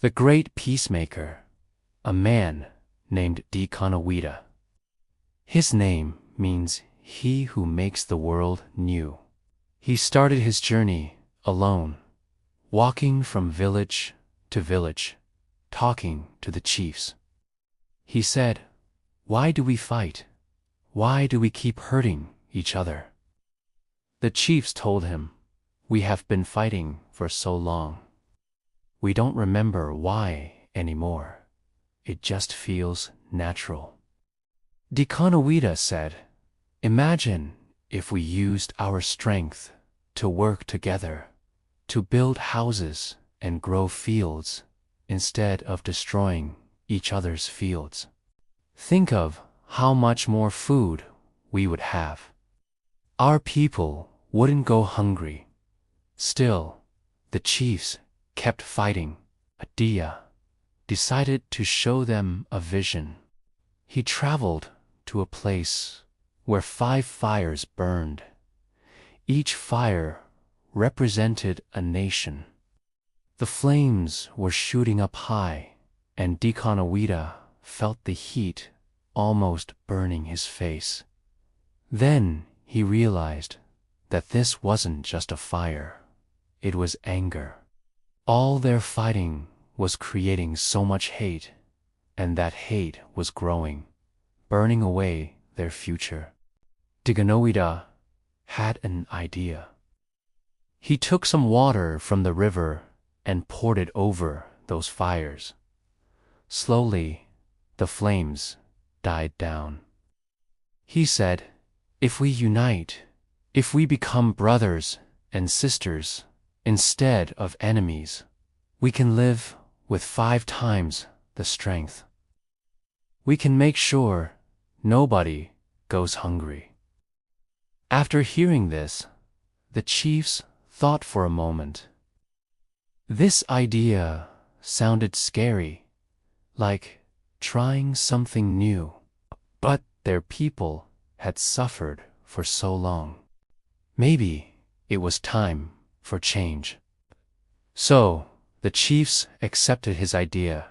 The great peacemaker, a man named Deconowida. His name means he who makes the world new. He started his journey alone, walking from village to village, talking to the chiefs. He said, "Why do we fight? Why do we keep hurting each other?" The chiefs told him, "We have been fighting for so long. We don't remember why anymore. It just feels natural." Deconowida said, "Imagine if we used our strength to work together, to build houses and grow fields instead of destroying each other's fields. Think of how much more food we would have. Our people wouldn't go hungry." Still, the chiefs kept fighting. Adia decided to show them a vision. He traveled to a place where 5 fires burned. Each fire represented a nation. The flames were shooting up high, and Deconowida felt the heat almost burning his face. Then he realized that this wasn't just a fire, it was anger. All their fighting was creating so much hate, and that hate was growing, burning away their future. Deconowida had an idea. He took some water from the river and poured it over those fires. Slowly, the flames died down. He said, "If we unite, if we become brothers and sisters instead of enemies, we can live with 5 times the strength. We can make sure nobody goes hungry." After hearing this, the chiefs thought for a moment. This idea sounded scary, like trying something new. But their people had suffered for so long. Maybe it was time for change. So the chiefs accepted his idea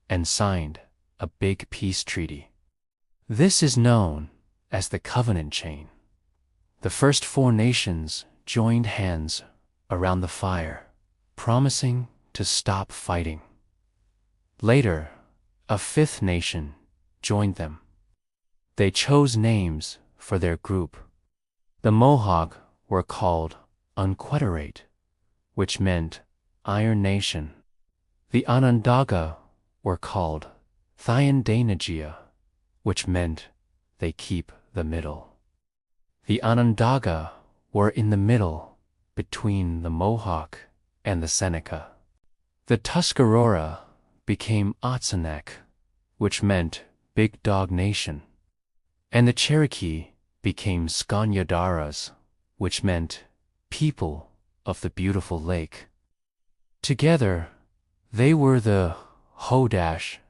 and signed a big peace treaty. This is known as the Covenant Chain. The first 4 nations joined hands around the fire, promising to stop fighting. Later, a 5th nation joined them. They chose names for their group. The Mohawk were called Unqueterate, which meant Iron Nation. The Onondaga were called Thyandanagia, which meant they keep the middle. The Onondaga were in the middle between the Mohawk and the Seneca. The Tuscarora became Otsanek, which meant Big Dog Nation. And the Cherokee became Skanyadaras, which meant People of the Beautiful Lake. Together, they were the Ho-D-No-Shone,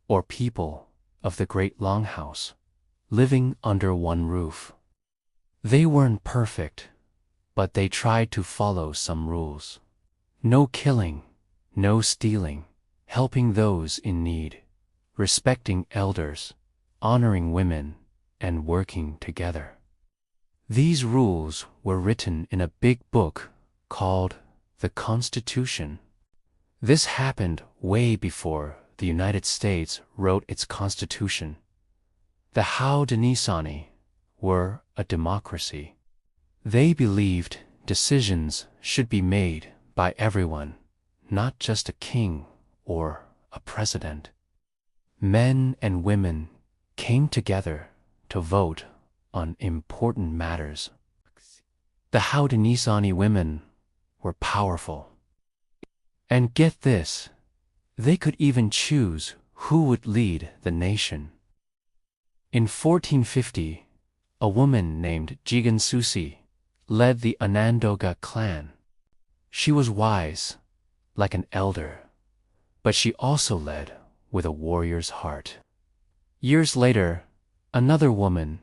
or People of the Great Longhouse, living under one roof. They weren't perfect, but they tried to follow some rules. No killing, no stealing, helping those in need, respecting elders, honoring women, and working together. These rules were written in a big book called the Constitution. This happened way before the United States wrote its Constitution. The Haudenosaunee were a democracy. They believed decisions should be made by everyone, not just a king or a president. Men and women came together to vote on important matters. The Haudenosaunee women were powerful. And get this, they could even choose who would lead the nation. In 1450, a woman named Jigansusi led the Onondaga clan. She was wise, like an elder, but she also led with a warrior's heart. Years later, another woman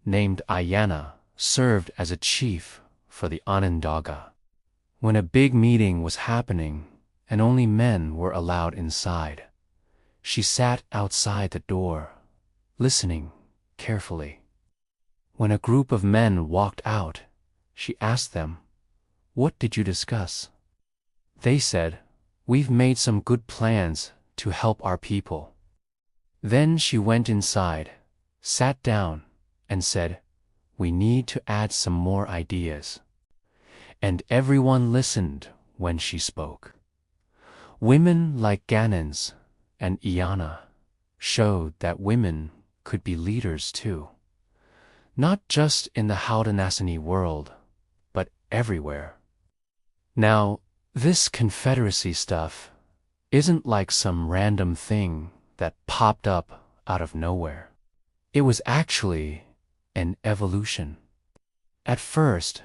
named Ayana served as a chief for the Onondaga. when a big meeting was happening and only men were allowed inside. She sat outside the door, listening carefully. When a group of men walked out, she asked them, "What did you discuss?" They said, "We've made some good plans to help our people." Then she went inside, sat down, and said, "We need to add some more ideas." And everyone listened when she spoke. Women like Ganens and Iana showed that women could be leaders too. Not just in the Haudenosaunee world, but everywhere. Now, this Confederacy stuff isn't like some random thing that popped up out of nowhere. It was actually an evolution. At first,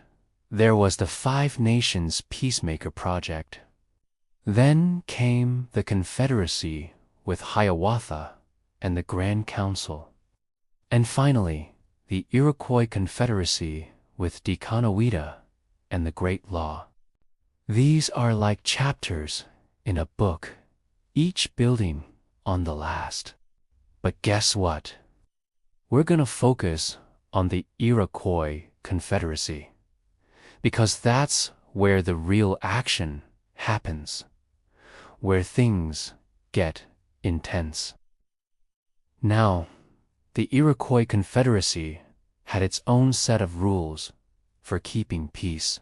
there was the Five Nations Peacemaker Project. Then came the Confederacy with Hiawatha and the Grand Council. And finally, the Iroquois Confederacy with Deconoweta and the Great Law. These are like chapters in a book, each building on the last. But guess what? We're gonna focus on the Iroquois Confederacy, because that's where the real action happens, where things get intense. Now, the Iroquois Confederacy had its own set of rules for keeping peace.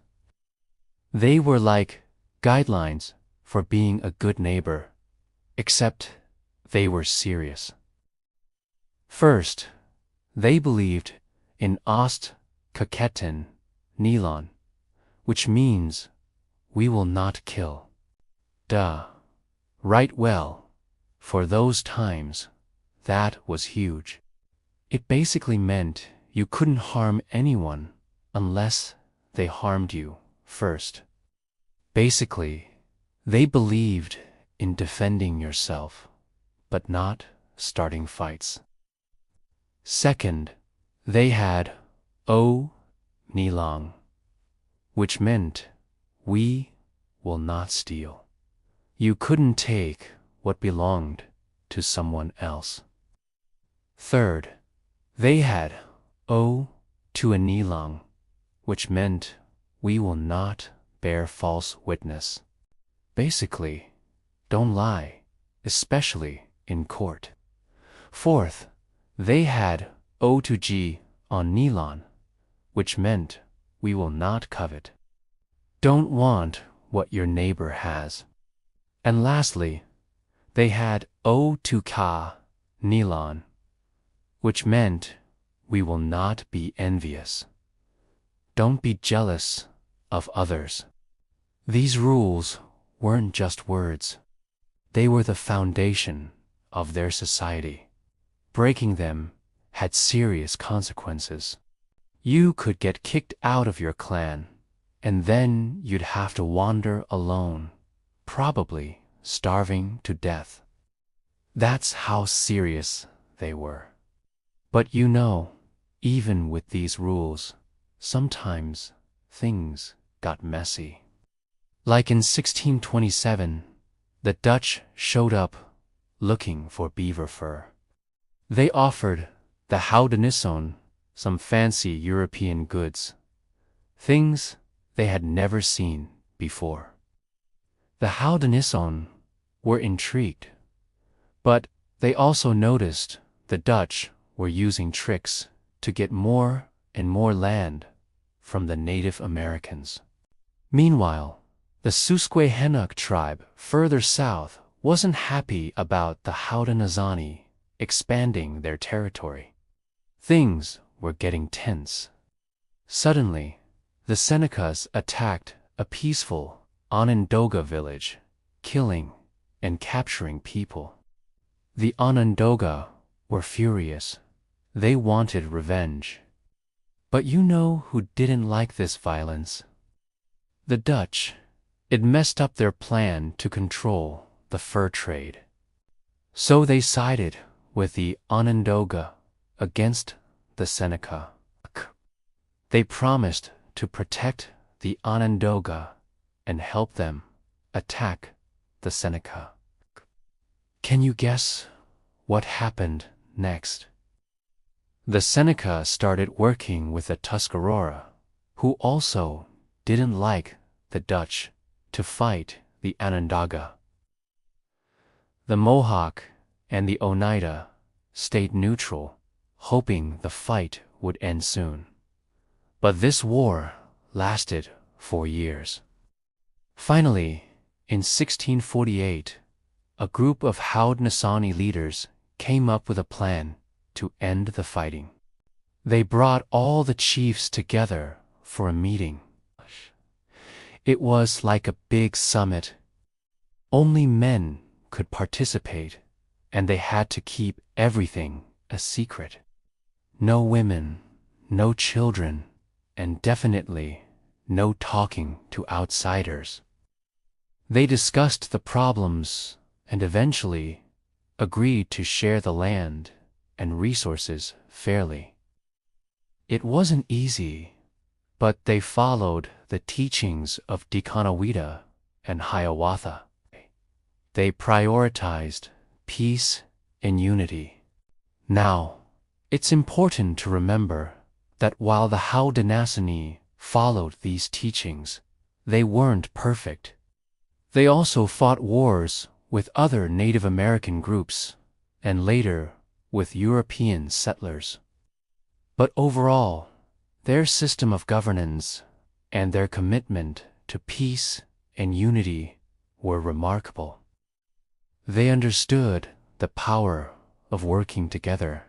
They were like guidelines for being a good neighbor, except they were serious. First, they believed in Ost Kaketen Nilon, which means we will not kill. Duh. Right, well, for those times, that was huge. It basically meant you couldn't harm anyone unless they harmed you first. Basically, they believed in defending yourself, but not starting fights. Second, they had O Nilang, which meant we will not steal. You couldn't take what belonged to someone else. Third, they had O Tuanilang, which meant we will not bear false witness. Basically, don't lie, especially in court. Fourth, they had O to G on Nilon, which meant we will not covet. Don't want what your neighbor has. And lastly, they had O to Ka Nilon, which meant we will not be envious. Don't be jealous of others. These rules weren't just words. They were the foundation of their society. Breaking them had serious consequences. You could get kicked out of your clan, and then you'd have to wander alone, probably starving to death. That's how serious they were. But you know, even with these rules, sometimes things got messy. Like in 1627, the Dutch showed up looking for beaver fur. They offered the Haudenosaunee some fancy European goods, things they had never seen before. The Haudenosaunee were intrigued, but they also noticed the Dutch were using tricks to get more and more land from the Native Americans. Meanwhile, the Susquehannock tribe further south wasn't happy about the Haudenosaunee expanding their territory. Things were getting tense. Suddenly, the Senecas attacked a peaceful Onondaga village, killing and capturing people. The Onondaga were furious. They wanted revenge. But you know who didn't like this violence? The Dutch. It messed up their plan to control the fur trade. So they sided with the Onondaga against the Seneca. They promised to protect the Onondaga and help them attack the Seneca. Can you guess what happened next? The Seneca started working with the Tuscarora, who also didn't like the Dutch, to fight the Onondaga. The Mohawk and the Oneida stayed neutral, hoping the fight would end soon. But this war lasted 4 years. Finally, in 1648, a group of Haudenosaunee leaders came up with a plan to end the fighting. They brought all the chiefs together for a meeting. It was like a big summit. Only men could participate, and they had to keep everything a secret. No women, no children, and definitely no talking to outsiders. They discussed the problems and eventually agreed to share the land and resources fairly. It wasn't easy, but they followed the teachings of Dekanawida and Hiawatha. They prioritized peace and unity. Now, it's important to remember that while the Haudenosaunee followed these teachings, they weren't perfect. They also fought wars with other Native American groups and later with European settlers. But overall, their system of governance and their commitment to peace and unity were remarkable. They understood the power of working together,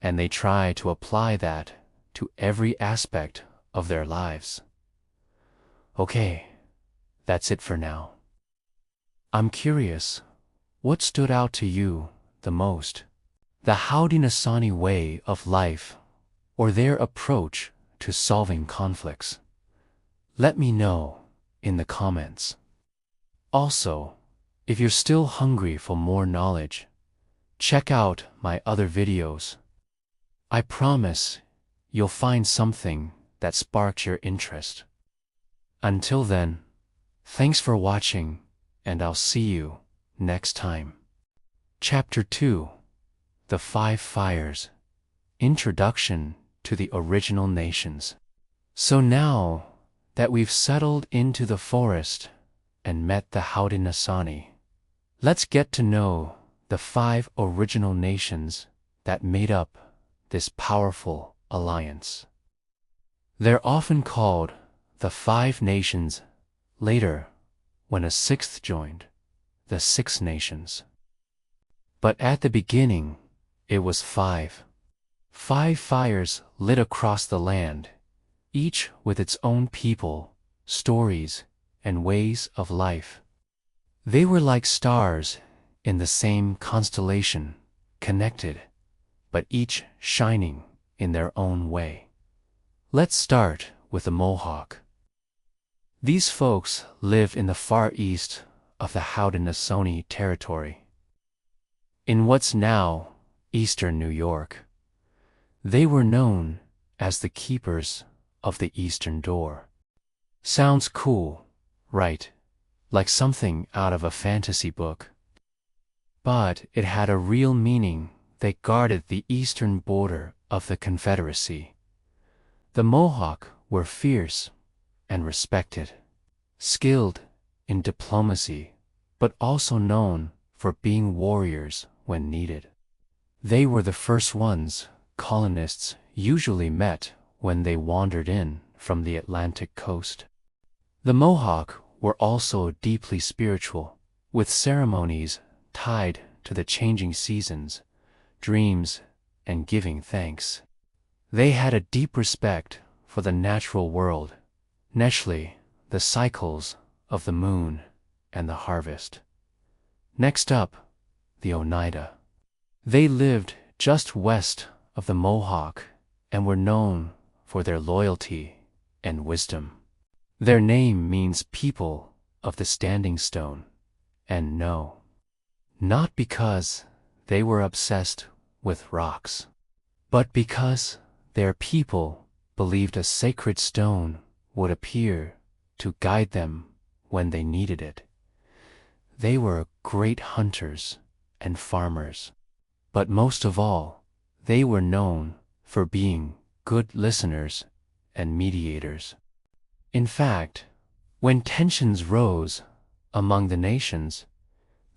and they tried to apply that to every aspect of their lives. Okay, that's it for now. I'm curious, what stood out to you the most? The Haudenosaunee way of life or their approach to solving conflicts? Let me know in the comments. Also, if you're still hungry for more knowledge, check out my other videos. I promise you'll find something that sparks your interest. Until then, thanks for watching, and I'll see you next time. Chapter 2: The 5 Fires. Introduction to the Original Nations. So now that we've settled into the forest and met the Haudenosaunee, let's get to know the 5 original nations that made up this powerful alliance. They're often called the 5 Nations. Later, when a 6th joined, the 6 Nations. But at the beginning, it was 5. 5 fires lit across the land, each with its own people, stories, and ways of life. They were like stars in the same constellation, connected, but each shining in their own way. Let's start with the Mohawk. These folks lived in the far east of the Haudenosaunee territory, in what's now eastern New York. They were known as the Keepers of the Eastern Door. Sounds cool, right? Like something out of a fantasy book. But it had a real meaning. They guarded the eastern border of the Confederacy. The Mohawk were fierce and respected, skilled in diplomacy, but also known for being warriors when needed. They were the first ones colonists usually met when they wandered in from the Atlantic coast. The Mohawk were also deeply spiritual, with ceremonies tied to the changing seasons, dreams, and giving thanks. They had a deep respect for the natural world, especially the cycles of the moon and the harvest. Next up, the Oneida. They lived just west of the Mohawk and were known for their loyalty and wisdom. Their name means people of the standing stone, and no, not because they were obsessed with rocks, but because their people believed a sacred stone would appear to guide them when they needed it. They were great hunters and farmers. But most of all, they were known for being good listeners and mediators. In fact, when tensions rose among the nations,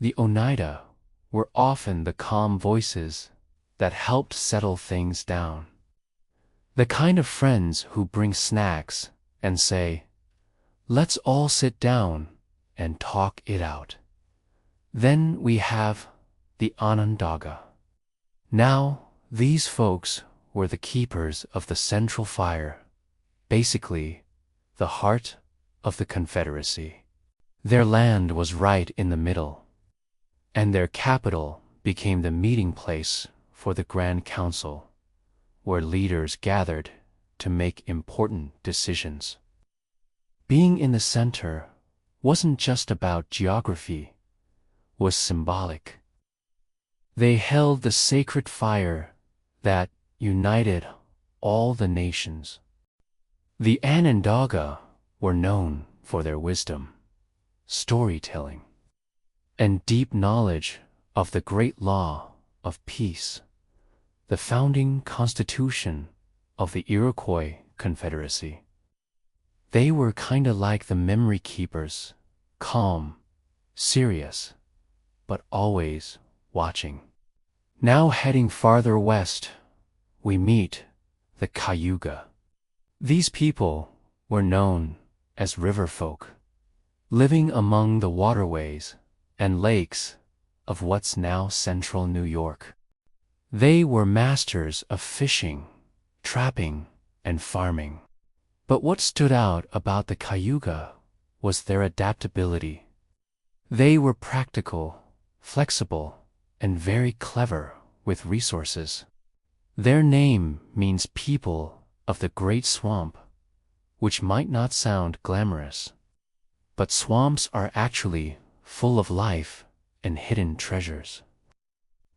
the Oneida were often the calm voices that helped settle things down. The kind of friends who bring snacks and say, "Let's all sit down and talk it out." Then we have the Onondaga. Now, these folks were the keepers of the Central Fire, basically the heart of the Confederacy. Their land was right in the middle, and their capital became the meeting place for the Grand Council, where leaders gathered to make important decisions. Being in the center wasn't just about geography, was symbolic. They held the sacred fire that united all the nations. The Onondaga were known for their wisdom, storytelling, and deep knowledge of the great law of peace, the founding constitution of the Iroquois Confederacy. They were kinda like the memory keepers, calm, serious, but always watching. Now heading farther west, we meet the Cayuga. These people were known as river folk, living among the waterways and lakes of what's now central New York. They were masters of fishing, trapping, and farming. But what stood out about the Cayuga was their adaptability. They were practical, flexible, and very clever with resources. Their name means people of the Great Swamp, which might not sound glamorous. But swamps are actually full of life and hidden treasures.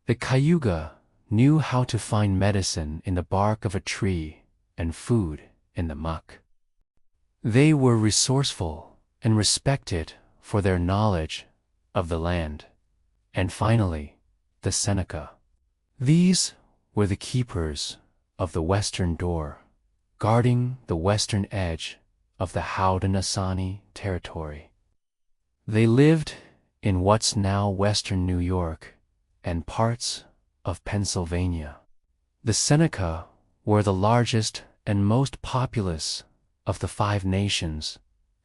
The Cayuga knew how to find medicine in the bark of a tree and food in the muck. They were resourceful and respected for their knowledge of the land. And finally, the Seneca. These were the keepers of the western door, guarding the western edge of the Haudenosaunee territory. They lived in what's now western New York and parts of Pennsylvania. The Seneca were the largest and most populous of the 5 nations,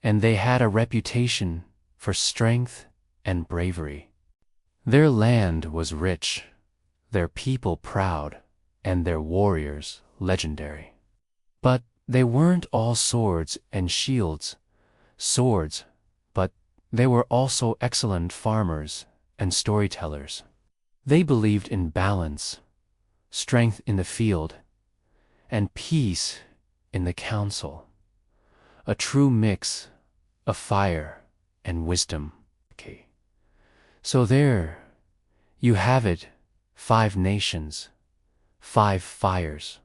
and they had a reputation for strength and bravery. Their land was rich, their people proud, and their warriors legendary. But they weren't all swords and shields, but they were also excellent farmers and storytellers. They believed in balance, strength in the field, and peace in the council. A true mix of fire and wisdom. So there you have it, 5 nations, 5 fires,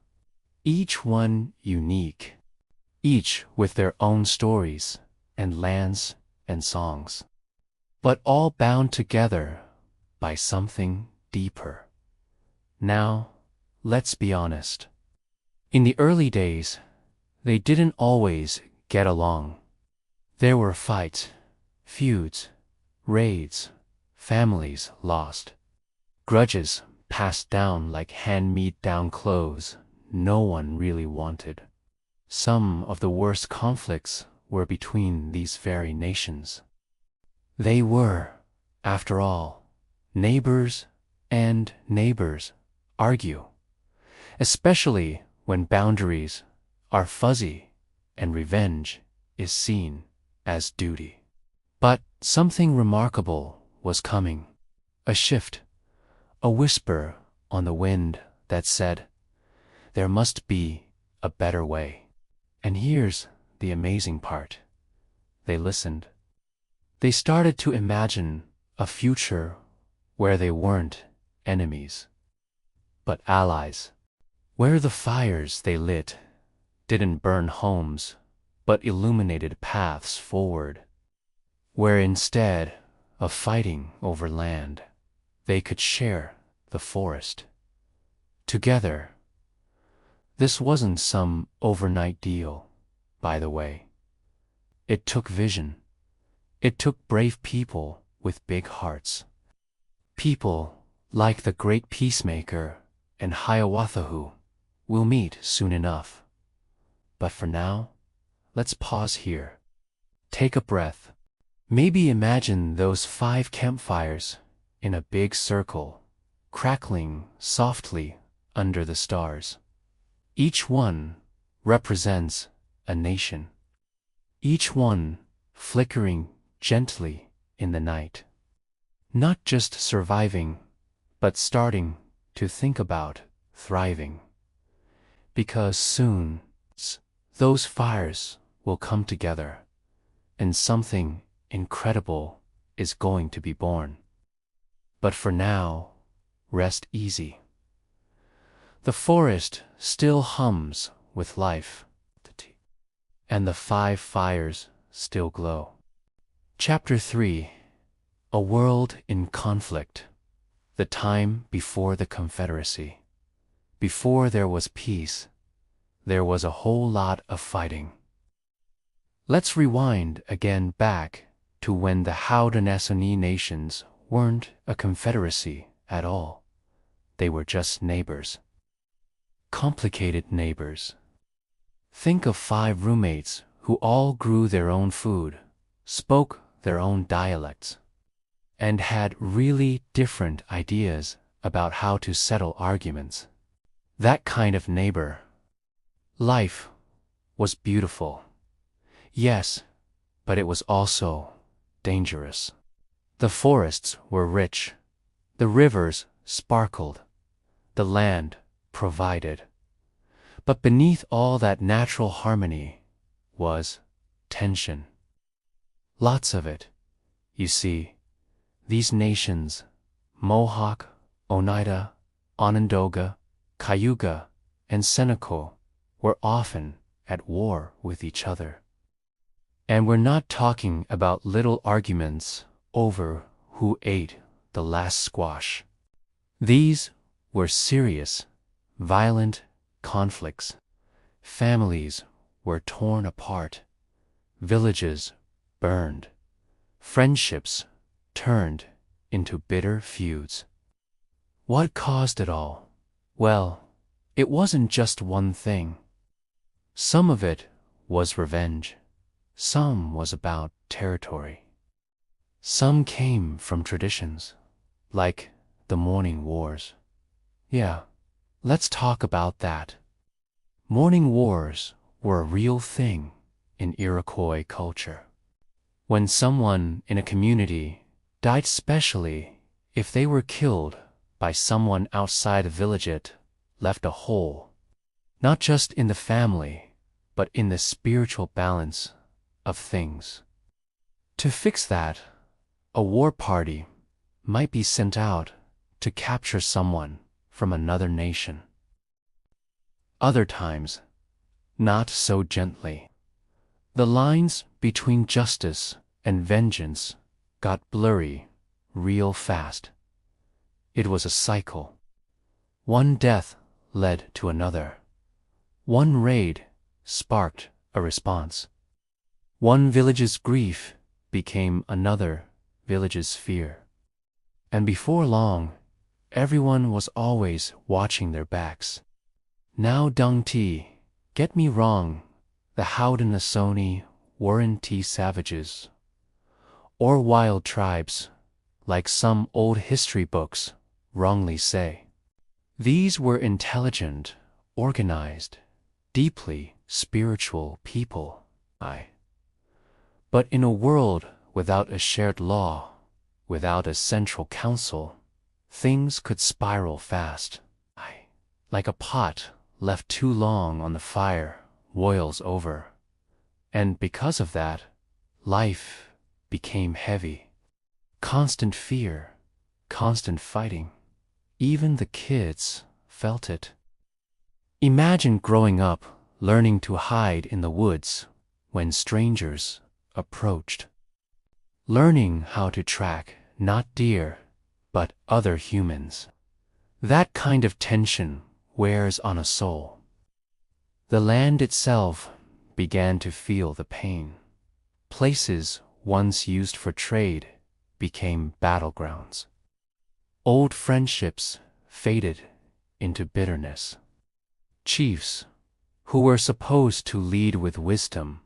each one unique, each with their own stories and lands and songs, but all bound together by something deeper. Now, let's be honest. In the early days, they didn't always get along. There were fights, feuds, raids, families lost, grudges passed down like hand-me-down clothes no one really wanted. Some of the worst conflicts were between these very nations. They were, after all, neighbors, and neighbors argue, especially when boundaries are fuzzy and revenge is seen as duty. But something remarkable was coming. A shift, a whisper on the wind that said, there must be a better way. And here's the amazing part. They listened. They started to imagine a future where they weren't enemies, but allies, where the fires they lit didn't burn homes, but illuminated paths forward. where instead of fighting over land, they could share the forest together. This wasn't some overnight deal, by the way. It took vision. It took brave people with big hearts. People like the great peacemaker and Hiawatha who will meet soon enough. But for now, let's pause here. Take a breath. Maybe imagine those 5 campfires in a big circle, crackling softly under the stars. Each one represents a nation. Each one flickering gently in the night. Not just surviving, but starting to think about thriving. Because soon, those fires will come together, and something incredible is going to be born. But for now, rest easy. The forest still hums with life, and the 5 fires still glow. Chapter 3: A World in Conflict. The time before the Confederacy. Before there was peace, there was a whole lot of fighting. Let's rewind again back to when the Haudenosaunee nations weren't a confederacy at all. They were just neighbors. Complicated neighbors. Think of 5 roommates who all grew their own food, spoke their own dialects, and had really different ideas about how to settle arguments. That kind of neighbor. Life was beautiful. Yes, but it was also dangerous. The forests were rich. The rivers sparkled. The land provided. But beneath all that natural harmony was tension. Lots of it. You see, these nations, Mohawk, Oneida, Onondaga, Cayuga, and Seneca, were often at war with each other. And we're not talking about little arguments over who ate the last squash. These were serious, violent conflicts. Families were torn apart. Villages burned. Friendships turned into bitter feuds. What caused it all? Well, it wasn't just one thing. Some of it was revenge. Some was about territory. Some came from traditions, like the morning wars. Yeah, let's talk about that. Morning wars were a real thing in Iroquois culture. When someone in a community died, especially if they were killed by someone outside a village, it left a hole, not just in the family, but in the spiritual balance of things. To fix that, a war party might be sent out to capture someone from another nation. Other times, not so gently. The lines between justice and vengeance got blurry real fast. It was a cycle. One death led to another. One raid sparked a response. One village's grief became another village's fear. And before long, everyone was always watching their backs. Now don't get me wrong, the Haudenosaunee weren't savages or wild tribes, like some old history books wrongly say. These were intelligent, organized, deeply spiritual people. But in a world without a shared law, without a central council, things could spiral fast. Like a pot left too long on the fire boils over. And because of that, life became heavy. Constant fear, constant fighting. Even the kids felt it. Imagine growing up learning to hide in the woods when strangers approached. learning how to track not deer, but other humans. That kind of tension wears on a soul. The land itself began to feel the pain. Places once used for trade became battlegrounds. Old friendships faded into bitterness. Chiefs, who were supposed to lead with wisdom,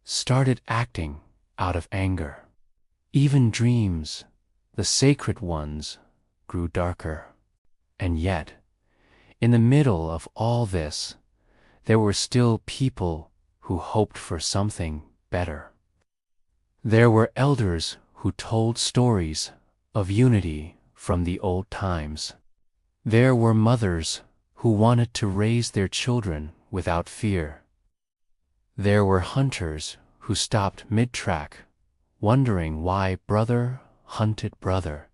started acting out of anger. Even dreams, the sacred ones, grew darker. And yet, in the middle of all this, there were still people who hoped for something better. There were elders who told stories of unity from the old times. There were mothers who wanted to raise their children without fear. There were hunters who stopped mid-track, wondering why brother hunted brother.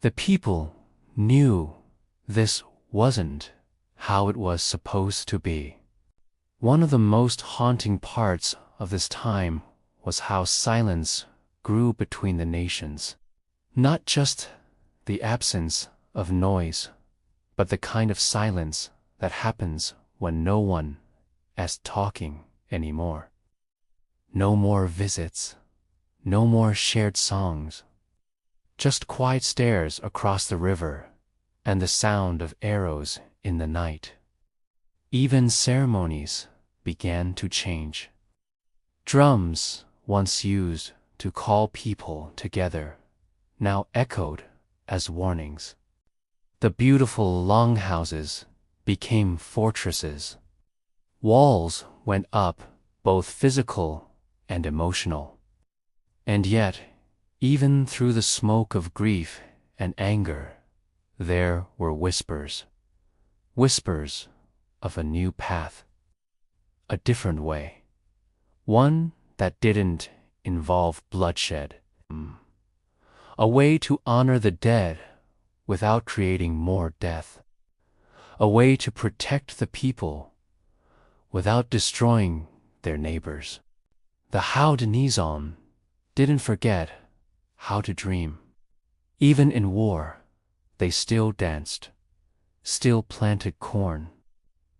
The people knew this wasn't how it was supposed to be. One of the most haunting parts of this time was how silence grew between the nations. Not just the absence of noise, but the kind of silence that happens when no one is talking anymore. No more visits, no more shared songs, just quiet stares across the river and the sound of arrows in the night. Even ceremonies began to change. Drums, once used to call people together, now echoed as warnings. The beautiful longhouses became fortresses. Walls went up, both physical and emotional. And yet, even through the smoke of grief and anger, there were whispers. Whispers of a new path. A different way. One that didn't involve bloodshed. A way to honor the dead without creating more death. A way to protect the people without destroying their neighbors. The Haudenosaunee didn't forget how to dream. Even in war, they still danced, still planted corn,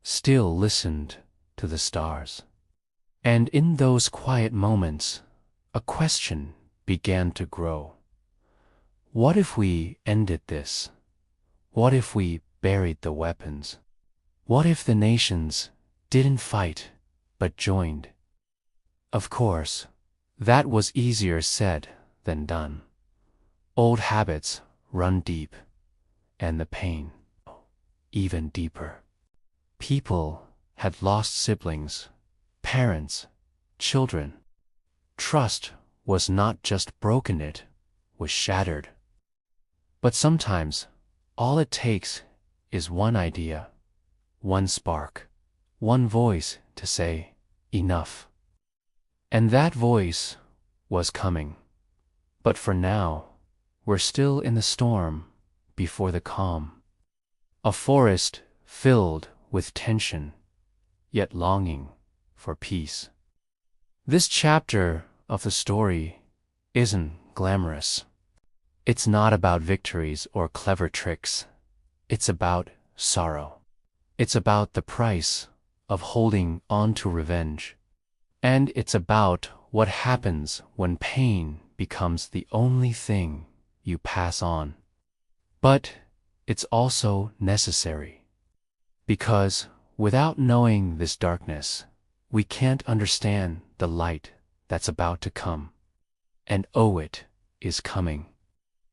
still listened to the stars. And in those quiet moments, a question began to grow. What if we ended this? What if we buried the weapons? What if the nations didn't fight, but joined? Of course, that was easier said than done. Old habits run deep, and the pain even deeper. People had lost siblings, parents, children. Trust was not just broken, it was shattered. But sometimes, all it takes is one idea, one spark, one voice to say, enough. And that voice was coming. But for now, we're still in the storm before the calm. A forest filled with tension, yet longing for peace. This chapter of the story isn't glamorous. It's not about victories or clever tricks. It's about sorrow. It's about the price of holding on to revenge. And it's about what happens when pain becomes the only thing you pass on. But it's also necessary. Because without knowing this darkness, we can't understand the light that's about to come. And oh, it is coming.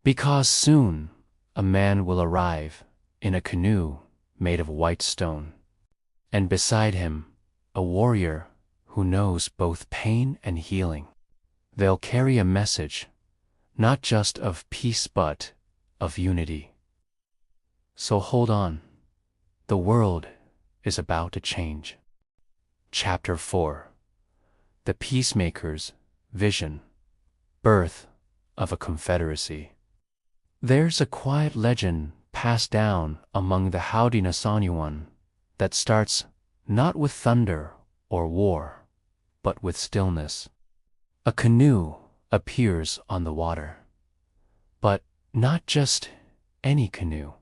Because soon a man will arrive in a canoe made of white stone. And beside him, a warrior who knows both pain and healing. They'll carry a message, not just of peace but of unity. So hold on. The world is about to change. Chapter 4. The Peacemaker's Vision. Birth of a Confederacy. There's a quiet legend passed down among the Haudenosaunee that starts not with thunder or war, but with stillness. A canoe appears on the water. But not just any canoe.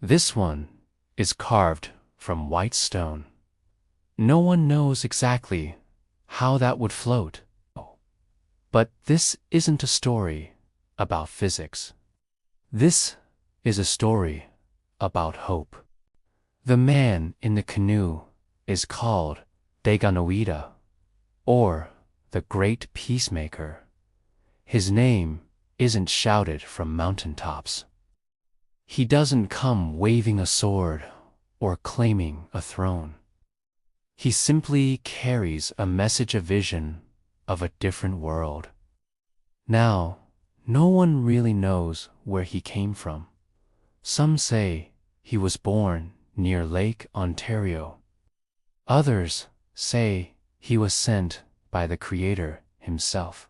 This one is carved from white stone. No one knows exactly how that would float. But this isn't a story about physics. This is a story about hope. The man in the canoe is called Deganoida, or the Great Peacemaker. His name isn't shouted from mountaintops. He doesn't come waving a sword or claiming a throne. He simply carries a message, a vision of a different world. Now, no one really knows where he came from. Some say he was born near Lake Ontario. Others say he was sent by the Creator himself.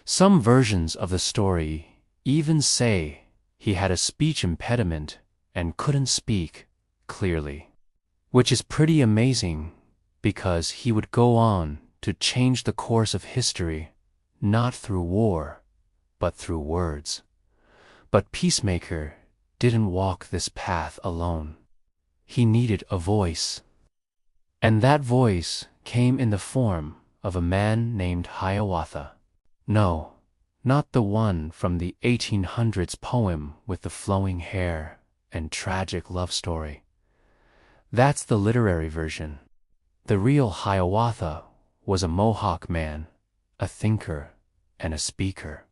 Some versions of the story even say he had a speech impediment and couldn't speak clearly, which is pretty amazing because he would go on to change the course of history, not through war, but through words. But Peacemaker didn't walk this path alone. He needed a voice. And that voice came in the form of a man named Hiawatha. No, not the one from the 1800s poem with the flowing hair and tragic love story. That's the literary version. The real Hiawatha was a Mohawk man, a thinker and a speaker.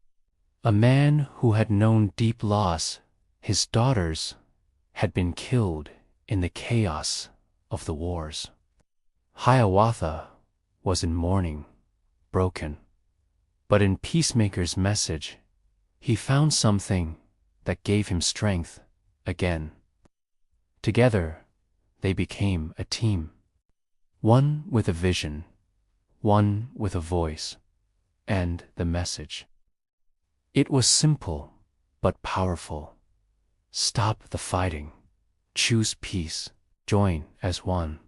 A man who had known deep loss. His daughters had been killed in the chaos of the wars. Hiawatha was in mourning, broken. But in Peacemaker's message, he found something that gave him strength again. Together, they became a team. One with a vision, one with a voice, and the message. It was simple, but powerful. Stop the fighting. Choose peace. Join as one.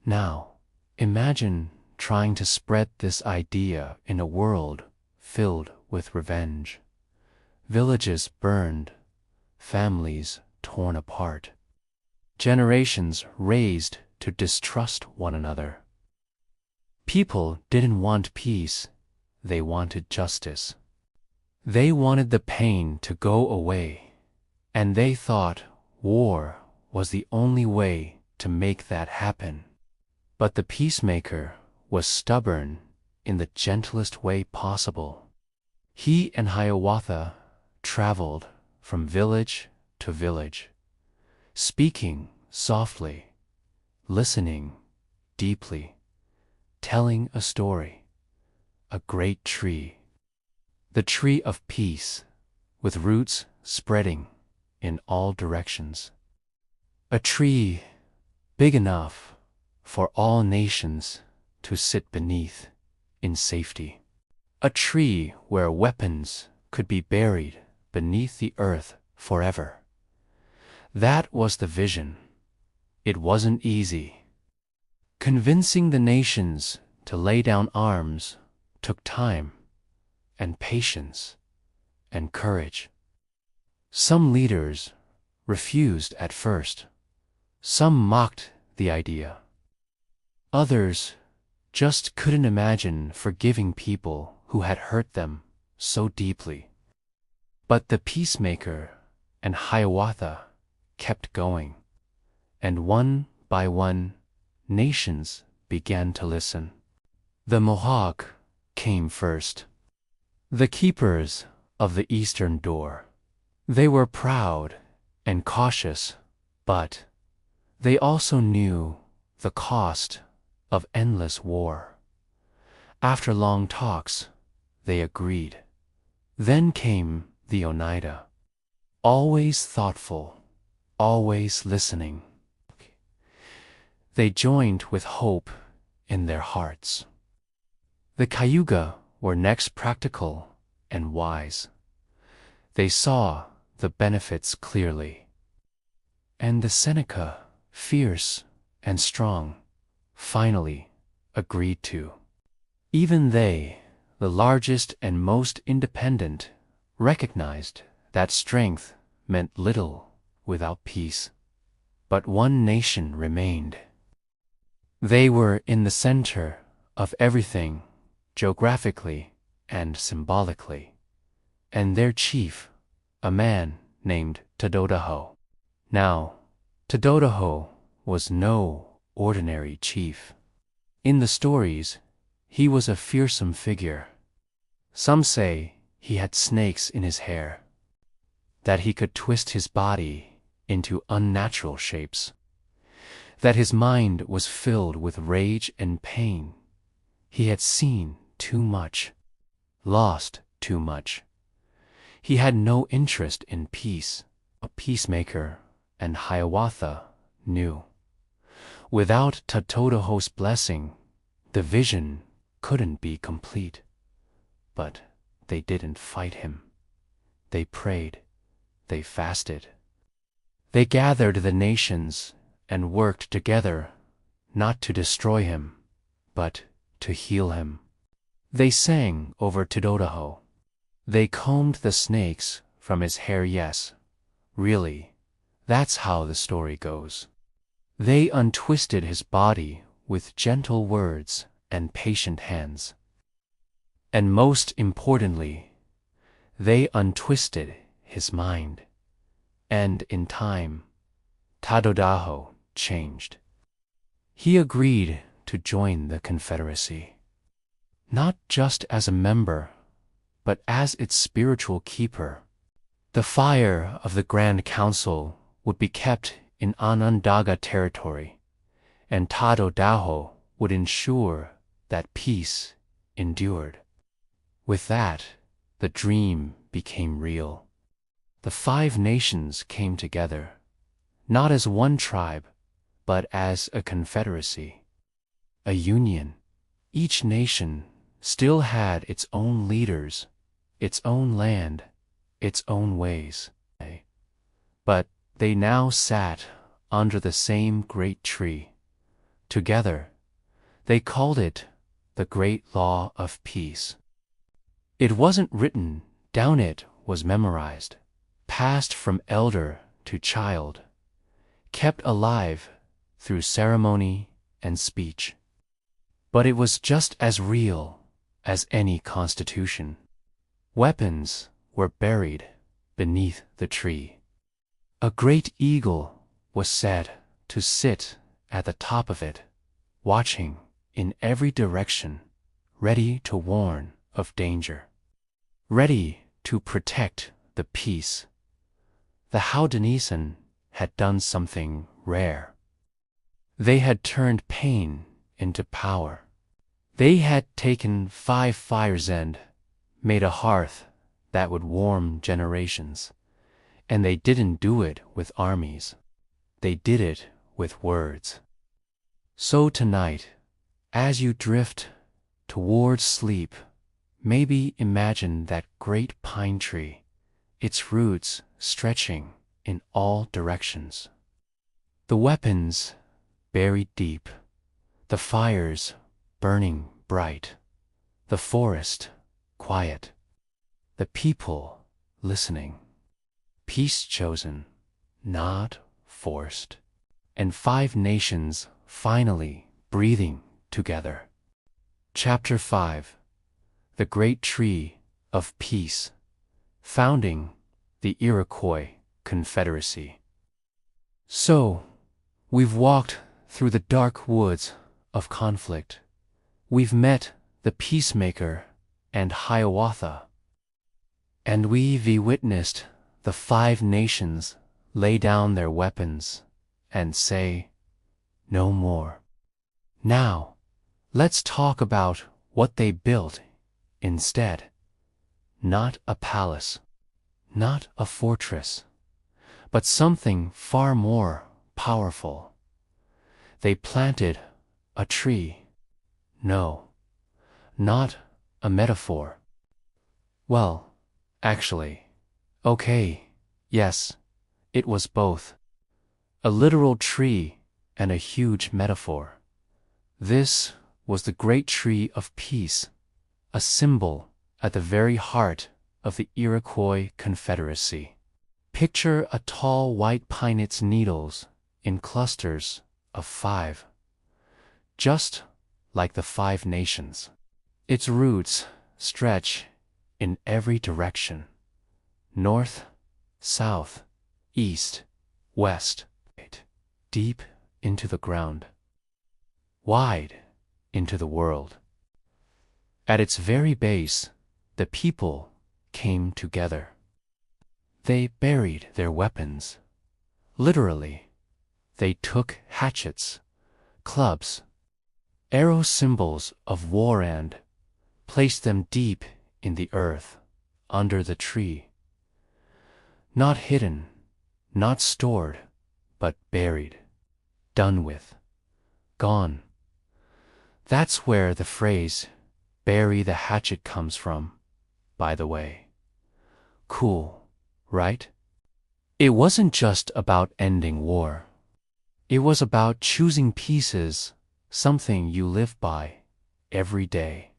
Now, imagine trying to spread this idea in a world filled with revenge. Villages burned, families torn apart, generations raised to distrust one another. People didn't want peace, they wanted justice. They wanted the pain to go away, and they thought war was the only way to make that happen. But the Peacemaker was stubborn in the gentlest way possible. He and Hiawatha traveled from village to village, speaking softly, listening deeply, telling a story, a great tree, the tree of peace, with roots spreading in all directions. A tree big enough for all nations to sit beneath in safety. A tree where weapons could be buried beneath the earth forever. That was the vision. It wasn't easy. Convincing the nations to lay down arms took time and patience and courage. Some leaders refused at first. Some mocked the idea. Others just couldn't imagine forgiving people who had hurt them so deeply. But the Peacemaker and Hiawatha kept going, and one by one, nations began to listen. The Mohawk came first, the keepers of the eastern door. They were proud and cautious, but they also knew the cost of endless war. After long talks, they agreed. Then came the Oneida, always thoughtful, always listening. They joined with hope in their hearts. The Cayuga were next, practical and wise. They saw the benefits clearly. And the Seneca, fierce and strong, finally agreed to. Even they the largest and most independent, recognized that strength meant little without peace. But one nation remained. They were in the center of everything, geographically and symbolically, and their chief, a man named Tododaho. Now, Tododaho was no ordinary chief. In the stories, he was a fearsome figure. Some say he had snakes in his hair, that he could twist his body into unnatural shapes, that his mind was filled with rage and pain. He had seen too much, lost too much. He had no interest in peace. A peacemaker and Hiawatha knew. Without Tododaho's blessing, the vision couldn't be complete. But they didn't fight him. They prayed. They fasted. They gathered the nations and worked together, not to destroy him, but to heal him. They sang over Tododaho. They combed the snakes from his hair, yes. Really, that's how the story goes. They untwisted his body with gentle words and patient hands. And most importantly, they untwisted his mind. And in time, Tododaho changed. He agreed to join the Confederacy, not just as a member, but as its spiritual keeper. The fire of the Grand Council would be kept in Onondaga territory, and Tododaho would ensure that peace endured. With that, the dream became real. The 5 nations came together, not as one tribe, but as a confederacy, a union. Each nation still had its own leaders, its own land, its own ways. But they now sat under the same great tree. Together, they called it the Great Law of Peace. It wasn't written down, it was memorized, passed from elder to child, kept alive through ceremony and speech. But it was just as real as any constitution. Weapons were buried beneath the tree. A great eagle was set to sit at the top of it, watching in every direction, ready to warn of danger, ready to protect the peace. The Haudenosaunee had done something rare. They had turned pain into power. They had taken 5 fires and made a hearth that would warm generations. And they didn't do it with armies. They did it with words. So tonight, as you drift towards sleep, maybe imagine that great pine tree, its roots stretching in all directions. The weapons buried deep, the fires burning bright, the forest quiet, the people listening. Peace chosen, not forced, and 5 nations finally breathing together. Chapter 5: The Great Tree of Peace, founding the Iroquois Confederacy. So, we've walked through the dark woods of conflict. We've met the peacemaker and Hiawatha, and we've witnessed the 5 nations lay down their weapons and say, "No more." Now, let's talk about what they built instead. Not a palace, not a fortress, but something far more powerful. They planted a tree. No, not a metaphor. Well, actually, okay, yes, it was both. A literal tree and a huge metaphor. This was the great tree of peace, a symbol at the very heart of the Iroquois Confederacy. Picture a tall white pine's needles in clusters of 5, just like the 5 nations. Its roots stretch in every direction: north, south, east, west, deep into the ground, wide into the world. At its very base, the people came together. They buried their weapons. Literally, they took hatchets, clubs, arrow symbols of war, and placed them deep in the earth, under the tree. Not hidden, not stored, but buried, done with, gone. That's where the phrase, "bury the hatchet," comes from, by the way. Cool, right? It wasn't just about ending war. It was about choosing pieces, something you live by every day.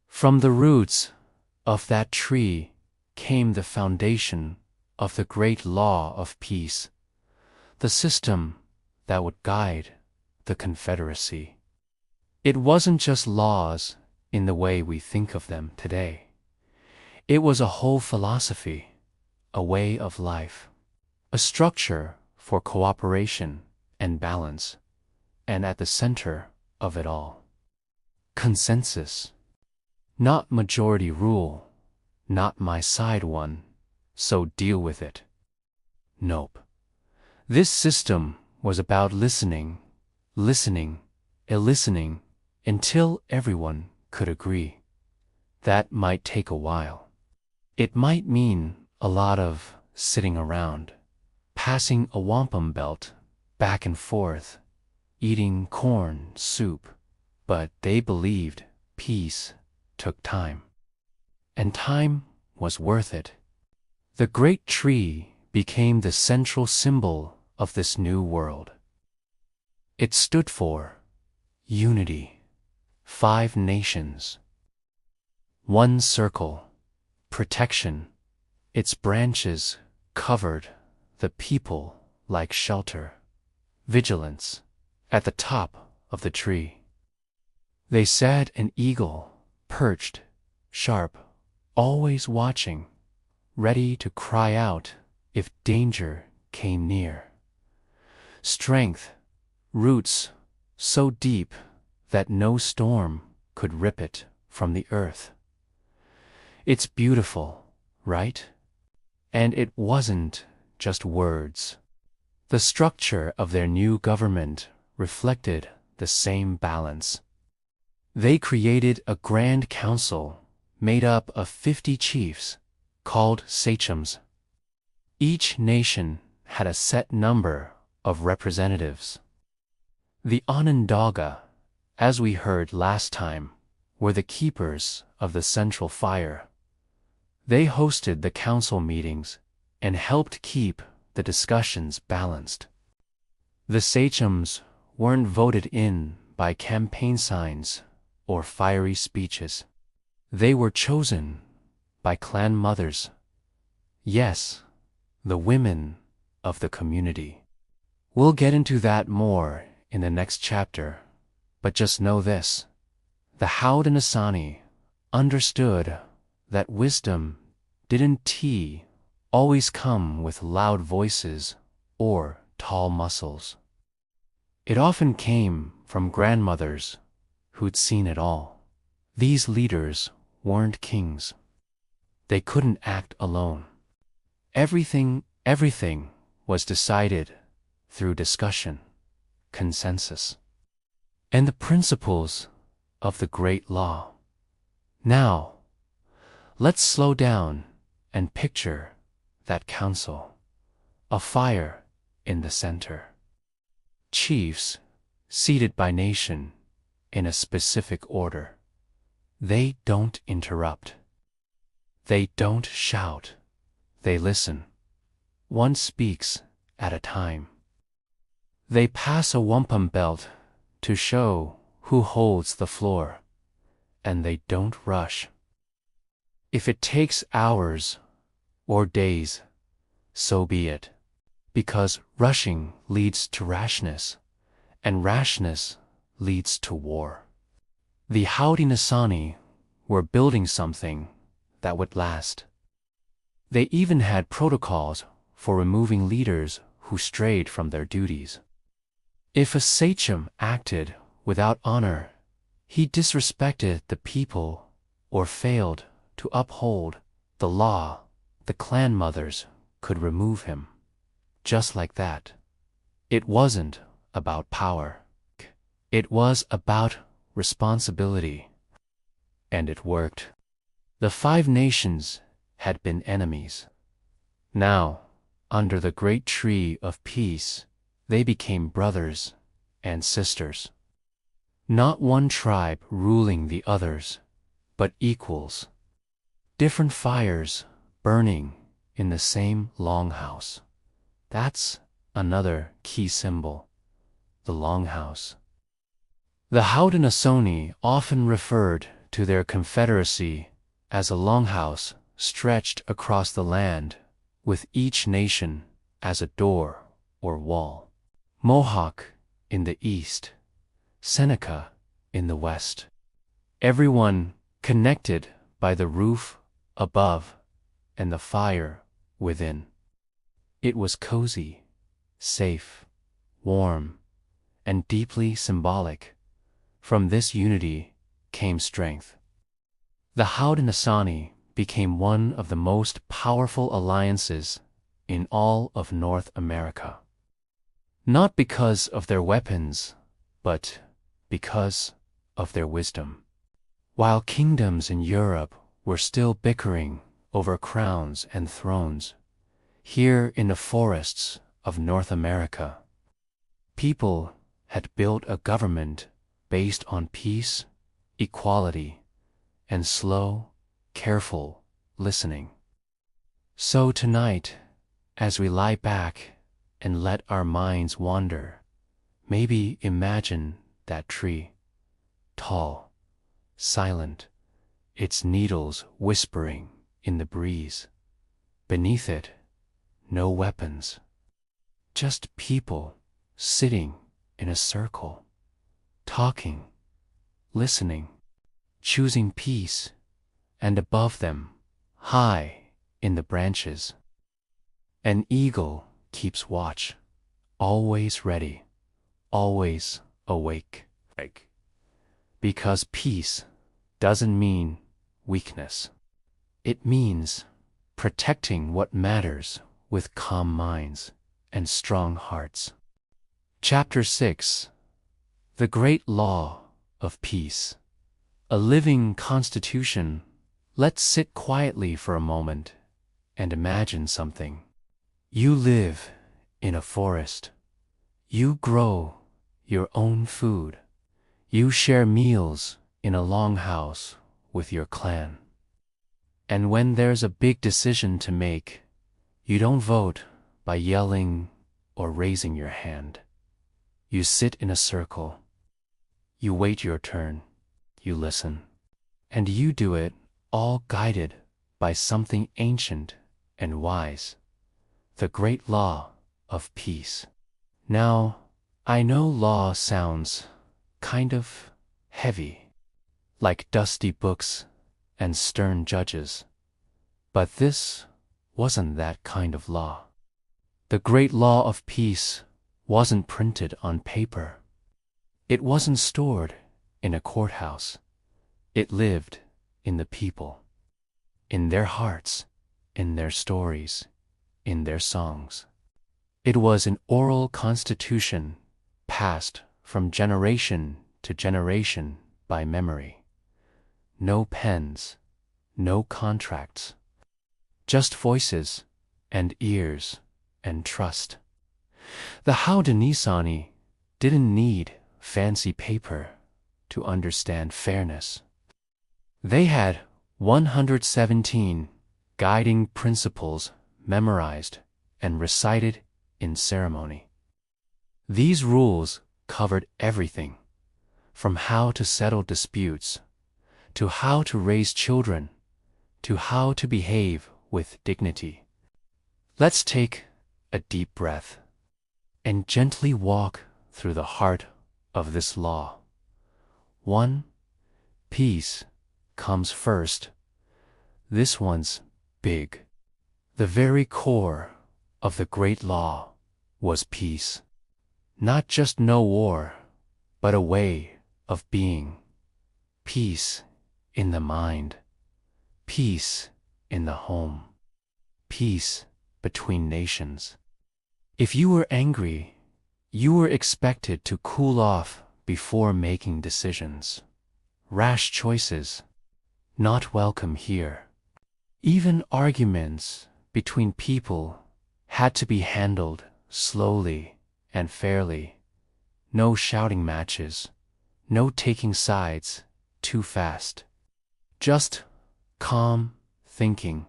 From the roots of that tree came the foundation of the great law of peace, the system that would guide the Confederacy. It wasn't just laws in the way we think of them today. It was a whole philosophy, a way of life, a structure for cooperation and balance, and at the center of it all, consensus. Not majority rule, not my side won, so deal with it. Nope. This system was about listening, listening, listening, until everyone could agree. That might take a while. It might mean a lot of sitting around, passing a wampum belt back and forth, eating corn soup, but they believed peace took time. And time was worth it. The great tree became the central symbol of this new world. It stood for unity, 5 nations, 1 circle, protection. Its branches covered the people like shelter, vigilance at the top of the tree. They sat an eagle, perched, sharp, always watching, ready to cry out if danger came near. Strength, roots so deep that no storm could rip it from the earth. It's beautiful, right? And it wasn't just words. The structure of their new government reflected the same balance. They created a grand council made up of 50 chiefs, called sachems. Each nation had a set number of representatives. The Onondaga, as we heard last time, were the keepers of the central fire. They hosted the council meetings and helped keep the discussions balanced. The sachems weren't voted in by campaign signs or fiery speeches. They were chosen by clan mothers. Yes, the women of the community. We'll get into that more in the next chapter, but just know this: the Haudenosaunee understood that wisdom didn't always come with loud voices or tall muscles. It often came from grandmothers who'd seen it all. These leaders weren't kings. They couldn't act alone. Everything was decided through discussion, consensus, and the principles of the great law. Now, let's slow down and picture that council, a fire in the center. Chiefs seated by nation in a specific order. They don't interrupt. They don't shout. They listen. One speaks at a time. They pass a wampum belt to show who holds the floor, and they don't rush. If it takes hours or days, so be it, because rushing leads to rashness, and rashness leads to war. The Haudenosaunee were building something that would last. They even had protocols for removing leaders who strayed from their duties. If a sachem acted without honor, he disrespected the people or failed to uphold the law, the clan mothers could remove him. Just like that. It wasn't about power. It was about responsibility. And it worked. The 5 nations had been enemies. Now, under the great tree of peace, they became brothers and sisters. Not one tribe ruling the others, but equals. Different fires burning in the same longhouse. That's another key symbol, the longhouse. The Haudenosaunee often referred to their confederacy as a longhouse stretched across the land, with each nation as a door or wall. Mohawk in the east, Seneca in the west. Everyone connected by the roof above and the fire within. It was cozy, safe, warm, and deeply symbolic. From this unity came strength. The Haudenosaunee became one of the most powerful alliances in all of North America. Not because of their weapons, but because of their wisdom. While kingdoms in Europe were still bickering over crowns and thrones, here in the forests of North America, people had built a government based on peace, equality, and slow, careful listening. So tonight, as we lie back and let our minds wander, maybe imagine that tree, tall, silent, its needles whispering in the breeze. Beneath it, no weapons, just people sitting in a circle, talking, listening, choosing peace, and above them, high in the branches, an eagle keeps watch, always ready, always awake. Because peace doesn't mean weakness. It means protecting what matters with calm minds and strong hearts. Chapter 6: The Great Law of Peace. A living constitution. Let's sit quietly for a moment and imagine something. You live in a forest. You grow your own food. You share meals in a longhouse with your clan. And when there's a big decision to make, you don't vote by yelling or raising your hand. You sit in a circle. You wait your turn. You listen. And you do it all guided by something ancient and wise, the great law of peace. Now, I know law sounds kind of heavy, like dusty books and stern judges, but this wasn't that kind of law. The great law of peace wasn't printed on paper. It wasn't stored in a courthouse. It lived in the people, in their hearts, in their stories, in their songs. It was an oral constitution passed from generation to generation by memory. No pens, no contracts, just voices and ears and trust. The Haudenosaunee didn't need fancy paper to understand fairness. They had 117 guiding principles memorized and recited in ceremony. These rules covered everything, from how to settle disputes, to how to raise children, to how to behave with dignity. Let's take a deep breath and gently walk through the heart of this law. 1. Peace comes first. This one's big. The very core of the great law was peace. Not just no war, but a way of being. Peace in the mind. Peace in the home. Peace between nations. If you were angry, you were expected to cool off before making decisions. Rash choices, not welcome here. Even arguments between people had to be handled slowly and fairly. No shouting matches, no taking sides too fast. Just calm thinking,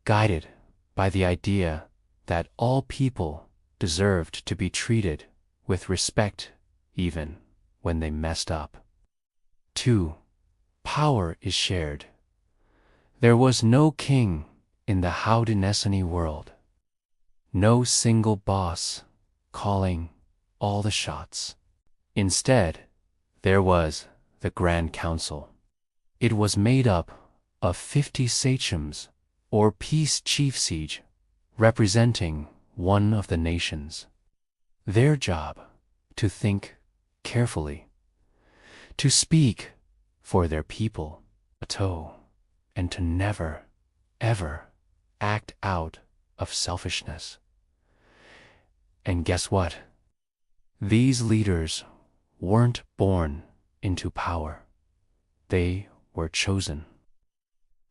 guided by the idea that all people deserved to be treated with respect even when they messed up. 2. Power is shared. There was no king in the Haudenosaunee world. No single boss calling all the shots. Instead, there was the Grand Council. It was made up of 50 sachems or peace chiefs each, representing one of the nations. Their job to think carefully, to speak for their people, and to never, ever act out of selfishness. And guess what? These leaders weren't born into power. They were chosen.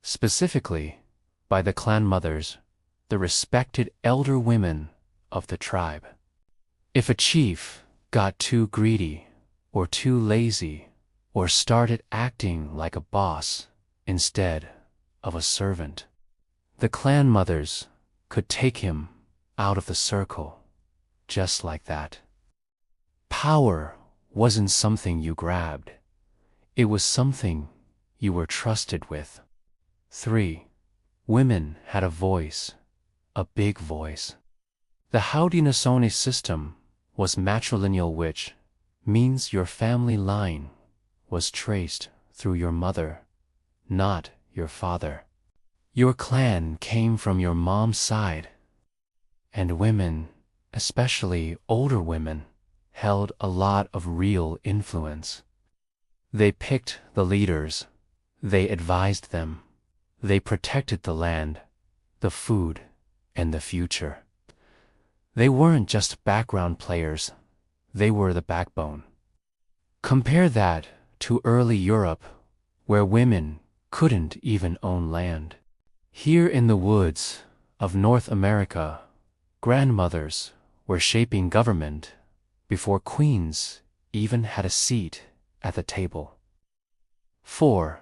Specifically by the clan mothers, the respected elder women of the tribe. If a chief got too greedy or too lazy or started acting like a boss instead of a servant, the clan mothers could take him out of the circle just like that. Power wasn't something you grabbed. It was something you were trusted with. 3. Women had a voice, a big voice. The Haudenosaunee system was matrilineal, which means your family line was traced through your mother, not your father. Your clan came from your mom's side, and women, especially older women, held a lot of real influence. They picked the leaders, they advised them, they protected the land, the food, and the future. They weren't just background players, they were the backbone. Compare that to early Europe, where women couldn't even own land. Here in the woods of North America, grandmothers were shaping government before queens even had a seat at the table. 4.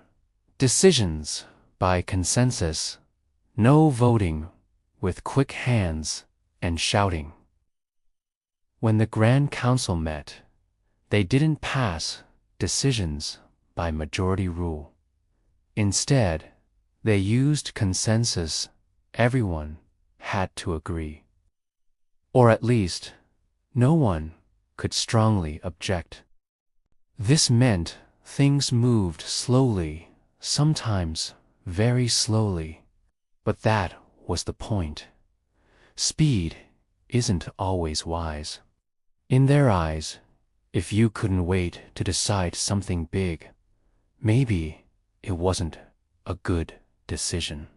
Decisions by consensus. No voting with quick hands and shouting. When the Grand Council met, they didn't pass decisions by majority rule. Instead, they used consensus. Everyone had to agree. Or at least, no one could strongly object. This meant things moved slowly, sometimes very slowly. But that was the point. Speed isn't always wise. In their eyes, if you couldn't wait to decide something big, maybe it wasn't a good decision.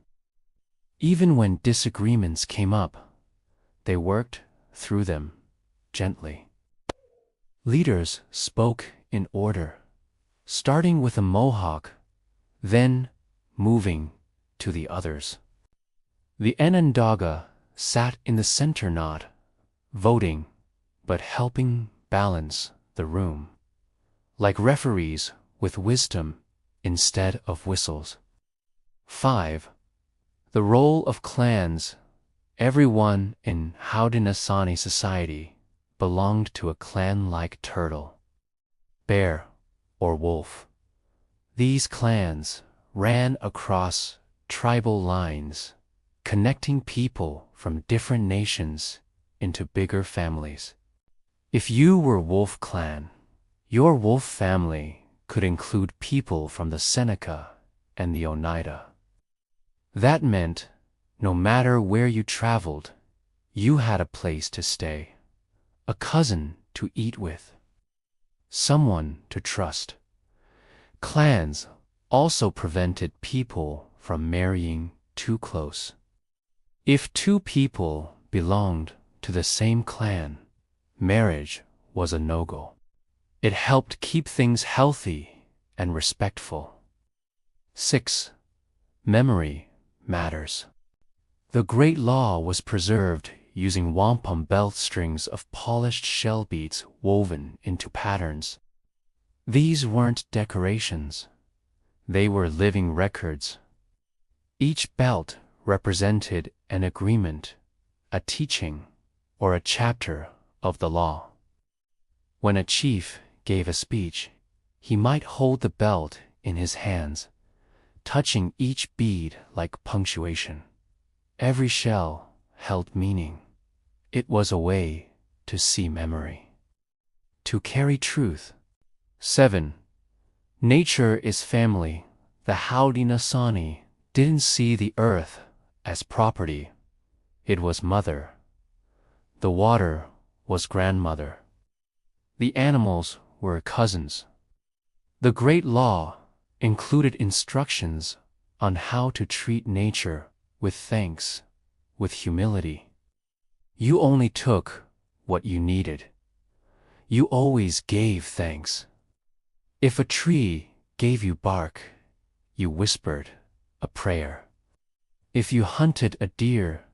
Even when disagreements came up, they worked through them gently. Leaders spoke in order, starting with a Mohawk, then moving to the others. The Onondaga sat in the center, not voting, but helping balance the room, like referees with wisdom instead of whistles. 5. The role of clans. Everyone in Haudenosaunee society belonged to a clan like turtle, bear, or wolf. These clans ran across tribal lines, connecting people from different nations into bigger families. If you were Wolf Clan, your wolf family could include people from the Seneca and the Oneida. That meant no matter where you traveled, you had a place to stay, a cousin to eat with, someone to trust. Clans also prevented people from marrying too close. If two people belonged to the same clan, marriage was a no-go. It helped keep things healthy and respectful. 6. Memory matters. The Great Law was preserved using wampum belt strings of polished shell beads woven into patterns. These weren't decorations. They were living records. Each belt represented an agreement, a teaching, or a chapter of the law. When a chief gave a speech, he might hold the belt in his hands, touching each bead like punctuation. Every shell held meaning. It was a way to see memory, to carry truth. 7. Nature is family. The Haudenosaunee didn't see the earth as property. It was mother. The water was grandmother. The animals were cousins. The Great Law included instructions on how to treat nature with thanks, with humility. You only took what you needed. You always gave thanks. If a tree gave you bark, you whispered a prayer. If you hunted a deer,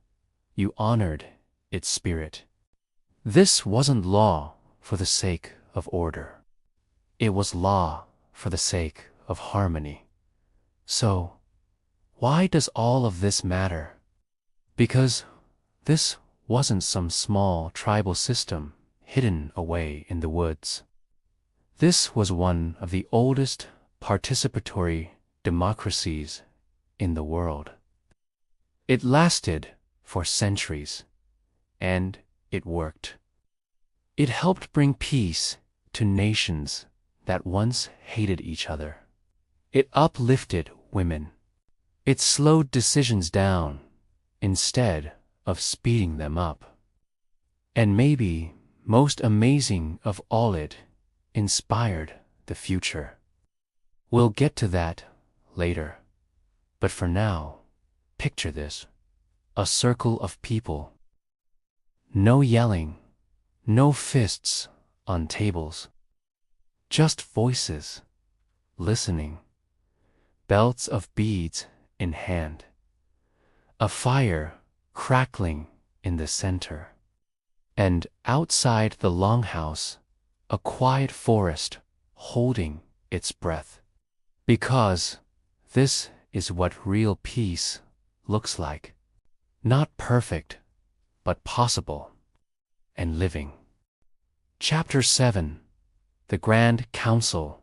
you honored its spirit. This wasn't law for the sake of order. It was law for the sake of harmony. So, why does all of this matter? Because this wasn't some small tribal system hidden away in the woods. This was one of the oldest participatory democracies in the world. It lasted for centuries, and it worked. It helped bring peace to nations that once hated each other. It uplifted women. It slowed decisions down instead of speeding them up. And maybe most amazing of all, it inspired the future. We'll get to that later. But for now, picture this: a circle of people. No yelling, no fists on tables. Just voices, listening, belts of beads in hand. A fire crackling in the center. And outside the longhouse, a quiet forest holding its breath. Because this is what real peace looks like. Not perfect, but possible and living. Chapter 7. The Grand Council.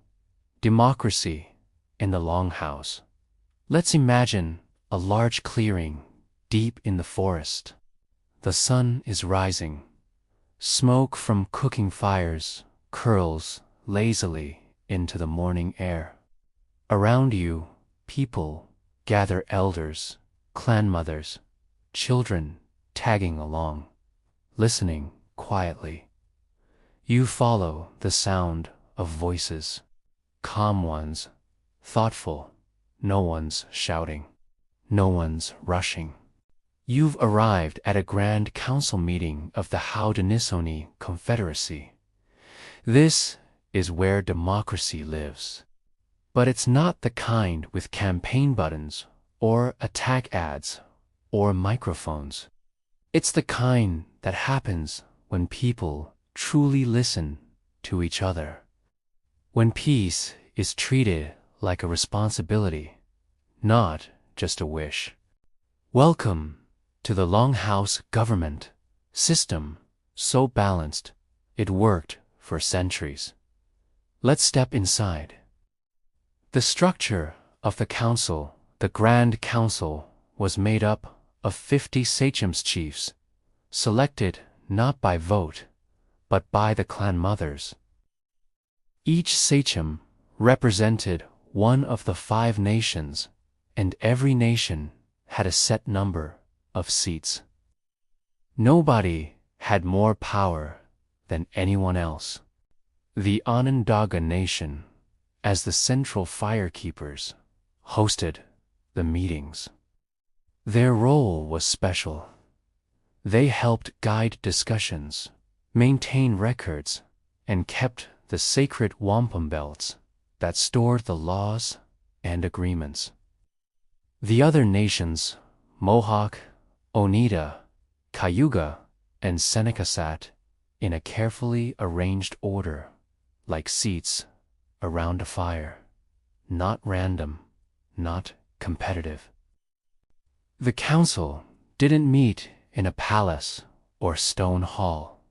Democracy in the Longhouse. Let's imagine a large clearing deep in the forest. The sun is rising. Smoke from cooking fires curls lazily into the morning air. Around you, people gather: elders, clan mothers, children tagging along, listening quietly. You follow the sound of voices, calm ones, thoughtful. No one's shouting, no one's rushing. You've arrived at a grand council meeting of the Haudenosaunee Confederacy. This is where democracy lives. But it's not the kind with campaign buttons or attack ads or microphones. It's the kind that happens when people truly listen to each other. When peace is treated like a responsibility, not just a wish. Welcome to the Longhouse government system, so balanced it worked for centuries. Let's step inside. The structure of the council, the Grand Council, was made up of 50 sachems chiefs, selected not by vote, but by the clan mothers. Each sachem represented one of the 5 nations, and every nation had a set number of seats. Nobody had more power than anyone else. The Onondaga Nation, as the central firekeepers, hosted the meetings. Their role was special. They helped guide discussions, maintain records, and kept the sacred wampum belts that stored the laws and agreements. The other nations, Mohawk, Oneida, Cayuga, and Seneca, sat in a carefully arranged order, like seats around a fire, not random, not competitive. The council didn't meet in a palace or stone hall.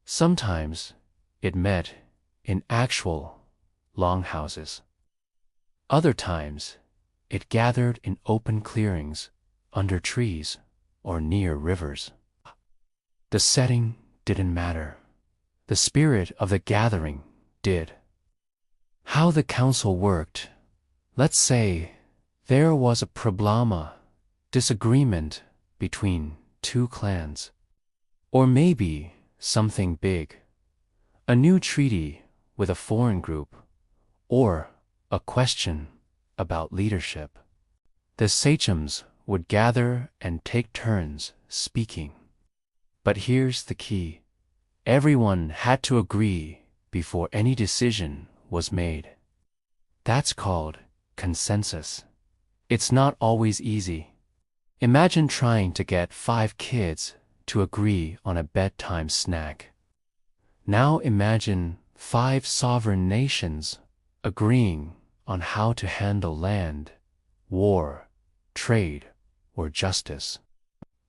Sometimes it met in actual longhouses. Other times it gathered in open clearings, under trees, or near rivers. The setting didn't matter. The spirit of the gathering did. How the council worked: let's say there was a problema, disagreement between 2 clans. Or maybe something big, a new treaty with a foreign group, or a question about leadership. The sachems would gather and take turns speaking. But here's the key: everyone had to agree before any decision was made. That's called consensus. It's not always easy. Imagine trying to get 5 kids to agree on a bedtime snack. Now imagine 5 sovereign nations agreeing on how to handle land, war, trade, or justice.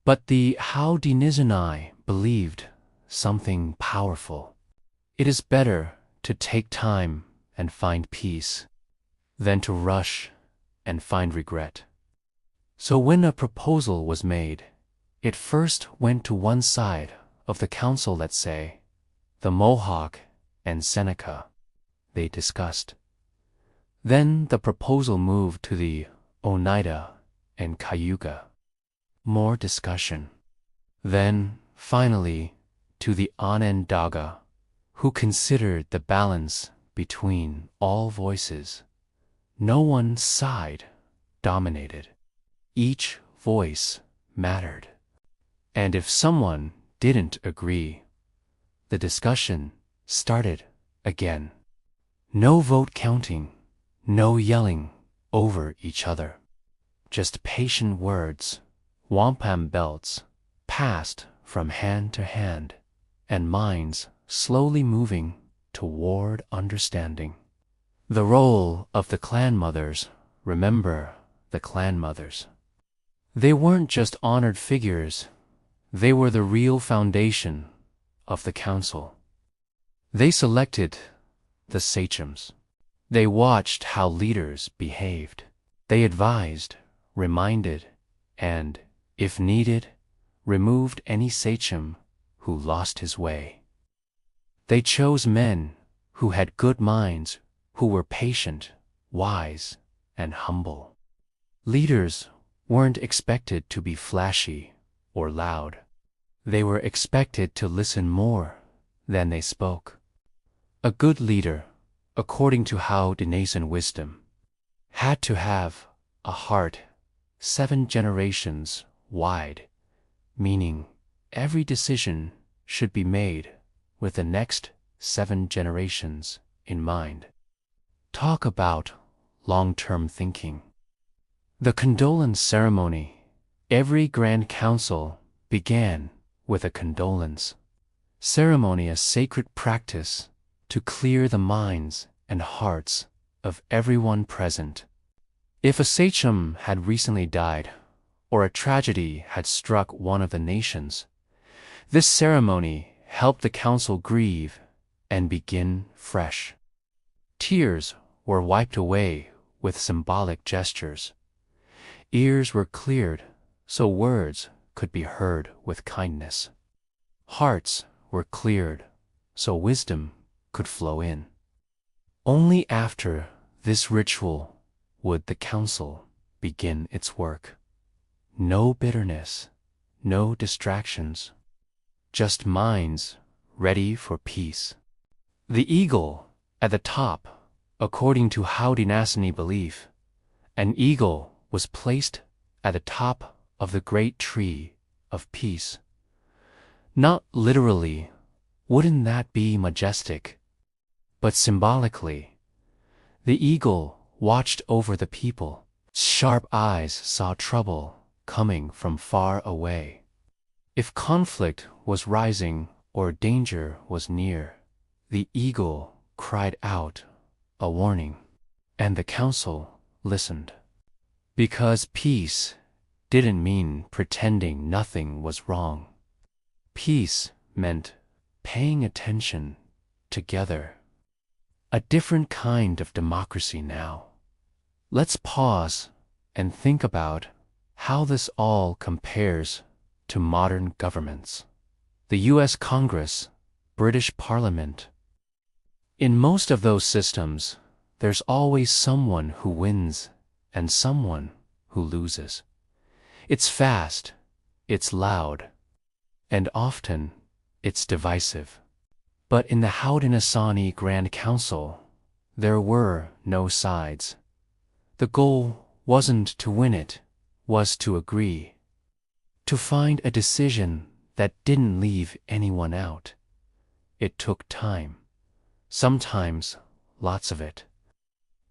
But the Haudenosaunee believed something powerful. It is better to take time and find peace than to rush and find regret. So when a proposal was made, it first went to one side of the council, let's say, the Mohawk and Seneca. They discussed. Then the proposal moved to the Oneida and Cayuga. More discussion. Then, finally, to the Onondaga, who considered the balance between all voices. No one side dominated. Each voice mattered. And if someone didn't agree, the discussion started again. No vote counting, no yelling over each other. Just patient words, wampum belts passed from hand to hand, and minds slowly moving toward understanding. The role of the clan mothers, remember the clan mothers. They weren't just honored figures, they were the real foundation of the council. They selected the sachems. They watched how leaders behaved. They advised, reminded, and, if needed, removed any sachem who lost his way. They chose men who had good minds, who were patient, wise, and humble. Leaders weren't expected to be flashy or loud. They were expected to listen more than they spoke. A good leader, according to Haudenosaunee wisdom, had to have a heart 7 generations wide, meaning every decision should be made with the next 7 generations in mind. Talk about long-term thinking. The condolence ceremony. Every Grand Council began with a condolence ceremony, a sacred practice to clear the minds and hearts of everyone present. If a sachem had recently died, or a tragedy had struck one of the nations, this ceremony helped the council grieve and begin fresh. Tears were wiped away with symbolic gestures. Ears were cleared so words could be heard with kindness. Hearts were cleared so wisdom could flow in. Only after this ritual would the council begin its work. No bitterness, no distractions, just minds ready for peace. The eagle at the top, according to Haudenosaunee belief, an eagle was placed at the top of the great tree of peace. Not literally, wouldn't that be majestic? But symbolically, the eagle watched over the people. Sharp eyes saw trouble coming from far away. If conflict was rising or danger was near, the eagle cried out a warning, and the council listened. Because peace didn't mean pretending nothing was wrong. Peace meant paying attention together. A different kind of democracy now. Let's pause and think about how this all compares to modern governments. The US Congress, British Parliament. In most of those systems, there's always someone who wins and someone who loses. It's fast, it's loud, and often it's divisive. But in the Haudenosaunee Grand Council, there were no sides. The goal wasn't to win, it was to agree, to find a decision that didn't leave anyone out. It took time, sometimes lots of it.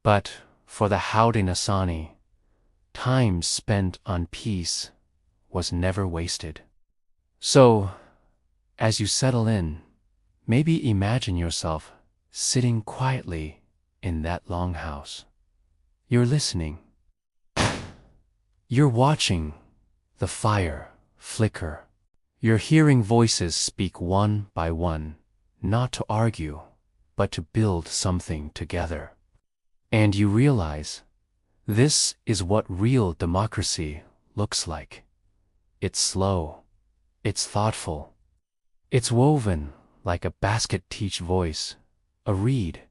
But for the Haudenosaunee, time spent on peace was never wasted. So, as you settle in, maybe imagine yourself sitting quietly in that longhouse. You're listening. You're watching the fire flicker. You're hearing voices speak one by one, not to argue, but to build something together. And you realize this is what real democracy looks like. It's slow, it's thoughtful, it's woven like a basket-teach voice, a reed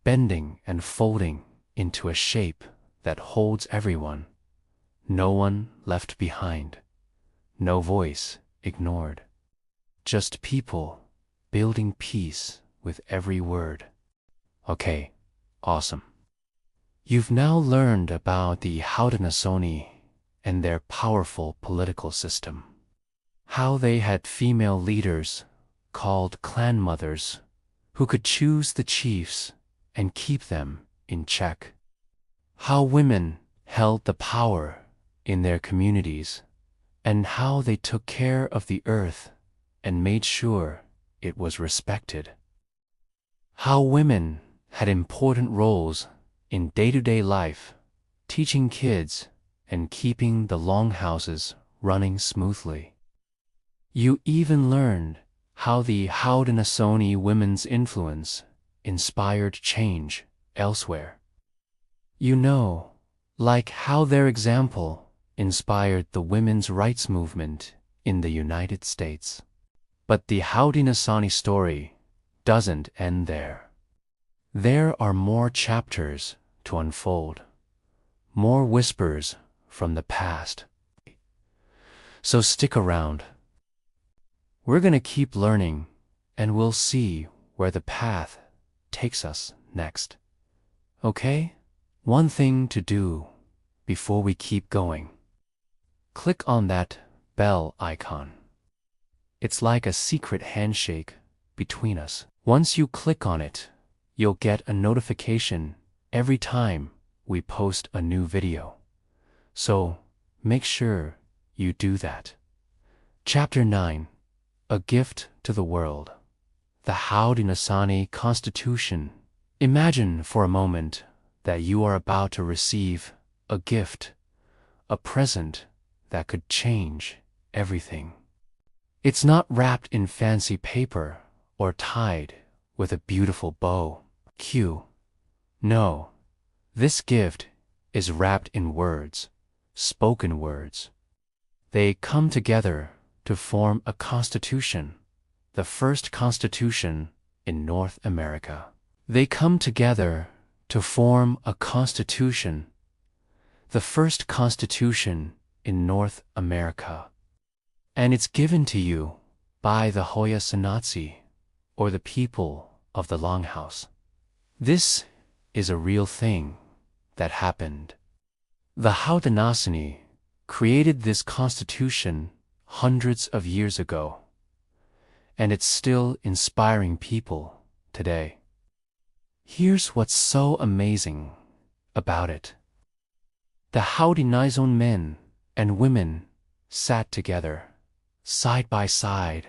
bending and folding into a shape that holds everyone. No one left behind, no voice ignored. Just people building peace with every word. Okay, awesome. You've now learned about the Haudenosaunee and their powerful political system. How they had female leaders, called clan mothers, who could choose the chiefs and keep them in check. How women held the power in their communities, and how they took care of the earth and made sure it was respected. How women had important roles in day-to-day life, teaching kids and keeping the longhouses running smoothly. You even learned how the Haudenosaunee women's influence inspired change elsewhere. You know, like how their example inspired the women's rights movement in the United States. But the Haudenosaunee story doesn't end there. There are more chapters to unfold, more whispers from the past. So stick around. We're gonna keep learning, and we'll see where the path takes us next. Okay? One thing to do before we keep going. Click on that bell icon. It's like a secret handshake between us. Once you click on it, you'll get a notification every time we post a new video. So make sure you do that. Chapter 9. A Gift to the World. The Haudenosaunee Constitution. Imagine for a moment that you are about to receive a gift, a present that could change everything. It's not wrapped in fancy paper or tied with a beautiful bow. No, This gift is wrapped in words, spoken words. They come together to form a constitution, the first constitution in North America. They come together to form a constitution, the first constitution in North America. And it's given to you by the Haudenosaunee, or the people of the Longhouse. This is a real thing that happened. The Haudenosaunee created this constitution hundreds of years ago, and it's still inspiring people today. Here's what's so amazing about it. The Haudenosaunee men and women sat together, side by side,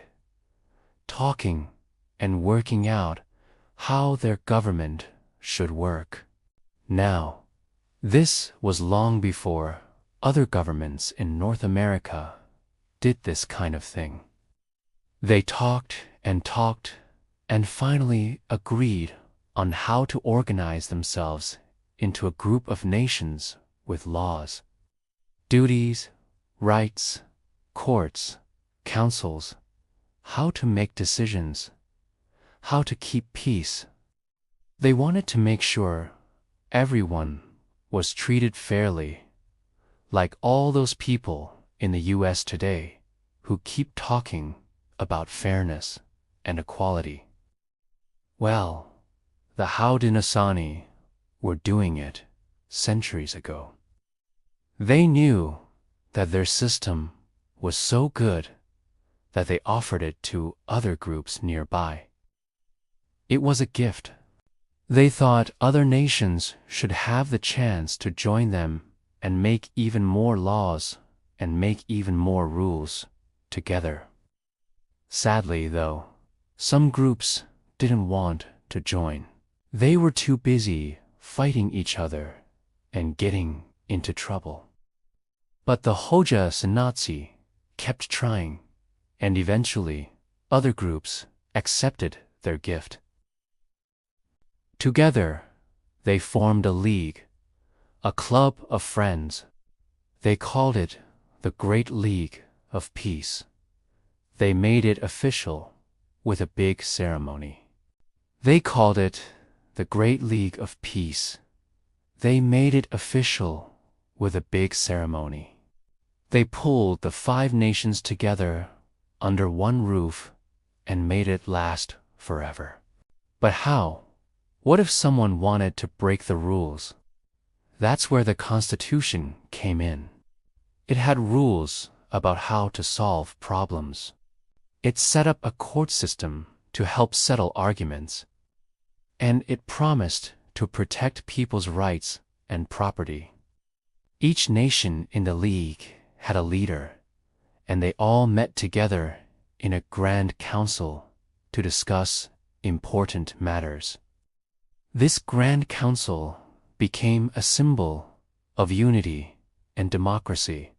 talking and working out how their government should work. Now, this was long before other governments in North America did this kind of thing. They talked and finally agreed on how to organize themselves into a group of nations with laws, duties, rights, courts, councils, how to make decisions, how to keep peace. They wanted to make sure everyone was treated fairly, like all those people in the US today who keep talking about fairness and equality. Well, the Haudenosaunee were doing it centuries ago. They knew that their system was so good that they offered it to other groups nearby. It was a gift. They thought other nations should have the chance to join them and make even more laws and make even more rules together. Sadly, though, some groups didn't want to join. They were too busy fighting each other and getting into trouble. But the Haudenosaunee kept trying, and eventually other groups accepted their gift. Together, they formed a league, a club of friends. They called it the Great League of Peace. They made it official with a big ceremony. They called it the Great League of Peace. They made it official with a big ceremony. They pulled the 5 nations together under one roof and made it last forever. But how? What if someone wanted to break the rules? That's where the Constitution came in. It had rules about how to solve problems. It set up a court system to help settle arguments. And it promised to protect people's rights and property. Each nation in the League had a leader, and they all met together in a grand council to discuss important matters. This grand council became a symbol of unity and democracy,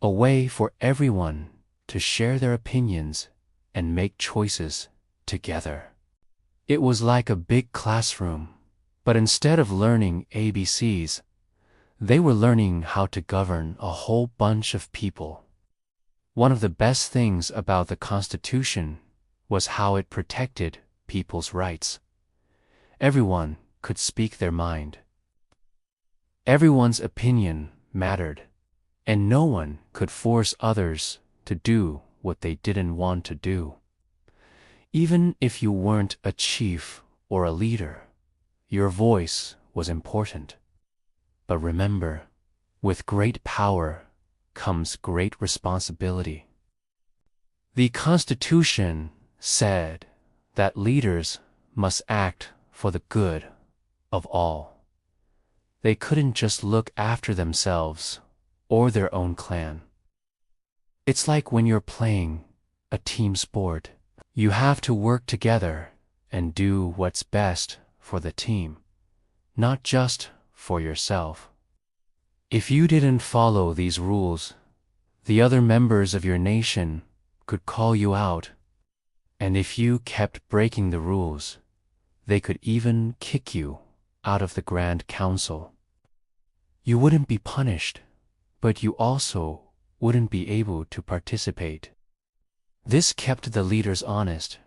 a way for everyone to share their opinions and make choices together. It was like a big classroom, but instead of learning ABCs, they were learning how to govern a whole bunch of people. One of the best things about the Constitution was how it protected people's rights. Everyone could speak their mind. Everyone's opinion mattered, and no one could force others to do what they didn't want to do. Even if you weren't a chief or a leader, your voice was important. But remember, with great power comes great responsibility. The Constitution said that leaders must act for the good of all. They couldn't just look after themselves or their own clan. It's like when you're playing a team sport. You have to work together and do what's best for the team, not just for yourself. If you didn't follow these rules, the other members of your nation could call you out, and if you kept breaking the rules, they could even kick you out of the Grand Council. You wouldn't be punished, but you also wouldn't be able to participate. This kept the leaders honest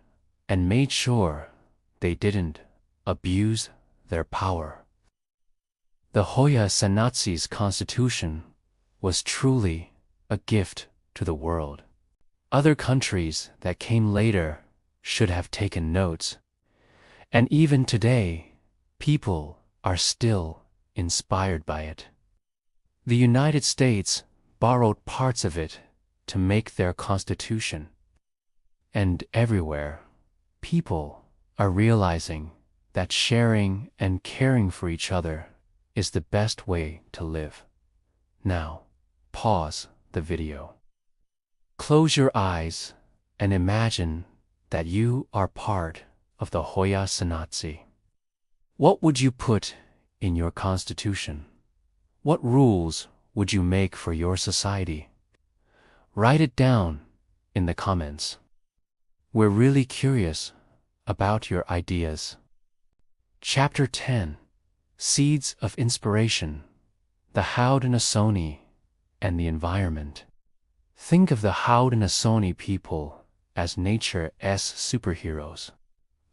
and made sure they didn't abuse their power. The Hoya Senatsi's constitution was truly a gift to the world. Other countries that came later should have taken notes, and even today, people are still inspired by it. The United States borrowed parts of it to make their constitution, and everywhere, people are realizing that sharing and caring for each other is the best way to live. Now, pause the video. Close your eyes and imagine that you are part of the Hoya Senatsi. What would you put in your constitution? What rules would you make for your society? Write it down in the comments. We're really curious about your ideas. Chapter 10: Seeds of Inspiration, the Haudenosaunee and the Environment. Think of the Haudenosaunee people as nature's superheroes.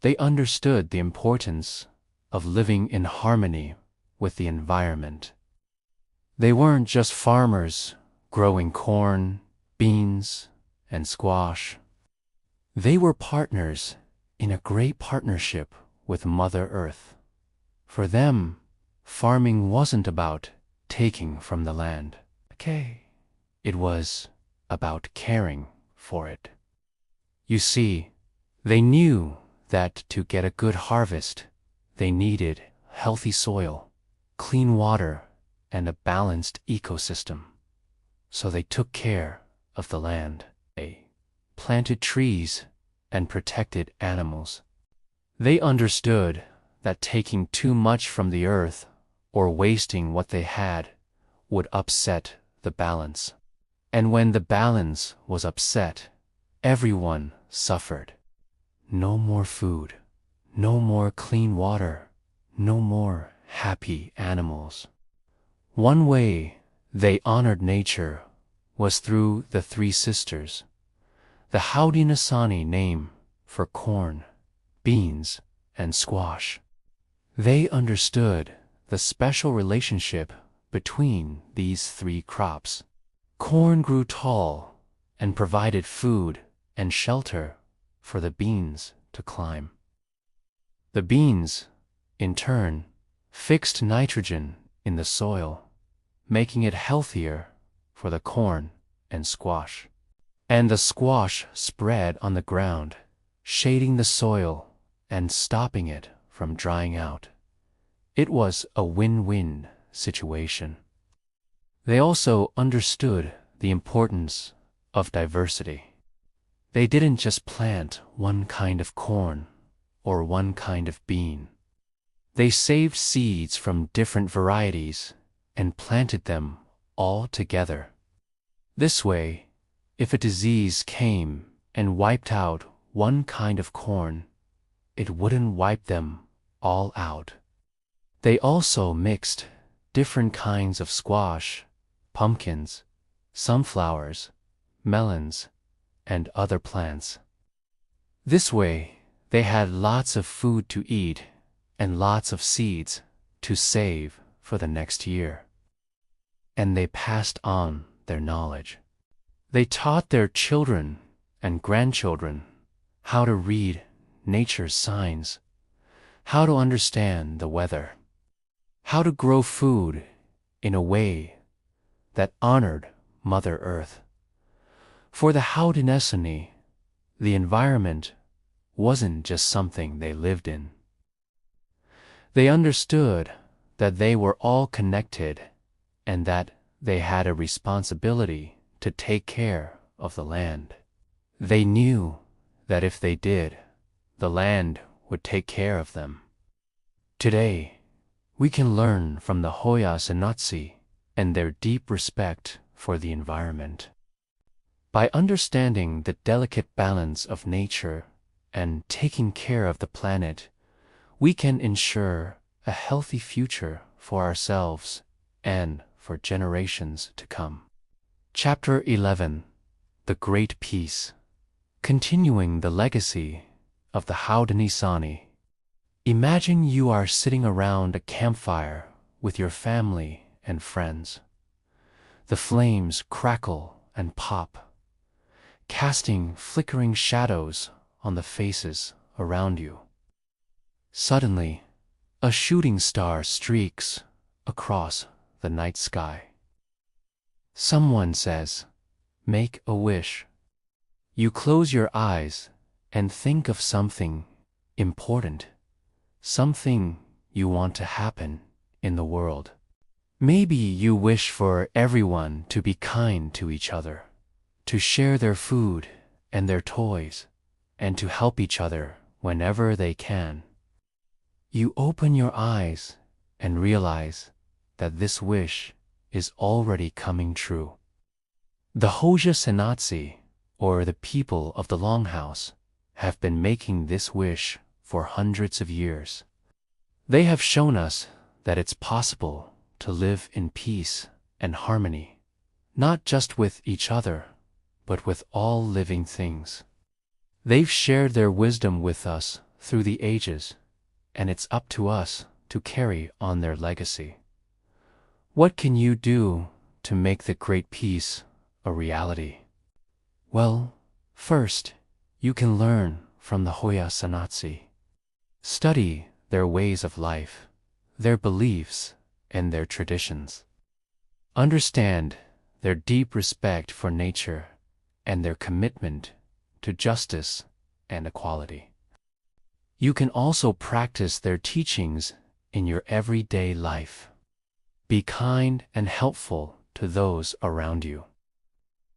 They understood the importance of living in harmony with the environment. They weren't just farmers growing corn, beans, and squash. They were partners in a great partnership with Mother Earth. For them, farming wasn't about taking from the land. It was about caring for it. You see, they knew that to get a good harvest, they needed healthy soil, clean water, and a balanced ecosystem. So they took care of the land. They planted trees and protected animals. They understood that taking too much from the earth or wasting what they had would upset the balance. And when the balance was upset, everyone suffered. No more food, no more clean water, no more happy animals. One way they honored nature was through the Three Sisters, the Haudenosaunee name for corn, beans, and squash. They understood the special relationship between these three crops. Corn grew tall and provided food and shelter for the beans to climb. The beans, in turn, fixed nitrogen in the soil, making it healthier for the corn and squash. And the squash spread on the ground, shading the soil and stopping it from drying out. It was a win-win situation. They also understood the importance of diversity. They didn't just plant one kind of corn or one kind of bean. They saved seeds from different varieties and planted them all together. This way, if a disease came and wiped out one kind of corn, it wouldn't wipe them all out. They also mixed different kinds of squash, pumpkins, sunflowers, melons, and other plants. This way, they had lots of food to eat and lots of seeds to save for the next year. And they passed on their knowledge. They taught their children and grandchildren how to read nature's signs, how to understand the weather, how to grow food in a way that honored Mother Earth. For the Haudenosaunee, the environment wasn't just something they lived in. They understood that they were all connected and that they had a responsibility to take care of the land. They knew that if they did, the land would take care of them. Today, we can learn from the Hoya Senatsi and their deep respect for the environment. By understanding the delicate balance of nature and taking care of the planet, we can ensure a healthy future for ourselves and for generations to come. Chapter 11. The Great Peace. Continuing the legacy of the Haudenosaunee. Imagine you are sitting around a campfire with your family and friends. The flames crackle and pop, casting flickering shadows on the faces around you. Suddenly, a shooting star streaks across the night sky. Someone says, "Make a wish." You close your eyes and think of something important, something you want to happen in the world. Maybe you wish for everyone to be kind to each other, to share their food and their toys, and to help each other whenever they can. You open your eyes and realize that this wish is already coming true. The Haudenosaunee, or the people of the Longhouse, have been making this wish for hundreds of years. They have shown us that it's possible to live in peace and harmony, not just with each other, but with all living things. They've shared their wisdom with us through the ages, and it's up to us to carry on their legacy. What can you do to make the Great Peace a reality? Well, first, you can learn from the Haudenosaunee. Study their ways of life, their beliefs, and their traditions. Understand their deep respect for nature and their commitment to justice and equality. You can also practice their teachings in your everyday life. Be kind and helpful to those around you.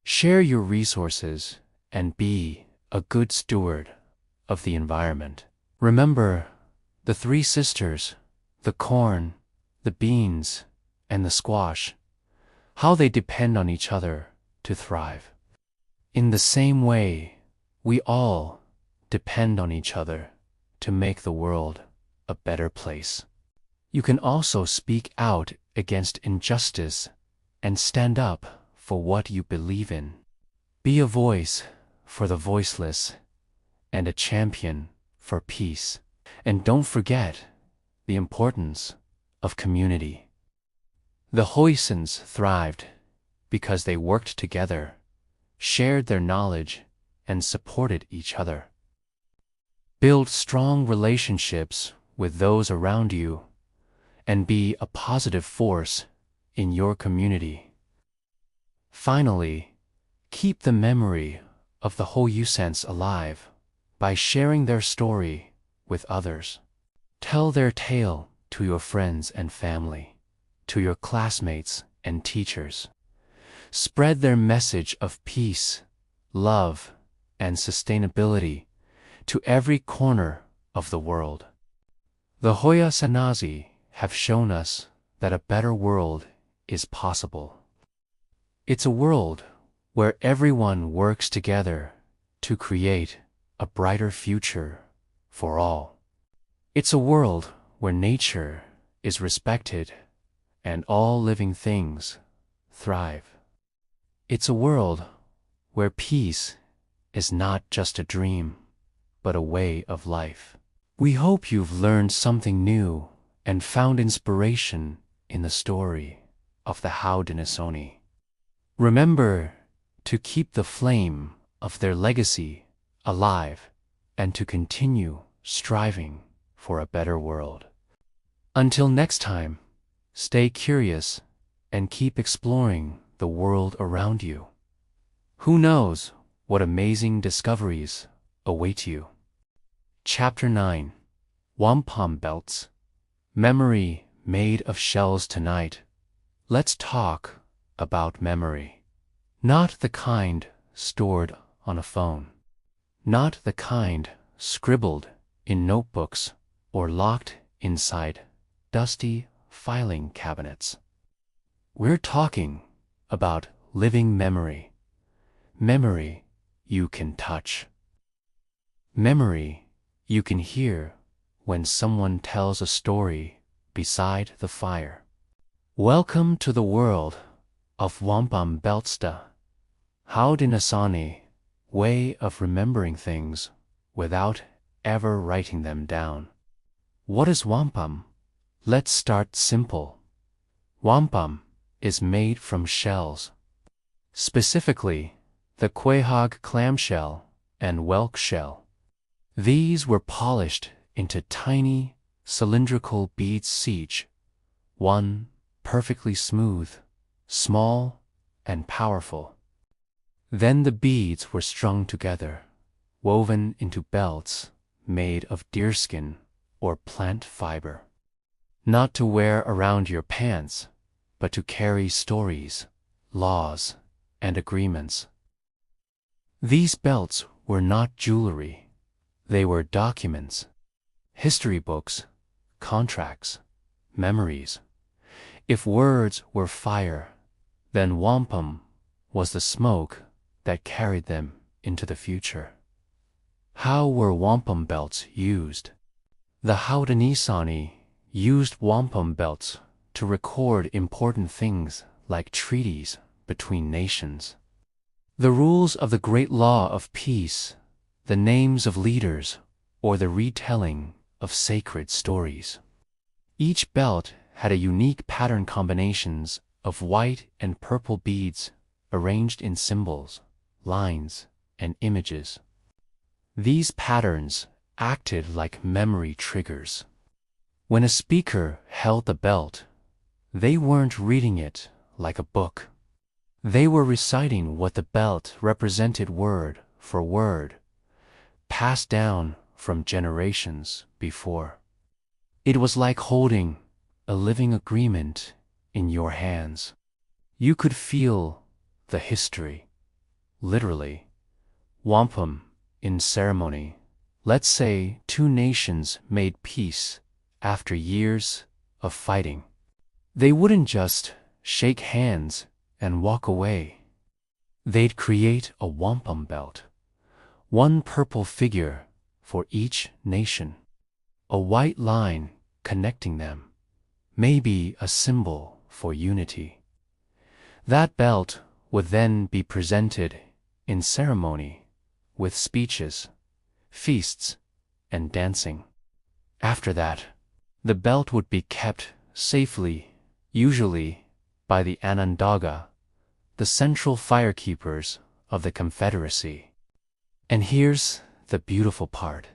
Share your resources and be a good steward of the environment. Remember the three sisters, the corn, the beans, and the squash, how they depend on each other to thrive. In the same way, we all depend on each other to make the world a better place. You can also speak out against injustice and stand up for what you believe in. Be a voice for the voiceless and a champion for peace. And don't forget the importance of community. The Haudenosaunee thrived because they worked together, shared their knowledge, and supported each other. Build strong relationships with those around you and be a positive force in your community. Finally, keep the memory of the Haudenosaunee alive by sharing their story with others. Tell their tale to your friends and family, to your classmates and teachers. Spread their message of peace, love, and sustainability to every corner of the world. The Haudenosaunee have shown us that a better world is possible. It's a world where everyone works together to create a brighter future for all. It's a world where nature is respected and all living things thrive. It's a world where peace is not just a dream, but a way of life. We hope you've learned something new and found inspiration in the story of the Haudenosaunee. Remember to keep the flame of their legacy alive and to continue striving for a better world. Until next time, stay curious and keep exploring the world around you. Who knows what amazing discoveries await you? Chapter 9. Wampum Belts. Memory made of shells tonight. Let's talk about memory. Not the kind stored on a phone. Not the kind scribbled in notebooks or locked inside dusty filing cabinets. We're talking about living memory. Memory you can touch. Memory you can hear when someone tells a story beside the fire. Welcome to the world of wampum beltsta. Haudenosaunee, way of remembering things without ever writing them down. What is wampum? Let's start simple. Wampum is made from shells. Specifically, the quahog clamshell and whelk shell. These were polished into tiny, cylindrical beads each, one perfectly smooth, small, and powerful. Then the beads were strung together, woven into belts made of deerskin or plant fiber. Not to wear around your pants, but to carry stories, laws, and agreements. These belts were not jewelry. They were documents, history books, contracts, memories. If words were fire, then wampum was the smoke that carried them into the future. How were wampum belts used? The Haudenosaunee used wampum belts to record important things like treaties between nations, the rules of the great law of peace, the names of leaders, or the retelling of sacred stories. Each belt had a unique pattern combinations of white and purple beads arranged in symbols, lines, and images. These patterns acted like memory triggers. When a speaker held the belt, they weren't reading it like a book. They were reciting what the belt represented word for word, passed down from generations before. It was like holding a living agreement in your hands. You could feel the history, literally. Wampum in ceremony. Let's say two nations made peace after years of fighting. They wouldn't just shake hands and walk away. They'd create a wampum belt, one purple figure for each nation, a white line connecting them, maybe a symbol for unity. That belt would then be presented in ceremony with speeches, feasts, and dancing. After that, the belt would be kept safely, usually by the Onondaga, the central firekeepers of the Confederacy. And here's the beautiful part.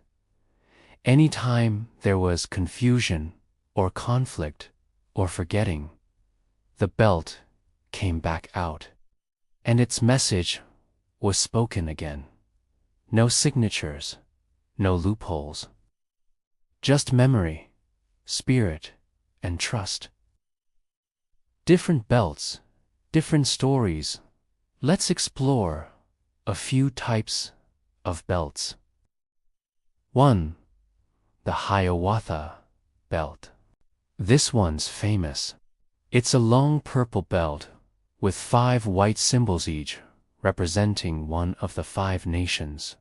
Anytime there was confusion or conflict or forgetting, the belt came back out, and its message was spoken again. No signatures, no loopholes. Just memory, spirit, and trust. Different belts, different stories. Let's explore a few types of belts. 1. The Hiawatha belt. This one's famous. It's a long purple belt with 5 white symbols each, representing one of the 5 nations.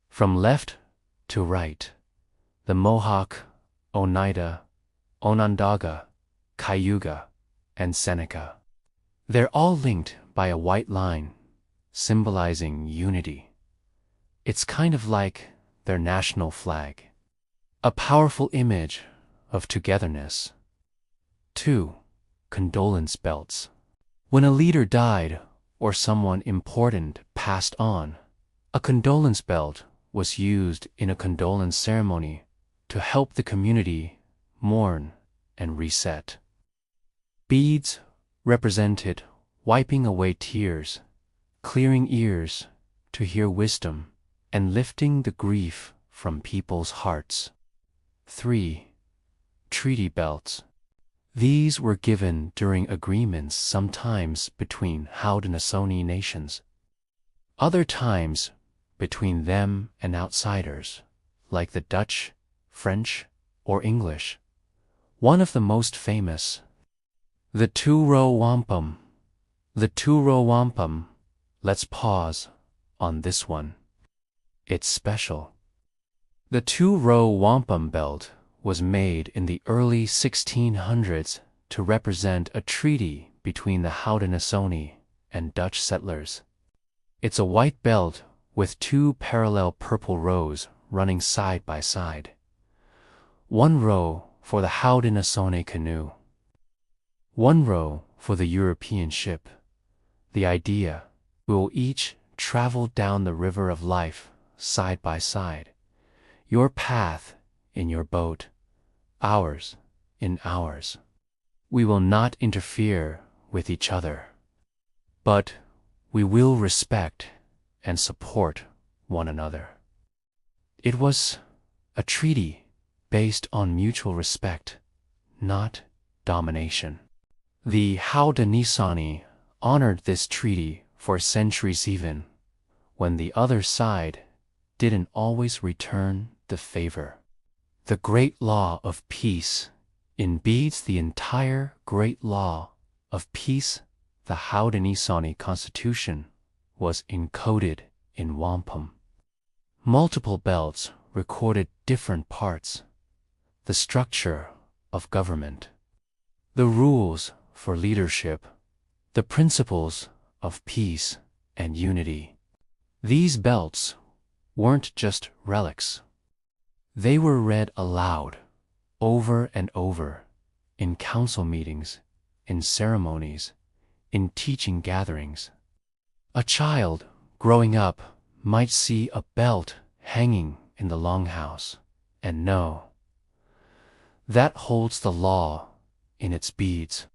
From left to right, the Mohawk, Oneida, Onondaga, Cayuga, and Seneca. They're all linked by a white line, symbolizing unity. It's kind of like their national flag, a powerful image of togetherness. 2. Condolence belts. When a leader died or someone important passed on, a condolence belt was used in a condolence ceremony to help the community mourn and reset. Beads represented wiping away tears, clearing ears to hear wisdom, and lifting the grief from people's hearts. 3. Treaty belts. These were given during agreements, sometimes between Haudenosaunee nations, other times between them and outsiders, like the Dutch, French, or English. One of the most famous, the two-row wampum. The two-row wampum. Let's pause on this one. It's special. The two-row wampum belt was made in the early 1600s to represent a treaty between the Haudenosaunee and Dutch settlers. It's a white belt with two parallel purple rows running side by side. One row for the Haudenosaunee canoe, one row for the European ship. The idea: we will each travel down the river of life side by side. Your path in your boat, ours in ours. We will not interfere with each other, but we will respect and support one another. It was a treaty based on mutual respect, not domination. The Haudenosaunee honored this treaty for centuries, even when the other side didn't always return the favor. The Great Law of Peace embeds the entire Great Law of Peace. The Haudenosaunee Constitution was encoded in wampum. Multiple belts recorded different parts: the structure of government, the rules for leadership, the principles of peace and unity. These belts weren't just relics. They were read aloud, over and over, in council meetings, in ceremonies, in teaching gatherings. A child growing up might see a belt hanging in the longhouse and know that holds the law in its beads.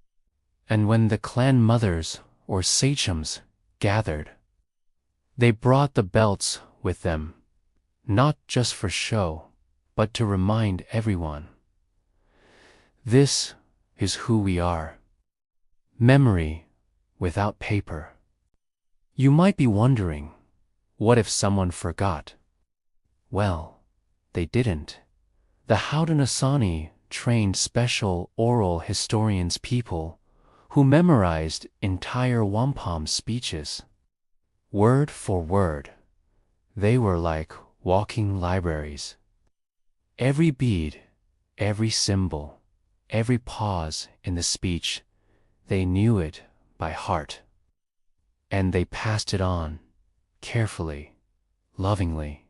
And when the clan mothers or sachems gathered, they brought the belts with them, not just for show, but to remind everyone: this is who we are. Memory without paper. You might be wondering, what if someone forgot? Well, they didn't. The Haudenosaunee trained special oral historians, people who memorized entire wampum speeches, word for word. They were like walking libraries. Every bead, every symbol, every pause in the speech, they knew it by heart. And they passed it on, carefully, lovingly,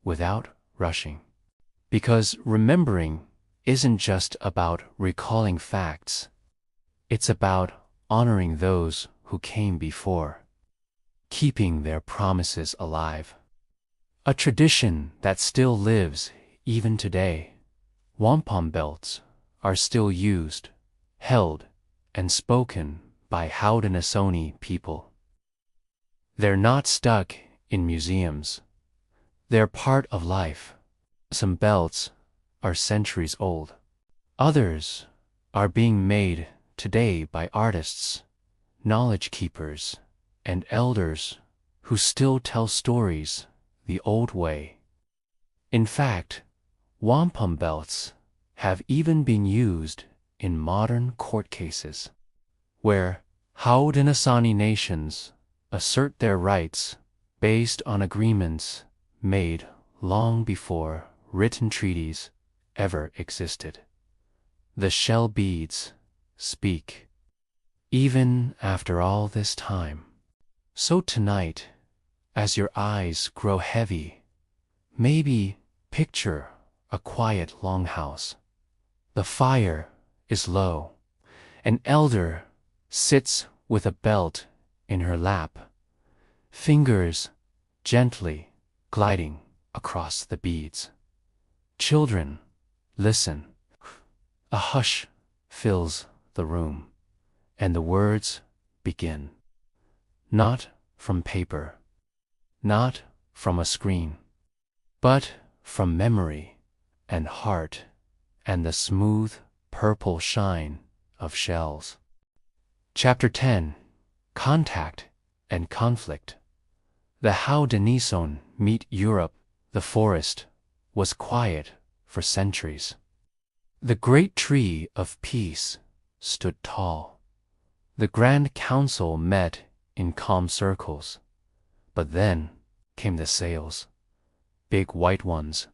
without rushing. Because remembering isn't just about recalling facts. It's about honoring those who came before, keeping their promises alive. A tradition that still lives even today. Wampum belts are still used, held, and spoken by Haudenosaunee people. They're not stuck in museums. They're part of life. Some belts are centuries old. Others are being made today by artists, knowledge keepers, and elders who still tell stories the old way. In fact, wampum belts have even been used in modern court cases, where Haudenosaunee nations assert their rights based on agreements made long before written treaties ever existed. The shell beads speak, even after all this time. So tonight, as your eyes grow heavy, maybe picture a quiet longhouse. The fire is low. An elder sits with a belt in her lap, fingers gently gliding across the beads. Children listen. A hush fills the room, and the words begin. Not from paper, not from a screen, but from memory and heart and the smooth purple shine of shells. Chapter 10: Contact and Conflict. The Haudenosaunee meet Europe. The forest was quiet for centuries. The great tree of peace stood tall. The Grand Council met in calm circles. But then came the sails, big white ones,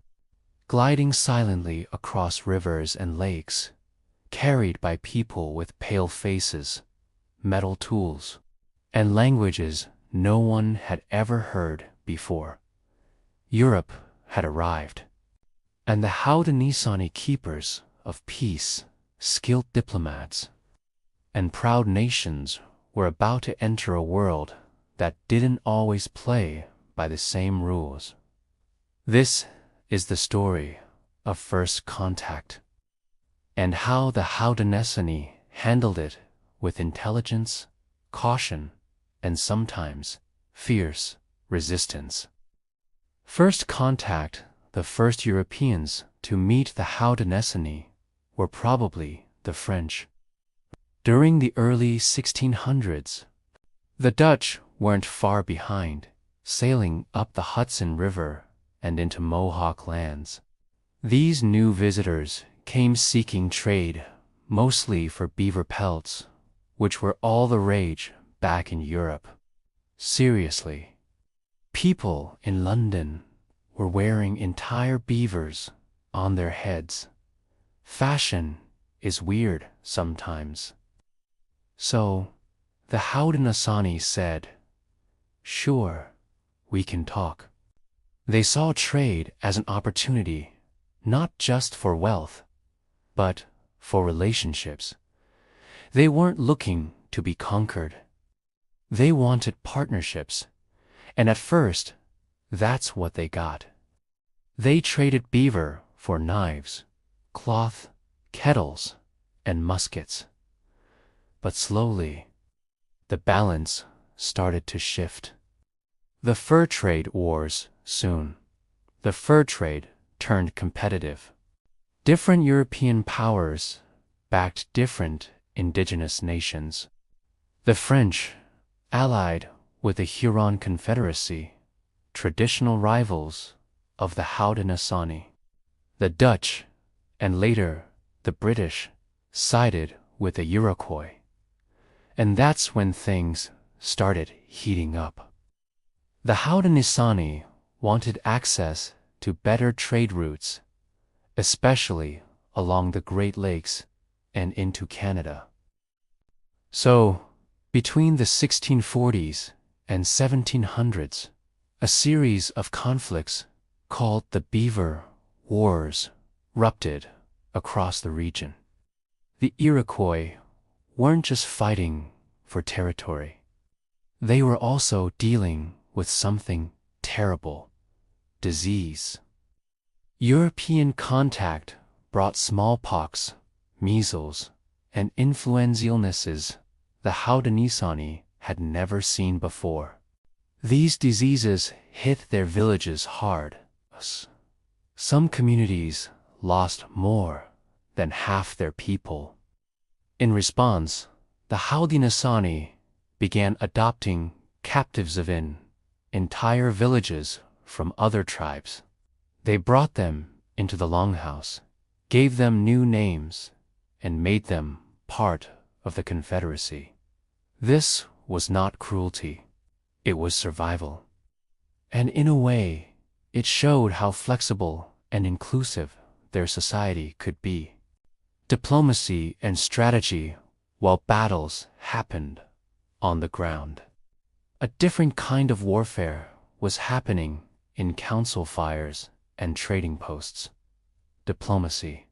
gliding silently across rivers and lakes, carried by people with pale faces, metal tools, and languages no one had ever heard before. Europe had arrived, and the Haudenosaunee keepers of peace, skilled diplomats, and proud nations were about to enter a world that didn't always play by the same rules. This is the story of first contact, and how the Haudenosaunee handled it with intelligence, caution, and sometimes fierce resistance. First contact, the first Europeans to meet the Haudenosaunee were probably the French. During the early 1600s, the Dutch weren't far behind, sailing up the Hudson River and into Mohawk lands. These new visitors came seeking trade, mostly for beaver pelts, which were all the rage back in Europe. Seriously, people in London were wearing entire beavers on their heads. Fashion is weird sometimes. So, the Haudenosaunee said, "Sure, we can talk." They saw trade as an opportunity, not just for wealth, but for relationships. They weren't looking to be conquered. They wanted partnerships, and at first, that's what they got. They traded beaver for knives, cloth, kettles, and muskets. But slowly, the balance started to shift. The fur trade wars soon. The fur trade turned competitive. Different European powers backed different indigenous nations. The French allied with the Iroquois Confederacy, traditional rivals of the Haudenosaunee. The Dutch, and later the British, sided with the Iroquois. And that's when things started heating up. The Haudenosaunee wanted access to better trade routes, especially along the Great Lakes and into Canada. So, between the 1640s and 1700s, a series of conflicts called the Beaver Wars erupted across the region. The Iroquois weren't just fighting for territory. They were also dealing with something terrible: disease. European contact brought smallpox, measles, and influenza illnesses the Haudenosaunee had never seen before. These diseases hit their villages hard. Some communities lost more than half their people. In response, the Haudenosaunee began adopting captives of entire villages from other tribes. They brought them into the longhouse, gave them new names, and made them part of the Confederacy. This was not cruelty, it was survival. And in a way, it showed how flexible and inclusive their society could be. Diplomacy and strategy while battles happened on the ground. A different kind of warfare was happening in council fires and trading posts. Diplomacy.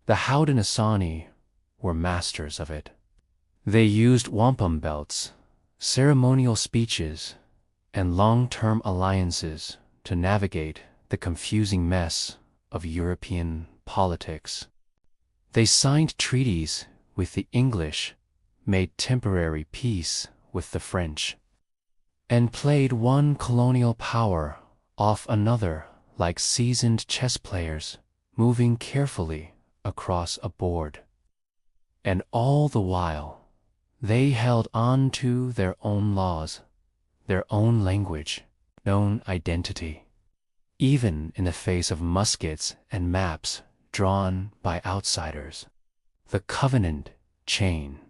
The Haudenosaunee were masters of it. They used wampum belts, ceremonial speeches, and long-term alliances to navigate the confusing mess of European politics. They signed treaties with the English, made temporary peace with the French, and played one colonial power off another like seasoned chess players moving carefully across a board. And all the while, they held on to their own laws, their own language, own identity, even in the face of muskets and maps drawn by outsiders. The covenant chain.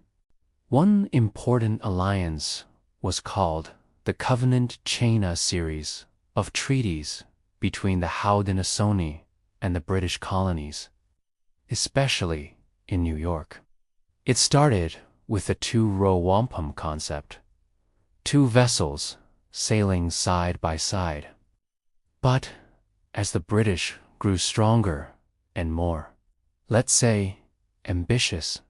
One important alliance was called the Covenant Chain series of treaties between the Haudenosaunee and the British colonies, especially in New York. It started with the two-row wampum concept, two vessels sailing side by side. But as the British grew stronger and more, let's say, ambitious,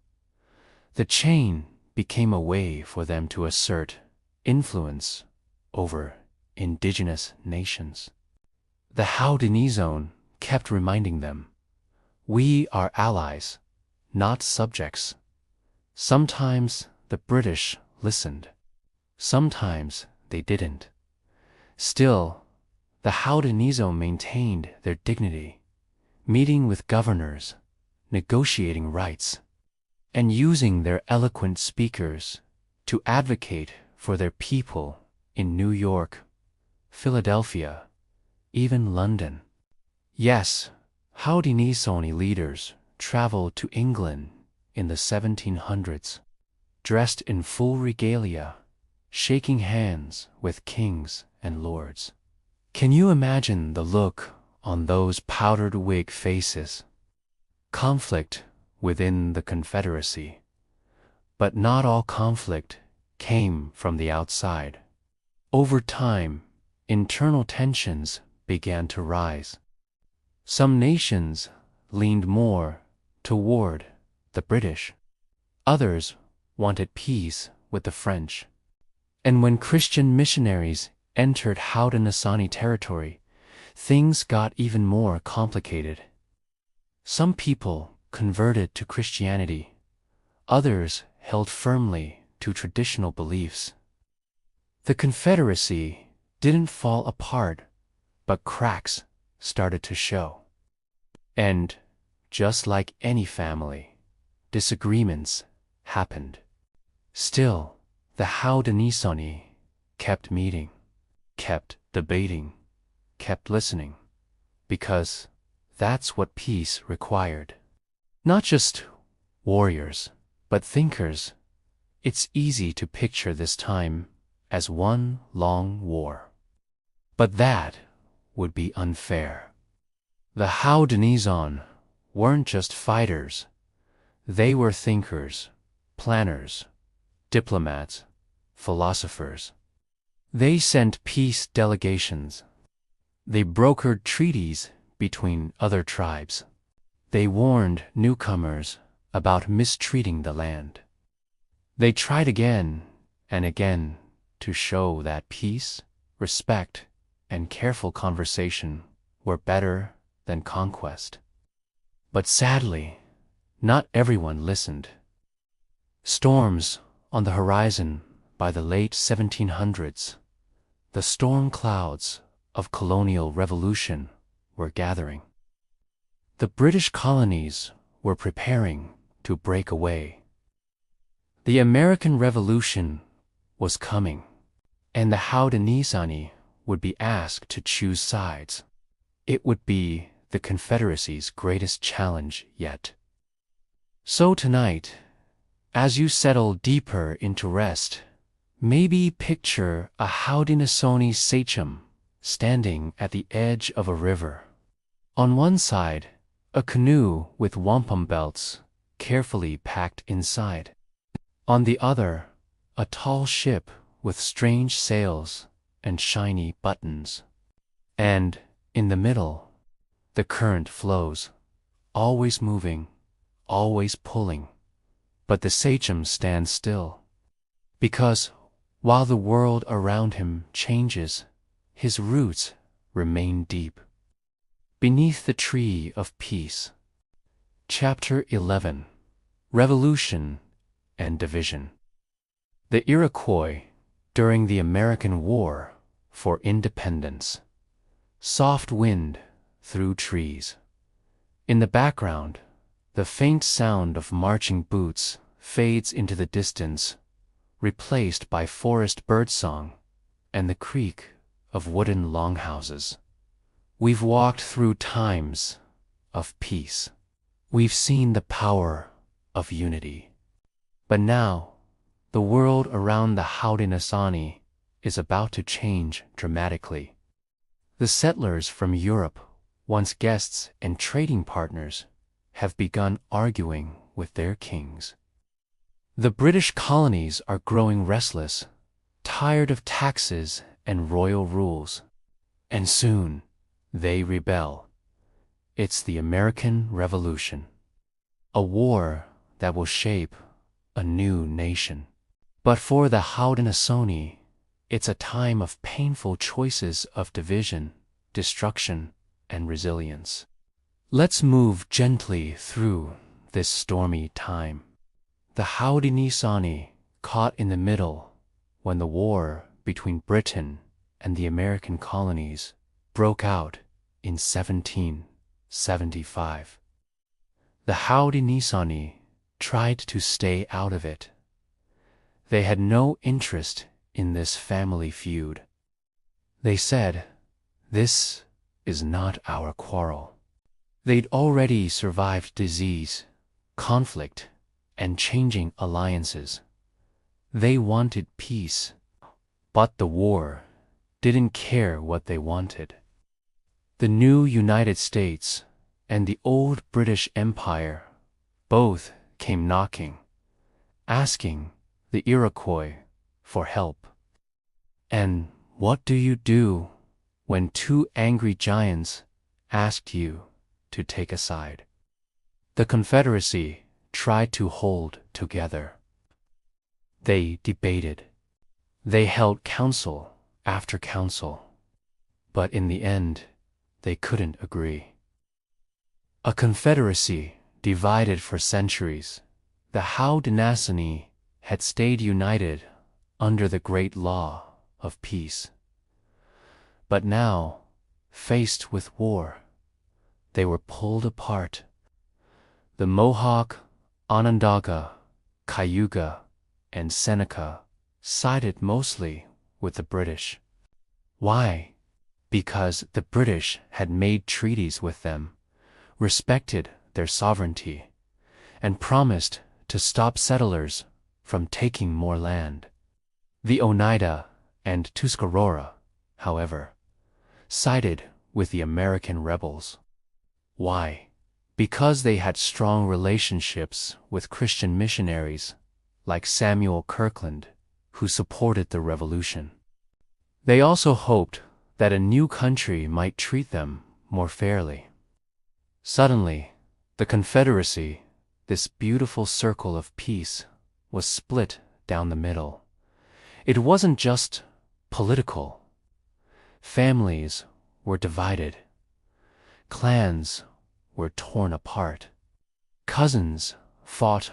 the chain became a way for them to assert influence over indigenous nations. The Haudenosaunee kept reminding them, "We are allies, not subjects." Sometimes the British listened. Sometimes they didn't. Still, the Haudenosaunee maintained their dignity, meeting with governors, negotiating rights, and using their eloquent speakers to advocate for their people in New York, Philadelphia, even London. Yes, Haudenosaunee leaders traveled to England in the 1700s, dressed in full regalia, shaking hands with kings and lords. Can you imagine the look on those powdered wig faces? Conflict within the Confederacy. But not all conflict came from the outside. Over time, internal tensions began to rise. Some nations leaned more toward the British. Others wanted peace with the French. And when Christian missionaries entered Haudenosaunee territory, things got even more complicated. Some people converted to Christianity. Others held firmly to traditional beliefs. The Confederacy didn't fall apart, but cracks started to show. And, just like any family, disagreements happened. Still, the Haudenosaunee kept meeting, kept debating, kept listening, because that's what peace required. Not just warriors, but thinkers. It's easy to picture this time as one long war. But that would be unfair. The Haudenosaunee weren't just fighters. They were thinkers, planners, diplomats, philosophers. They sent peace delegations. They brokered treaties between other tribes. They warned newcomers about mistreating the land. They tried again and again to show that peace, respect, and careful conversation were better than conquest. But sadly, not everyone listened. Storms on the horizon by the late 1700s, the storm clouds of colonial revolution were gathering. The British colonies were preparing to break away. The American Revolution was coming, and the Haudenosaunee would be asked to choose sides. It would be the Confederacy's greatest challenge yet. So tonight, as you settle deeper into rest, maybe picture a Haudenosaunee sachem standing at the edge of a river. On one side, a canoe with wampum belts carefully packed inside. On the other, a tall ship with strange sails and shiny buttons. And, in the middle, the current flows, always moving, always pulling. But the sachem stands still. Because, while the world around him changes, his roots remain deep. Beneath the Tree of Peace. Chapter 11. Revolution and Division. The Iroquois during the American War for Independence. Soft wind through trees. In the background, the faint sound of marching boots fades into the distance, replaced by forest birdsong and the creak of wooden longhouses. We've walked through times of peace. We've seen the power of unity. But now, the world around the Haudenosaunee is about to change dramatically. The settlers from Europe once guests and trading partners, have begun arguing with their kings. The British colonies are growing restless, tired of taxes and royal rules, and soon they rebel. It's the American Revolution, a war that will shape a new nation. But for the Haudenosaunee, it's a time of painful choices of division, destruction, and resilience. Let's move gently through this stormy time. The Haudenosaunee caught in the middle when the war between Britain and the American colonies broke out in 1775. The Haudenosaunee tried to stay out of it. They had no interest in this family feud. They said, "This is not our quarrel." They'd already survived disease, conflict, and changing alliances. They wanted peace, but the war didn't care what they wanted. The new United States and the old British Empire both came knocking, asking the Iroquois for help. And what do you do when two angry giants asked you to take a side? The Confederacy tried to hold together. They debated. They held council after council. But in the end, they couldn't agree. A confederacy divided for centuries, the Haudenosaunee had stayed united under the great law of peace. But now, faced with war, they were pulled apart. The Mohawk, Onondaga, Cayuga, and Seneca sided mostly with the British. Why? Because the British had made treaties with them, respected their sovereignty, and promised to stop settlers from taking more land. The Oneida and Tuscarora, however, sided with the American rebels. Why? Because they had strong relationships with Christian missionaries like Samuel Kirkland, who supported the revolution. They also hoped that a new country might treat them more fairly. Suddenly, the Confederacy, this beautiful circle of peace, was split down the middle. It wasn't just political. Families were divided. Clans were torn apart. Cousins fought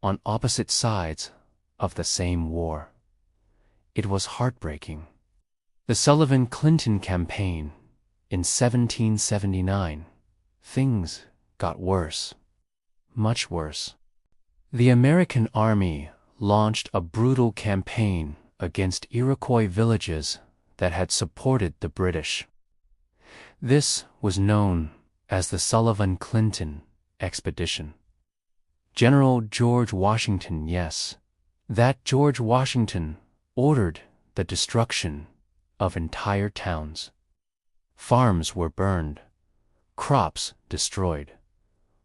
on opposite sides of the same war. It was heartbreaking. The Sullivan-Clinton campaign in 1779, things got worse, much worse. The American Army launched a brutal campaign against Iroquois villages that had supported the British. This was known as the Sullivan-Clinton expedition. General George Washington, yes, that George Washington ordered the destruction of entire towns. Farms were burned, crops destroyed,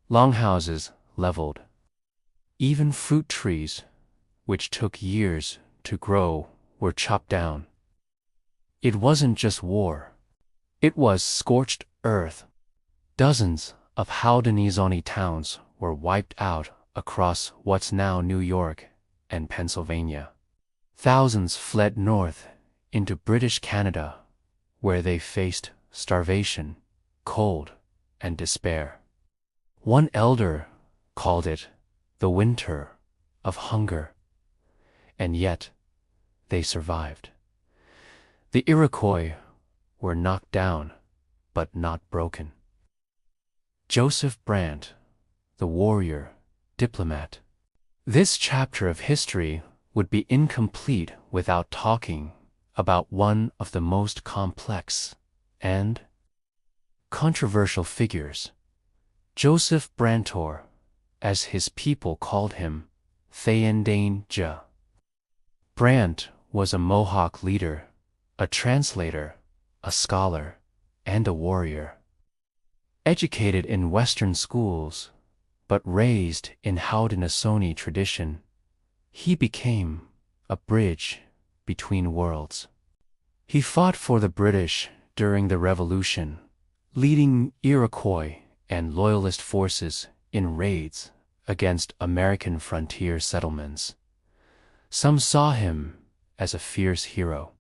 longhouses leveled. Even fruit trees, which took years to grow, were chopped down. It wasn't just war. It was scorched earth. Dozens of Haudenosaunee towns were wiped out across what's now New York and Pennsylvania. Thousands fled north into British Canada, where they faced starvation, cold, and despair. One elder called it the winter of hunger, and yet they survived. The Iroquois were knocked down, but not broken. Joseph Brant, the warrior, diplomat. This chapter of history would be incomplete without talking about one of the most complex and controversial figures, Joseph Brantor, as his people called him, Thayendanegea. Brant was a Mohawk leader, a translator, a scholar, and a warrior. Educated in Western schools, but raised in Haudenosaunee tradition, he became a bridge between worlds. He fought for the British during the Revolution, leading Iroquois and Loyalist forces in raids against American frontier settlements. Some saw him as a fierce hero,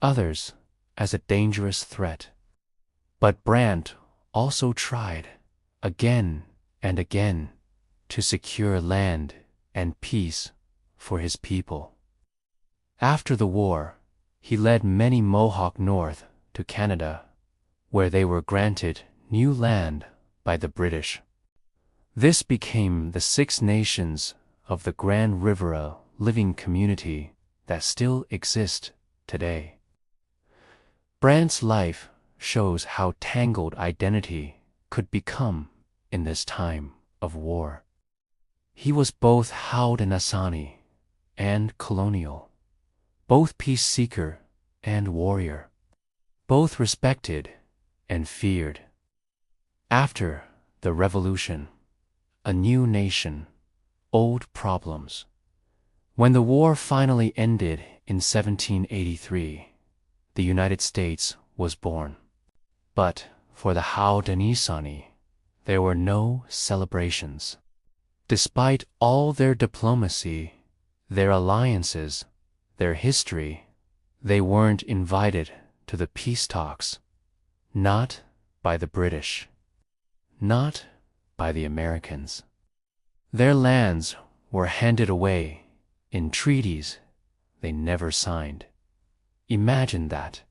others as a dangerous threat. But Brant also tried, again and again, to secure land and peace for his people. After the war, he led many Mohawk north to Canada, where they were granted new land by the British. This became the Six Nations of the Grand Riviera living community that still exists today. Brant's life shows how tangled identity could become in this time of war. He was both Haudenosaunee and colonial, both peace seeker and warrior, both respected and feared. After the Revolution, a new nation, old problems. When the war finally ended in 1783, the United States was born. But for the Haudenosaunee, there were no celebrations. Despite all their diplomacy, their alliances, their history, they weren't invited to the peace talks. Not by the British. Not by the Americans. Their lands were handed away in treaties they never signed. Imagine that.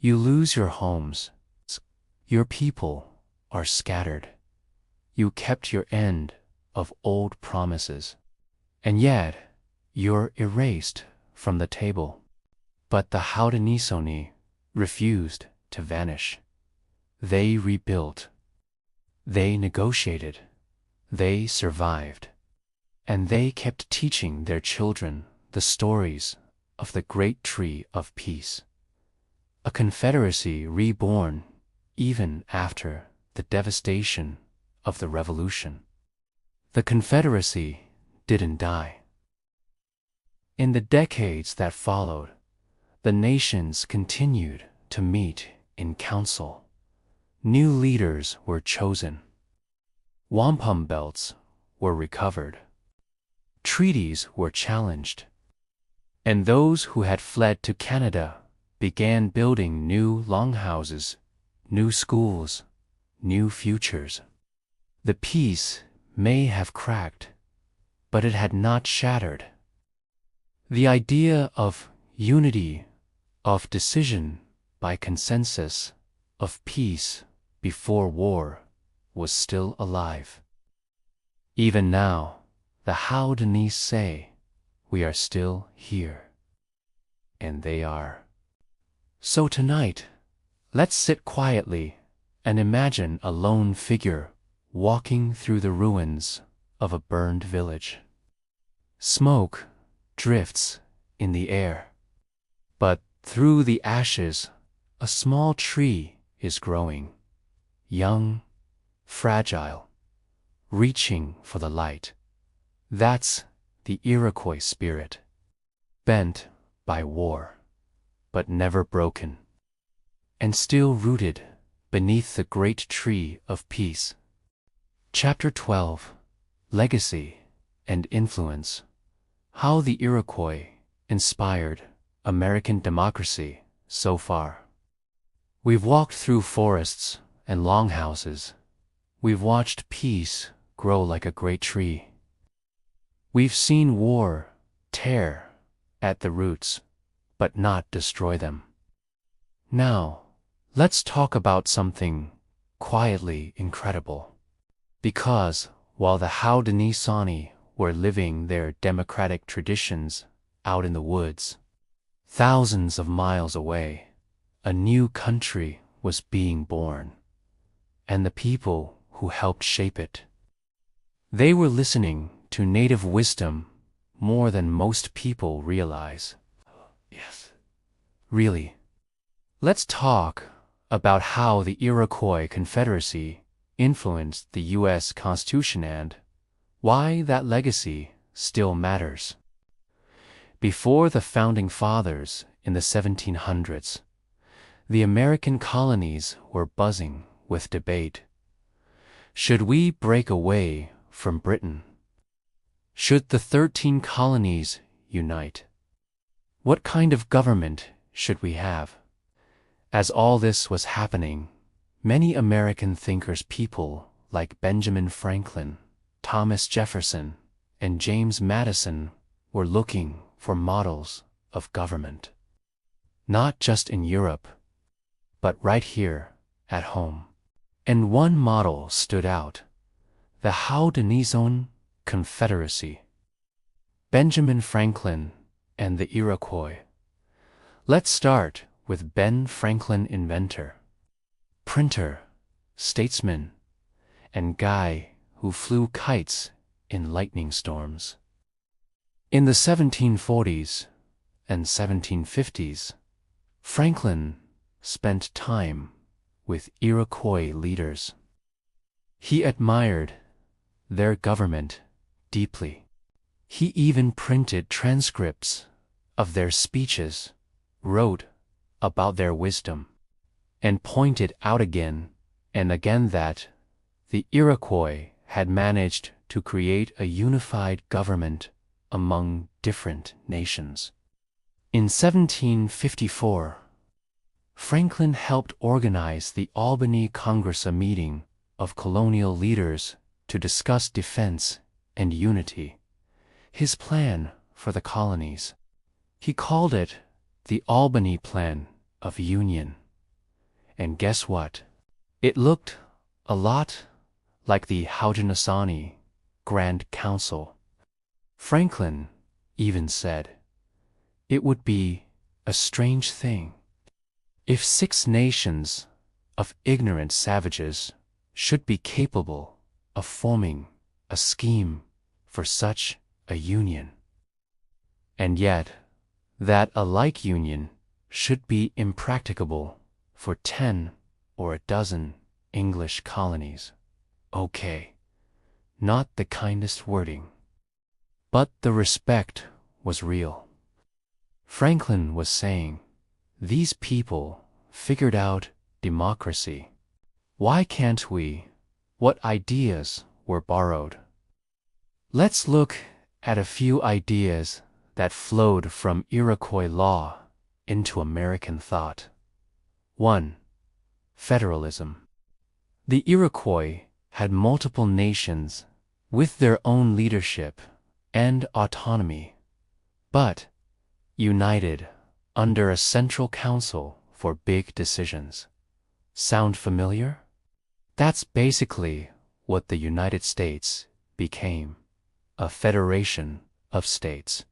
You lose your homes. Your people are scattered. You kept your end of old promises. And yet, you're erased from the table. But the Haudenosaunee refused to vanish. They rebuilt. They negotiated. They survived. And they kept teaching their children the stories of the great tree of peace. A confederacy reborn even after the devastation of the Revolution. The Confederacy didn't die. In the decades that followed, the nations continued to meet in council. New leaders were chosen. Wampum belts were recovered. Treaties were challenged. And those who had fled to Canada began building new longhouses, new schools, new futures. The peace may have cracked, but it had not shattered. The idea of unity, of decision by consensus, of peace before war was still alive. Even now, the Haudenosaunee say, we are still here. And they are. So tonight, let's sit quietly and imagine a lone figure walking through the ruins of a burned village. Smoke drifts in the air, but through the ashes, a small tree is growing, young, fragile, reaching for the light. That's the Iroquois spirit, bent by war, but never broken, and still rooted beneath the great tree of peace. Chapter 12: Legacy and Influence. How the Iroquois inspired American democracy so far. We've walked through forests and longhouses. We've watched peace grow like a great tree. We've seen war tear at the roots, but not destroy them. Now, let's talk about something quietly incredible. Because while the Haudenosaunee were living their democratic traditions out in the woods, thousands of miles away, a new country was being born, and the people who helped shape it. They were listening to native wisdom more than most people realize. Yes, really. Let's talk about how the Iroquois Confederacy influenced the U.S. Constitution and why that legacy still matters. Before the Founding Fathers in the 1700s, the American colonies were buzzing with debate. Should we break away from Britain? Should the 13 colonies unite? What kind of government should we have? As all this was happening, many American thinkers, people like Benjamin Franklin, Thomas Jefferson, and James Madison, were looking for models of government. Not just in Europe, but right here at home. And one model stood out: the Haudenosaunee Confederacy. Benjamin Franklin and the Iroquois. Let's start with Ben Franklin, inventor, printer, statesman, and guy who flew kites in lightning storms. In the 1740s and 1750s, Franklin spent time with Iroquois leaders. He admired their government deeply. He even printed transcripts of their speeches, wrote about their wisdom, and pointed out again and again that the Iroquois had managed to create a unified government among different nations. In 1754, Franklin helped organize the Albany Congress, a meeting of colonial leaders to discuss defense and unity, his plan for the colonies. He called it the Albany Plan of Union. And guess what? It looked a lot like the Haudenosaunee Grand Council. Franklin even said, it would be a strange thing if 6 nations of ignorant savages should be capable of forming a scheme for such a union, and yet that a like union should be impracticable for 10 or a dozen English colonies. Okay, not the kindest wording, but the respect was real. Franklin was saying, these people figured out democracy. Why can't we? What ideas were borrowed? Let's look at a few ideas that flowed from Iroquois law into American thought. 1. Federalism. The Iroquois had multiple nations with their own leadership and autonomy, but united under a central council for big decisions. Sound familiar? That's basically what the United States became, a federation of states.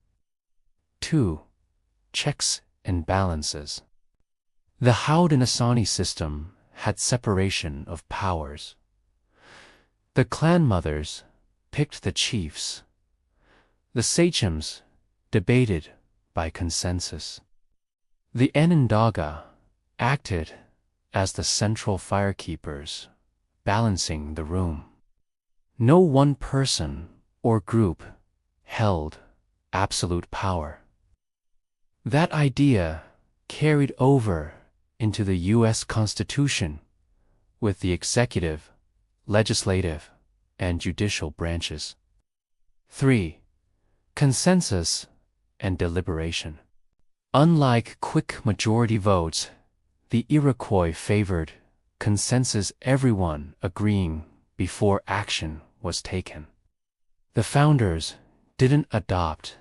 2. Checks and balances. The Haudenosaunee system had separation of powers. The clan mothers picked the chiefs. The sachems debated by consensus. The Onondaga acted as the central firekeepers, balancing the room. No one person or group held absolute power. That idea carried over into the U.S. Constitution with the executive, legislative, and judicial branches. 3. Consensus and deliberation. Unlike quick majority votes, the Iroquois favored consensus, everyone agreeing before action was taken. The founders didn't adopt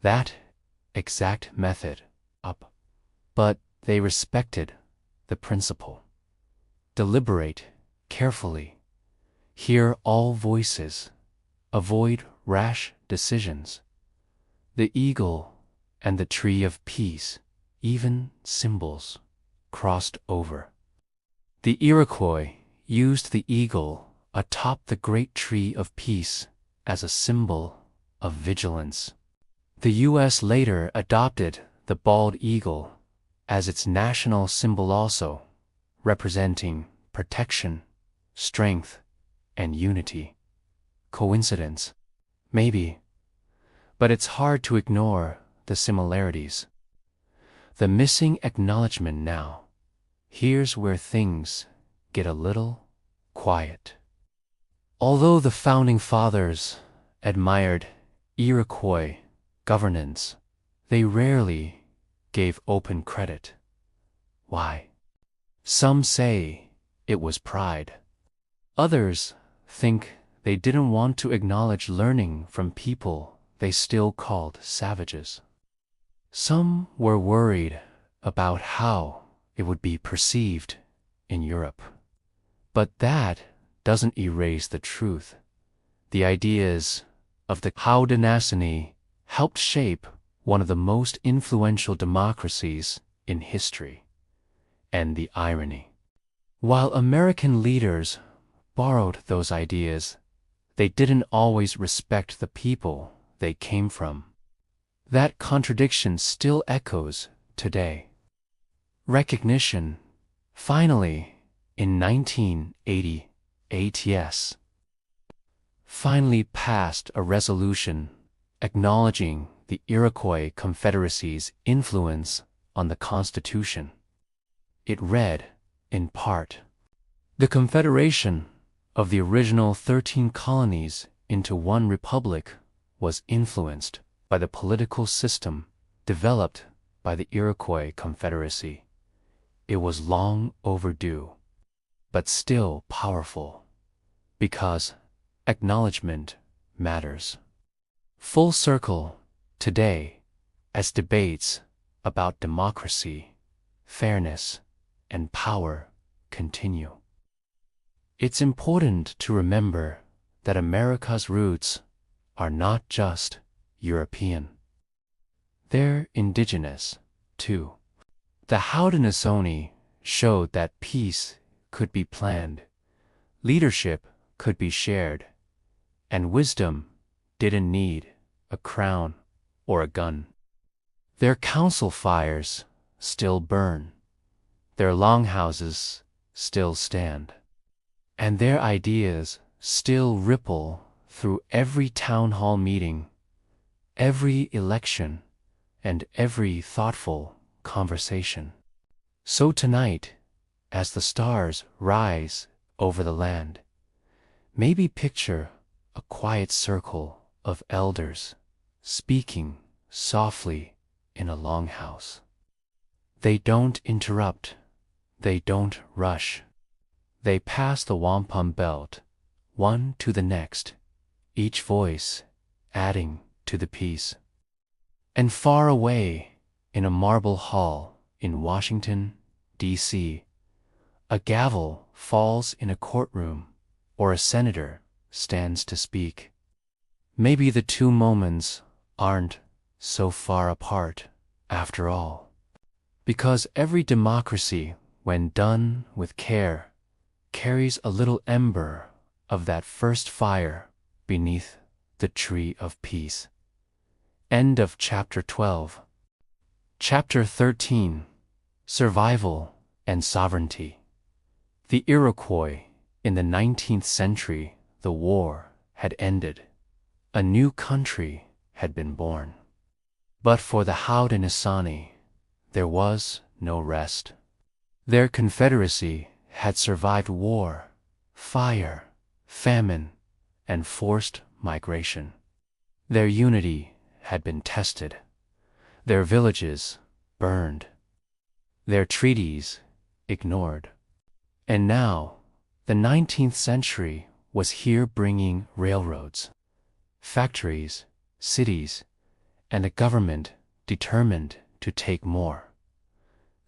that exact method but they respected the principle. Deliberate carefully. Hear all voices. Avoid rash decisions. The eagle and the tree of peace, even symbols, crossed over. The Iroquois used the eagle atop the great tree of peace as a symbol of vigilance. The U.S. later adopted the bald eagle as its national symbol, also representing protection, strength, and unity. Coincidence? Maybe. But it's hard to ignore the similarities. The missing acknowledgement now. Here's where things get a little quiet. Although the founding fathers admired Iroquois governance, they rarely gave open credit. Why? Some say it was pride. Others think they didn't want to acknowledge learning from people they still called savages. Some were worried about how it would be perceived in Europe. But that doesn't erase the truth. The ideas of the Haudenosaunee helped shape one of the most influential democracies in history. And the irony. While American leaders borrowed those ideas, they didn't always respect the people they came from. That contradiction still echoes today. Recognition. Finally, in 1980, ATS finally passed a resolution acknowledging the Iroquois Confederacy's influence on the Constitution. It read, in part, "The Confederation of the original 13 colonies into one republic was influenced by the political system developed by the Iroquois Confederacy. It was long overdue, but still powerful, because acknowledgement matters." Full circle, today, as debates about democracy, fairness, and power continue. It's important to remember that America's roots are not just European. They're indigenous, too. The Haudenosaunee showed that peace could be planned, leadership could be shared, and wisdom didn't need a crown or a gun. Their council fires still burn, their longhouses still stand, and their ideas still ripple through every town hall meeting, every election, and every thoughtful conversation. So tonight, as the stars rise over the land, maybe picture a quiet circle of elders speaking softly in a longhouse. They don't interrupt, they don't rush. They pass the wampum belt, one to the next, each voice adding to the peace. And far away, in a marble hall in Washington, D.C., a gavel falls in a courtroom, or a senator stands to speak. Maybe the two moments aren't so far apart after all, because every democracy, when done with care, carries a little ember of that first fire beneath the tree of peace. End of Chapter 12. Chapter 13. Survival and Sovereignty. The Iroquois. In the 19th century, the war had ended. A new country had been born. But for the Haudenosaunee, there was no rest. Their confederacy had survived war, fire, famine, and forced migration. Their unity had been tested, their villages burned, their treaties ignored. And now, the 19th century was here bringing railroads, factories, cities, and a government determined to take more.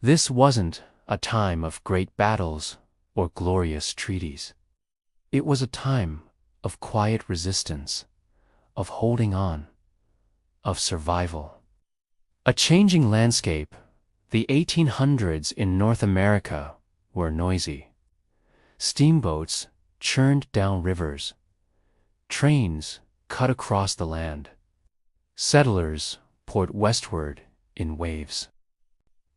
This wasn't a time of great battles or glorious treaties. It was a time of quiet resistance, of holding on, of survival. A changing landscape. The 1800s in North America were noisy. Steamboats churned down rivers. Trains cut across the land. Settlers poured westward in waves.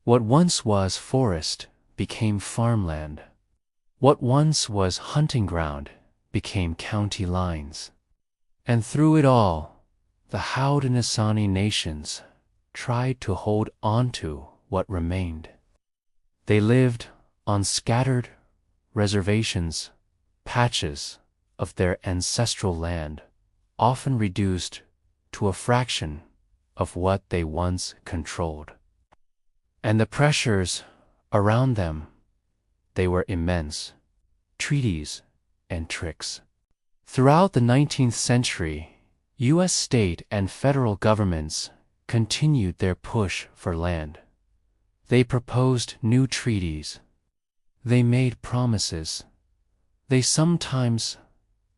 What once was forest became farmland. What once was hunting ground became county lines. And through it all, the Haudenosaunee nations tried to hold onto what remained. They lived on scattered reservations, patches of their ancestral land, often reduced to a fraction of what they once controlled. And the pressures around them, they were immense. Treaties and tricks. Throughout the 19th century, U.S. state and federal governments continued their push for land. They proposed new treaties. They made promises. They sometimes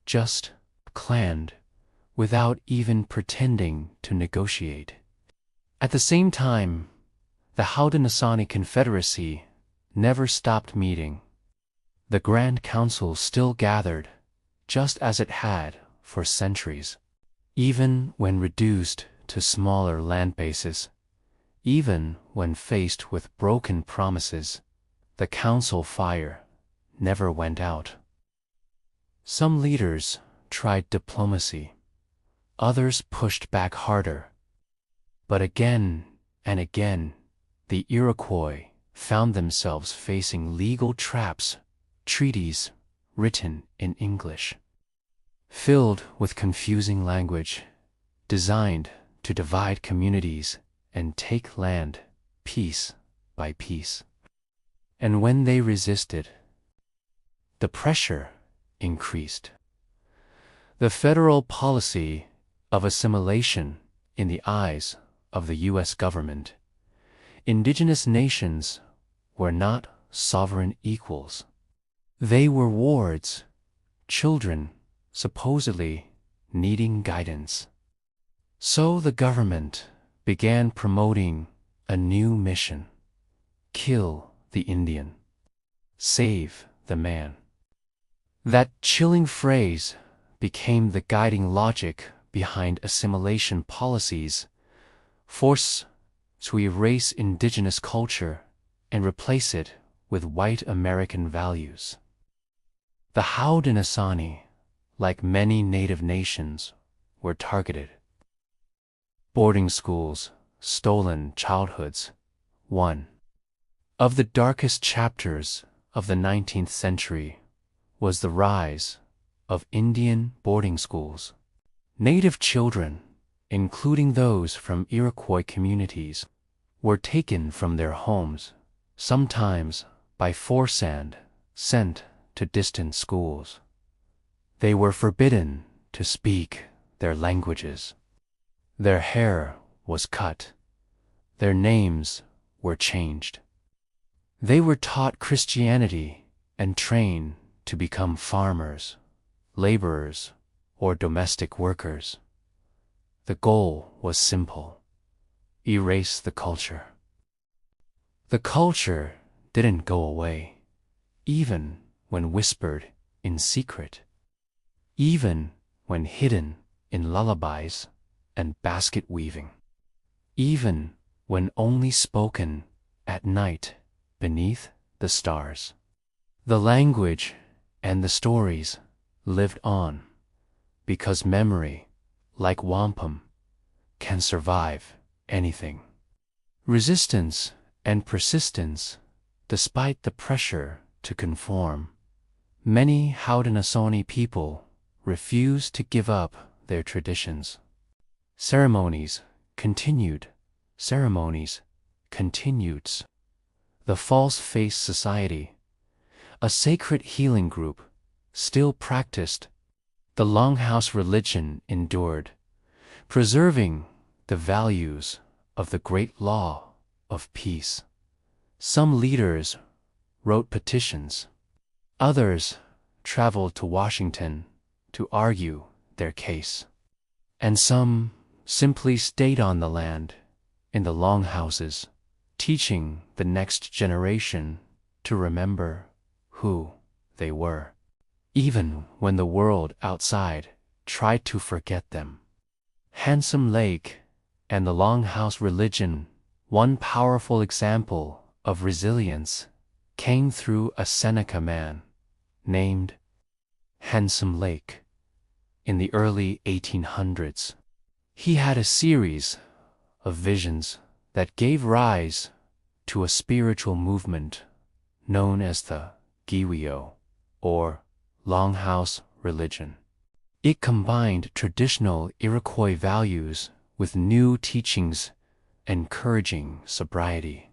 just clanned without even pretending to negotiate. At the same time, the Haudenosaunee Confederacy never stopped meeting. The Grand Council still gathered, just as it had for centuries. Even when reduced to smaller land bases, even when faced with broken promises, the council fire never went out. Some leaders tried diplomacy. Others pushed back harder. But again and again, the Iroquois found themselves facing legal traps, treaties written in English, filled with confusing language, designed to divide communities and take land piece by piece. And when they resisted, the pressure increased. The federal policy of assimilation in the eyes of the U.S. government, indigenous nations were not sovereign equals. They were wards, children supposedly needing guidance. So the government began promoting a new mission: kill the Indian, save the man. That chilling phrase became the guiding logic behind assimilation policies, forced to erase indigenous culture and replace it with white American values. The Haudenosaunee, like many native nations, were targeted. Boarding schools, stolen childhoods. One of the darkest chapters of the 19th century was the rise of Indian boarding schools. Native children, including those from Iroquois communities, were taken from their homes, sometimes by force and sent to distant schools. They were forbidden to speak their languages. Their hair was cut. Their names were changed. They were taught Christianity and trained to become farmers, laborers, or domestic workers. The goal was simple: erase the culture. The culture didn't go away, even when whispered in secret, even when hidden in lullabies and basket weaving, even when only spoken at night beneath the stars. The language and the stories lived on, because memory, like wampum, can survive anything. Resistance and persistence, despite the pressure to conform. Many Haudenosaunee people refused to give up their traditions. Ceremonies continued. The False Face Society, a sacred healing group, still practiced. The Longhouse religion endured, preserving the values of the great law of peace. Some leaders wrote petitions. Others traveled to Washington to argue their case. And some simply stayed on the land, in the longhouses, teaching the next generation to remember who they were, even when the world outside tried to forget them. Handsome Lake and the Longhouse religion, one powerful example of resilience, came through a Seneca man named Handsome Lake, in the early 1800s. He had a series of visions that gave rise to a spiritual movement known as the govt, or Longhouse religion. It combined traditional Iroquois values with new teachings encouraging sobriety,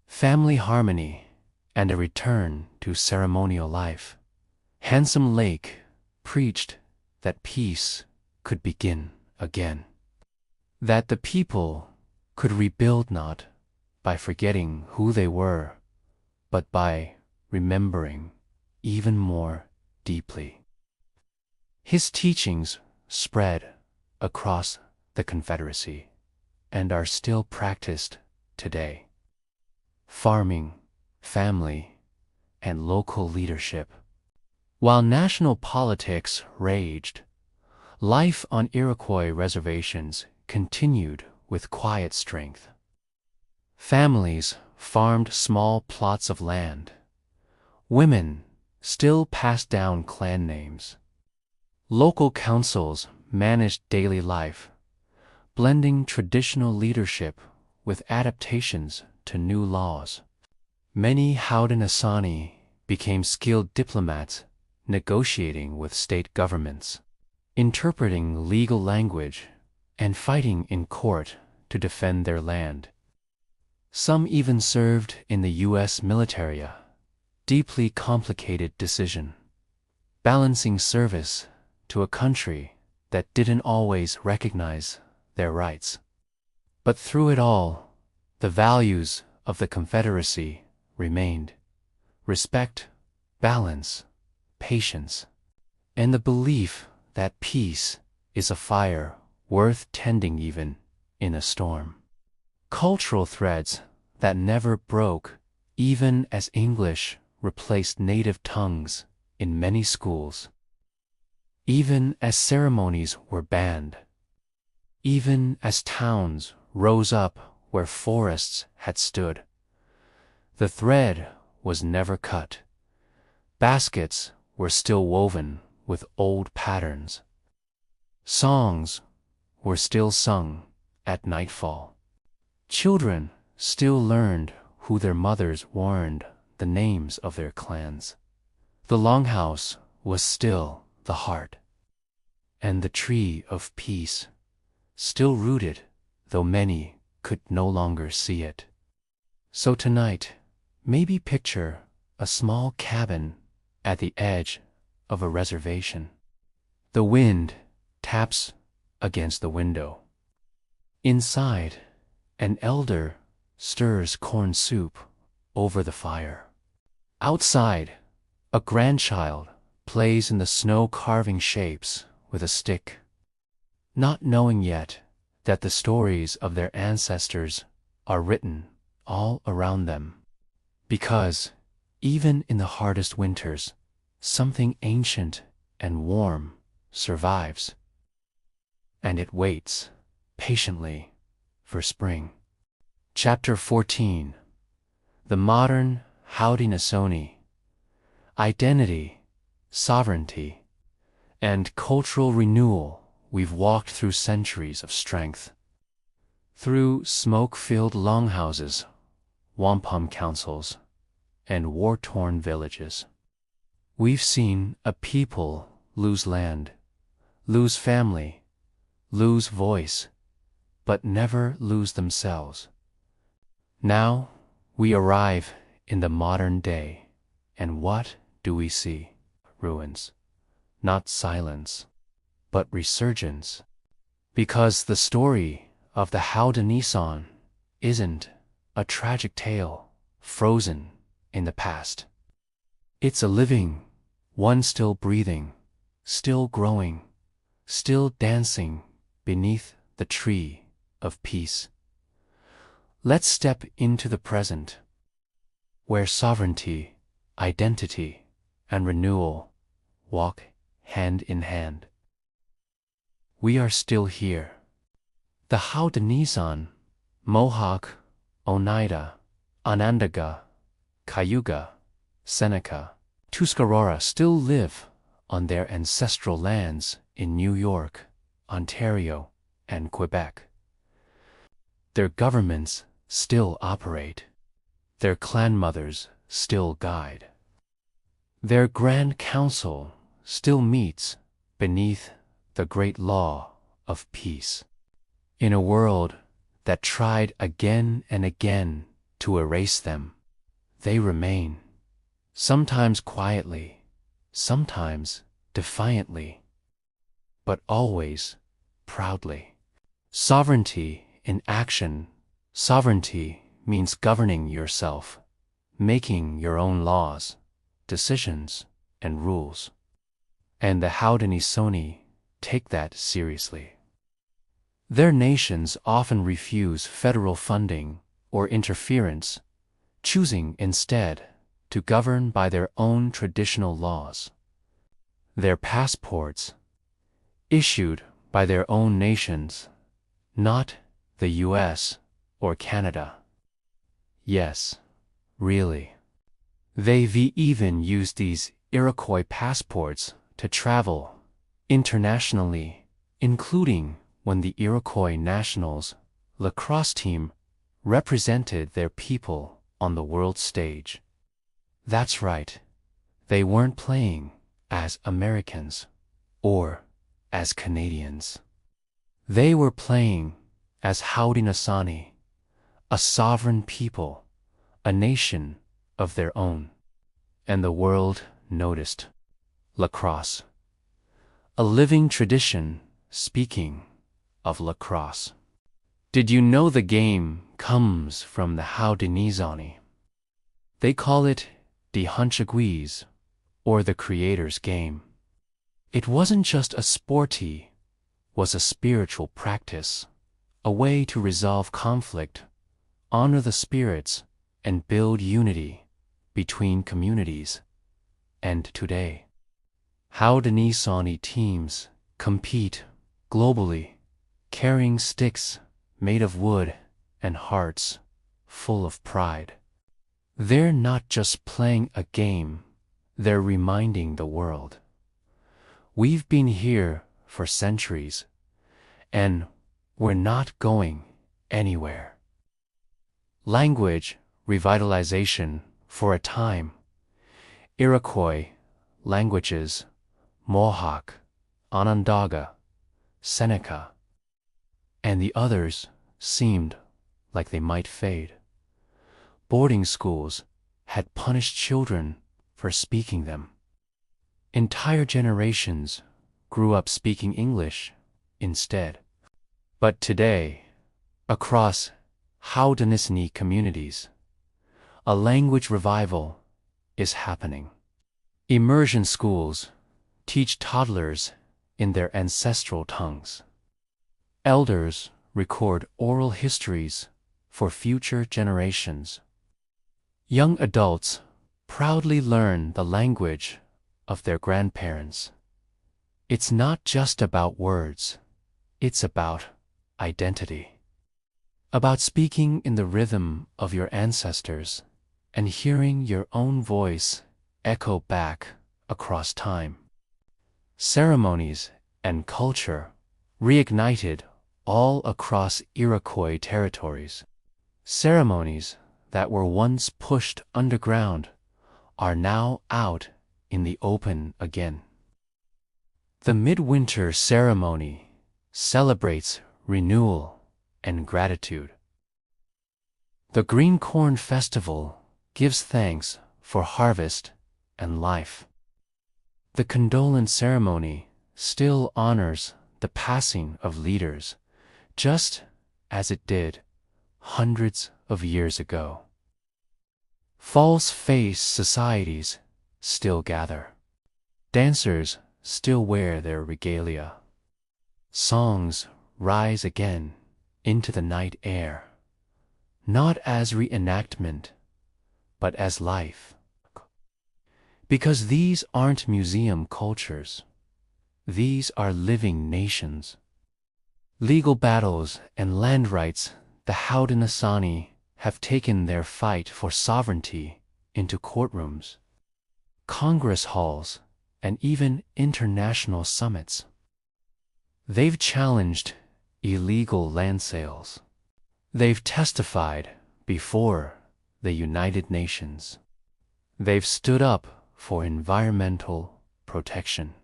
family harmony, and a return to ceremonial life. Handsome Lake preached that peace could begin again, that the people could rebuild not by forgetting who they were, but by remembering even more deeply. His teachings spread across the Confederacy and are still practiced today. Farming, family, and local leadership. While national politics raged, life on Iroquois reservations continued with quiet strength. Families farmed small plots of land. Women still passed down clan names. Local councils managed daily life, blending traditional leadership with adaptations to new laws. Many Haudenosaunee became skilled diplomats, negotiating with state governments, interpreting legal language, and fighting in court to defend their land. Some even served in the U.S. military, a deeply complicated decision, balancing service to a country that didn't always recognize their rights. But through it all, the values of the Confederacy remained: respect, balance, patience, and the belief that peace is a fire worth tending even in a storm. Cultural threads that never broke, even as English replaced native tongues in many schools. Even as ceremonies were banned. Even as towns rose up where forests had stood. The thread was never cut. Baskets were still woven with old patterns. Songs were still sung at nightfall. Children still learned who their mothers warned the names of their clans. The Longhouse was still the heart, and the tree of peace still rooted, though many could no longer see it. So tonight, maybe picture a small cabin at the edge of a reservation. The wind taps against the window. Inside, an elder stirs corn soup over the fire. Outside, a grandchild plays in the snow carving shapes with a stick, not knowing yet that the stories of their ancestors are written all around them. Because, even in the hardest winters, something ancient and warm survives. And it waits patiently for spring. Chapter 14. The Modern Haudenosaunee. Identity, sovereignty, and cultural renewal. We've walked through centuries of strength. Through smoke-filled longhouses, wampum councils, and war-torn villages. We've seen a people lose land, lose family, lose voice, but never lose themselves. Now we arrive in the modern day, and what do we see? Ruins, not silence, but resurgence. Because the story of the Haudenosaunee isn't a tragic tale frozen in the past. It's a living, one still breathing, still growing, still dancing beneath the tree of peace. Let's step into the present, where sovereignty, identity, and renewal walk hand in hand. We are still here. The Haudenosaunee, Mohawk, Oneida, Onondaga, Cayuga, Seneca, Tuscarora still live on their ancestral lands in New York, Ontario, and Quebec. Their governments still operate. Their clan mothers still guide. Their Grand Council still meets beneath the great law of peace. In a world that tried again and again to erase them, they remain, sometimes quietly, sometimes defiantly, but always proudly. Sovereignty in action. Sovereignty means governing yourself, making your own laws, decisions, and rules. And the Haudenosaunee take that seriously. Their nations often refuse federal funding or interference, choosing instead to govern by their own traditional laws. Their passports, issued by their own nations, not the US or Canada. Yes, really. They've even used these Iroquois passports to travel internationally, including when the Iroquois Nationals lacrosse team represented their people on the world stage. That's right, they weren't playing as Americans or as Canadians. They were playing as Haudenosaunee, a sovereign people, a nation of their own. And the world noticed. Lacrosse, a living tradition. Speaking of lacrosse, did you know the game comes from the Haudenosaunee? They call it the Hunchaguis, or the Creator's game. It wasn't just a sporty, was a spiritual practice, a way to resolve conflict, honor the spirits, and build unity between communities. And today, Haudenosaunee teams compete globally, carrying sticks made of wood and hearts full of pride. They're not just playing a game, they're reminding the world. We've been here for centuries, and we're not going anywhere. Language revitalization for a time. Iroquois languages, Mohawk, Onondaga, Seneca, and the others seemed like they might fade. Boarding schools had punished children for speaking them. Entire generations grew up speaking English instead. But today, across Haudenosaunee communities, a language revival is happening. Immersion schools teach toddlers in their ancestral tongues. Elders record oral histories for future generations. Young adults proudly learn the language of their grandparents. It's not just about words, it's about identity. About speaking in the rhythm of your ancestors and hearing your own voice echo back across time. Ceremonies and culture reignited all across Iroquois territories. Ceremonies that were once pushed underground are now out in the open again. The midwinter ceremony celebrates renewal and gratitude. The Green Corn Festival gives thanks for harvest and life. The condolence ceremony still honors the passing of leaders, just as it did hundreds of years ago. False-face societies still gather. Dancers still wear their regalia. Songs rise again into the night air, not as reenactment, but as life. Because these aren't museum cultures, these are living nations. Legal battles and land rights, the Haudenosaunee have taken their fight for sovereignty into courtrooms, Congress halls, and even international summits. They've challenged illegal land sales. They've testified before the United Nations. They've stood up for environmental protection,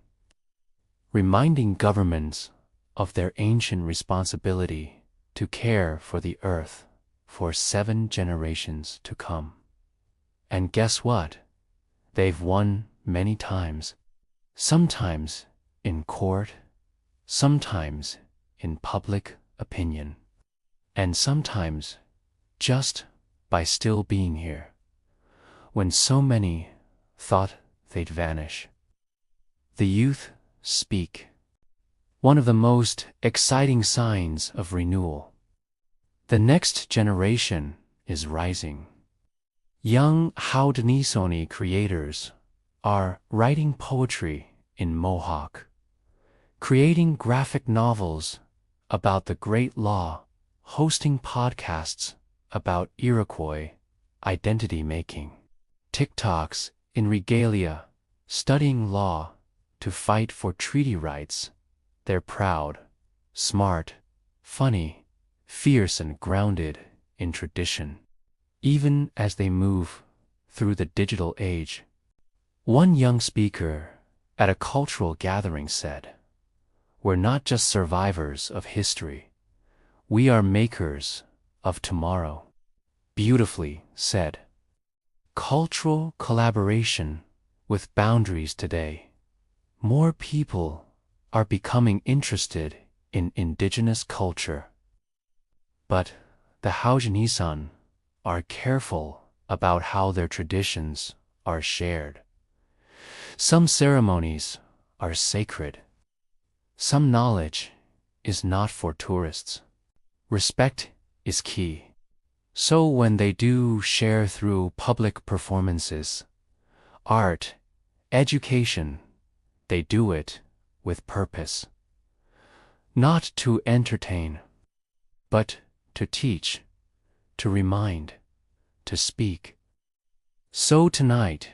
reminding governments of their ancient responsibility to care for the earth for 7 generations to come. And guess what? They've won many times, sometimes in court, sometimes in public opinion, and sometimes just by still being here, when so many thought they'd vanish. The youth speak, one of the most exciting signs of renewal. The next generation is rising. Young Haudenosaunee creators are writing poetry in Mohawk, creating graphic novels about the Great Law, hosting podcasts about Iroquois identity making, TikToks in regalia, studying law to fight for treaty rights. They're proud, smart, funny, fierce and grounded in tradition, even as they move through the digital age. One young speaker at a cultural gathering said, "We're not just survivors of history, we are makers of tomorrow." Beautifully said. Cultural collaboration with boundaries today. More people are becoming interested in indigenous culture. But the Haudenosaunee are careful about how their traditions are shared. Some ceremonies are sacred. Some knowledge is not for tourists. Respect is key. So when they do share through public performances, art, education, they do it with purpose. Not to entertain, but to teach, to remind, to speak. So tonight,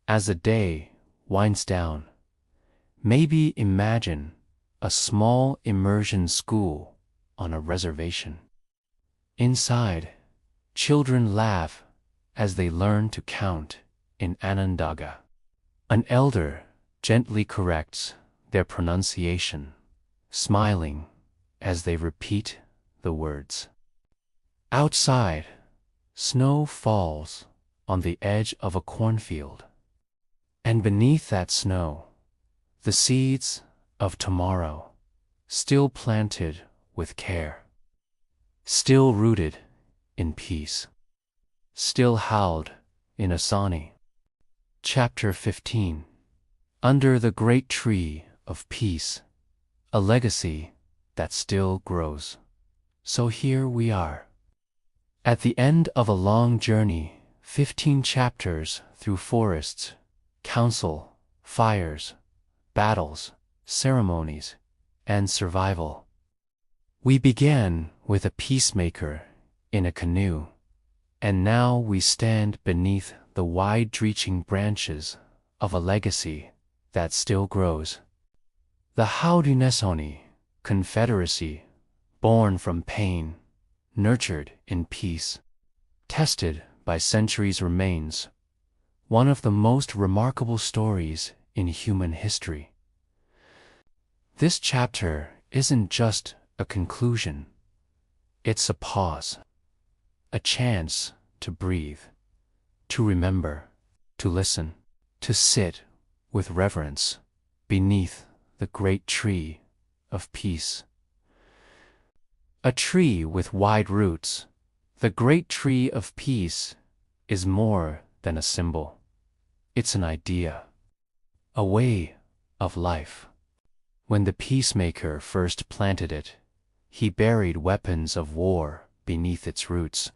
as the day winds down, maybe imagine a small immersion school on a reservation. Inside, children laugh as they learn to count in Onondaga. An elder gently corrects their pronunciation, smiling as they repeat the words. Outside, snow falls on the edge of a cornfield, and beneath that snow, the seeds of tomorrow, still planted with care, still rooted in peace, still howled in Asani. Chapter 15. Under the Great Tree of Peace, a legacy that still grows. So here we are, at the end of a long journey, 15 chapters through forests, council, fires, battles, ceremonies, and survival. We began with a peacemaker in a canoe, and now we stand beneath the wide-reaching branches of a legacy that still grows. The Haudenosaunee Confederacy, born from pain, nurtured in peace, tested by centuries, remains one of the most remarkable stories in human history. This chapter isn't just a conclusion, it's a pause, a chance to breathe, to remember, to listen, to sit with reverence beneath the great tree of peace. A tree with wide roots, the great tree of peace is more than a symbol. It's an idea, a way of life. When the peacemaker first planted it, he buried weapons of war beneath its roots.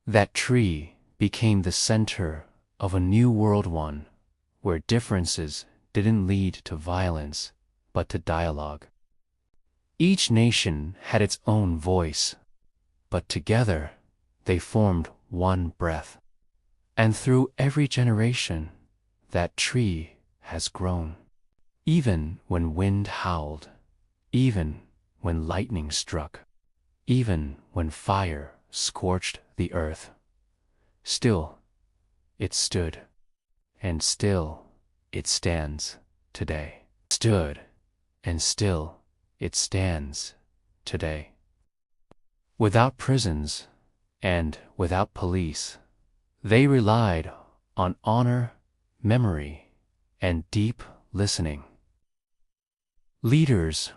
That tree became the center of a new world, one where differences didn't lead to violence, but to dialogue. Each nation had its own voice, but together they formed one breath. And through every generation, that tree has grown. Even when wind howled, even when lightning struck, even when fire scorched the earth, still it stood, and still it stands today. Stood, and still it stands today. Without prisons and without police, they relied on honor, memory, and deep listening. Leaders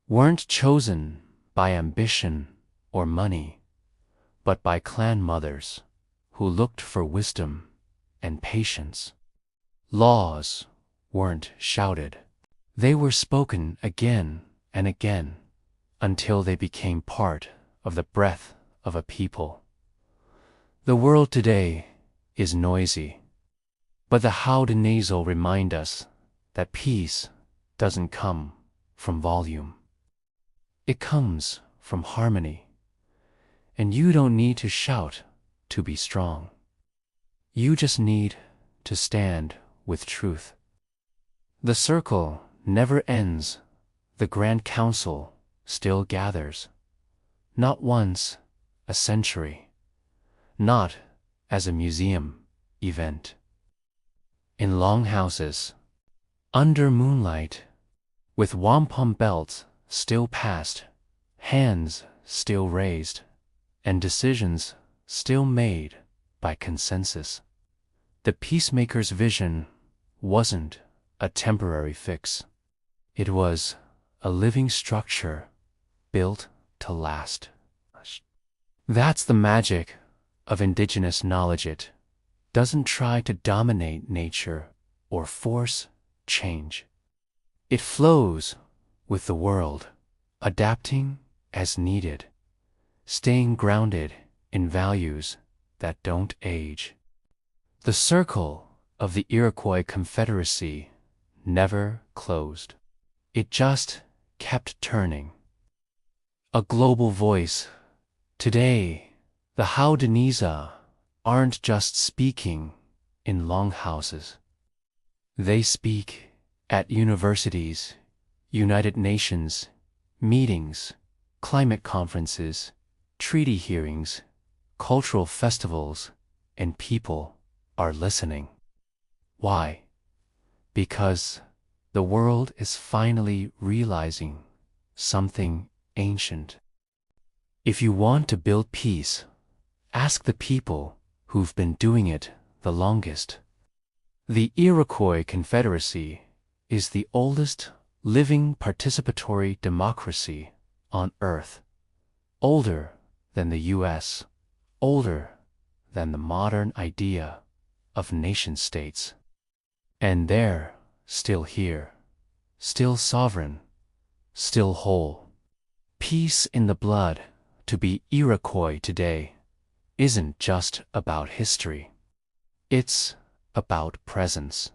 weren't chosen by ambition or money, but by clan mothers who looked for wisdom and patience. Laws weren't shouted. They were spoken again and again until they became part of the breath of a people. The world today is noisy, but the Haudenosaunee remind us that peace doesn't come from volume. It comes from harmony, and you don't need to shout to be strong. You just need to stand with truth. The circle never ends. The Grand Council still gathers, not once a century, not as a museum event. In longhouses, under moonlight, with wampum belts still passed, hands still raised, and decisions still made by consensus. The peacemaker's vision wasn't a temporary fix. It was a living structure built to last. That's the magic of indigenous knowledge. It doesn't try to dominate nature or force change. It flows with the world, adapting as needed, staying grounded in values that don't age. The circle of the Iroquois Confederacy never closed. It just kept turning. A global voice. Today, the Haudenosaunee aren't just speaking in longhouses. They speak at universities, United Nations, meetings, climate conferences, treaty hearings, cultural festivals, and people are listening. Why? Because the world is finally realizing something ancient. If you want to build peace, ask the people who've been doing it the longest. The Iroquois Confederacy is the oldest living participatory democracy on Earth, older than the US, older than the modern idea of nation-states. And they're still here, still sovereign, still whole. Peace in the blood. To be Iroquois today isn't just about history. It's about presence.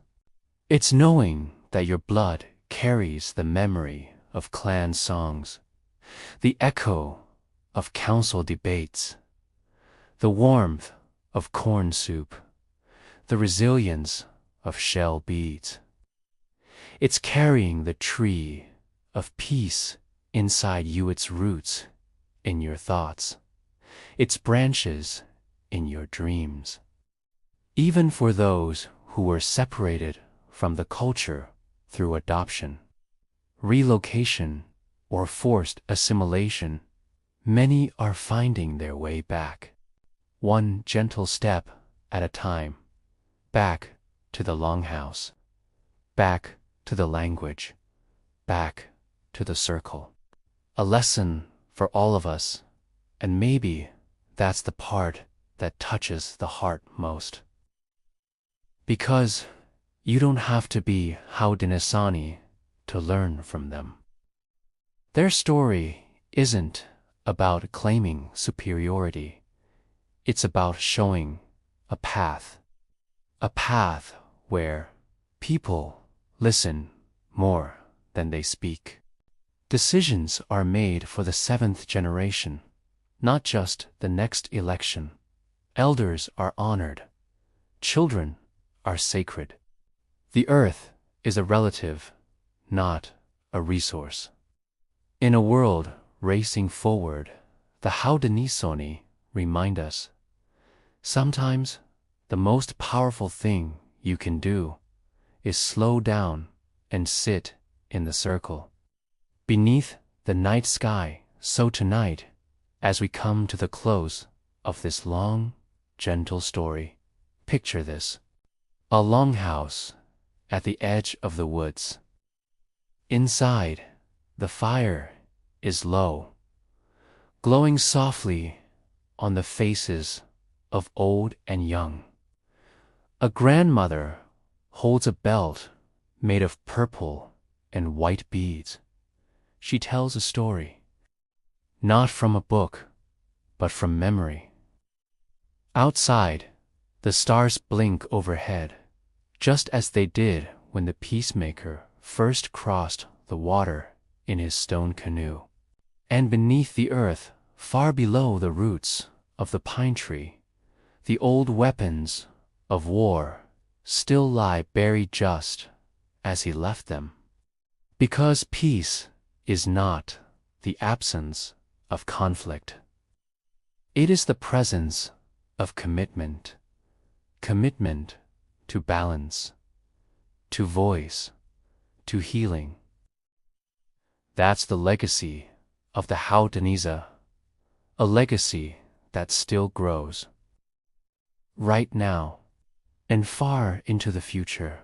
It's knowing that your blood carries the memory of clan songs, the echo of council debates, the warmth of corn soup, the resilience of shell beads. It's carrying the tree of peace inside you, its roots in your thoughts, its branches in your dreams. Even for those who were separated from the culture through adoption, relocation, or forced assimilation, many are finding their way back, one gentle step at a time, back to the longhouse, back to the language, back to the circle. A lesson for all of us, and maybe that's the part that touches the heart most. Because you don't have to be Haudenosaunee to learn from them. Their story isn't about claiming superiority. It's about showing a path where people listen more than they speak. Decisions are made for the 7th generation, not just the next election. Elders are honored. Children are sacred. The earth is a relative, not a resource. In a world racing forward, the Haudenosaunee remind us, sometimes the most powerful thing you can do is slow down and sit in the circle. Beneath the night sky, so tonight, as we come to the close of this long, gentle story, picture this: a longhouse at the edge of the woods. Inside, the fire is low, glowing softly on the faces of old and young. A grandmother holds a belt made of purple and white beads. She tells a story, not from a book, but from memory. Outside, the stars blink overhead, just as they did when the peacemaker first crossed the water in his stone canoe. And beneath the earth, far below the roots of the pine tree, the old weapons of war still lie buried just as he left them. Because peace is not the absence of conflict. It is the presence of commitment, commitment to balance, to voice, to healing. That's the legacy of the Haudenosaunee, a legacy that still grows. Right now, and far into the future.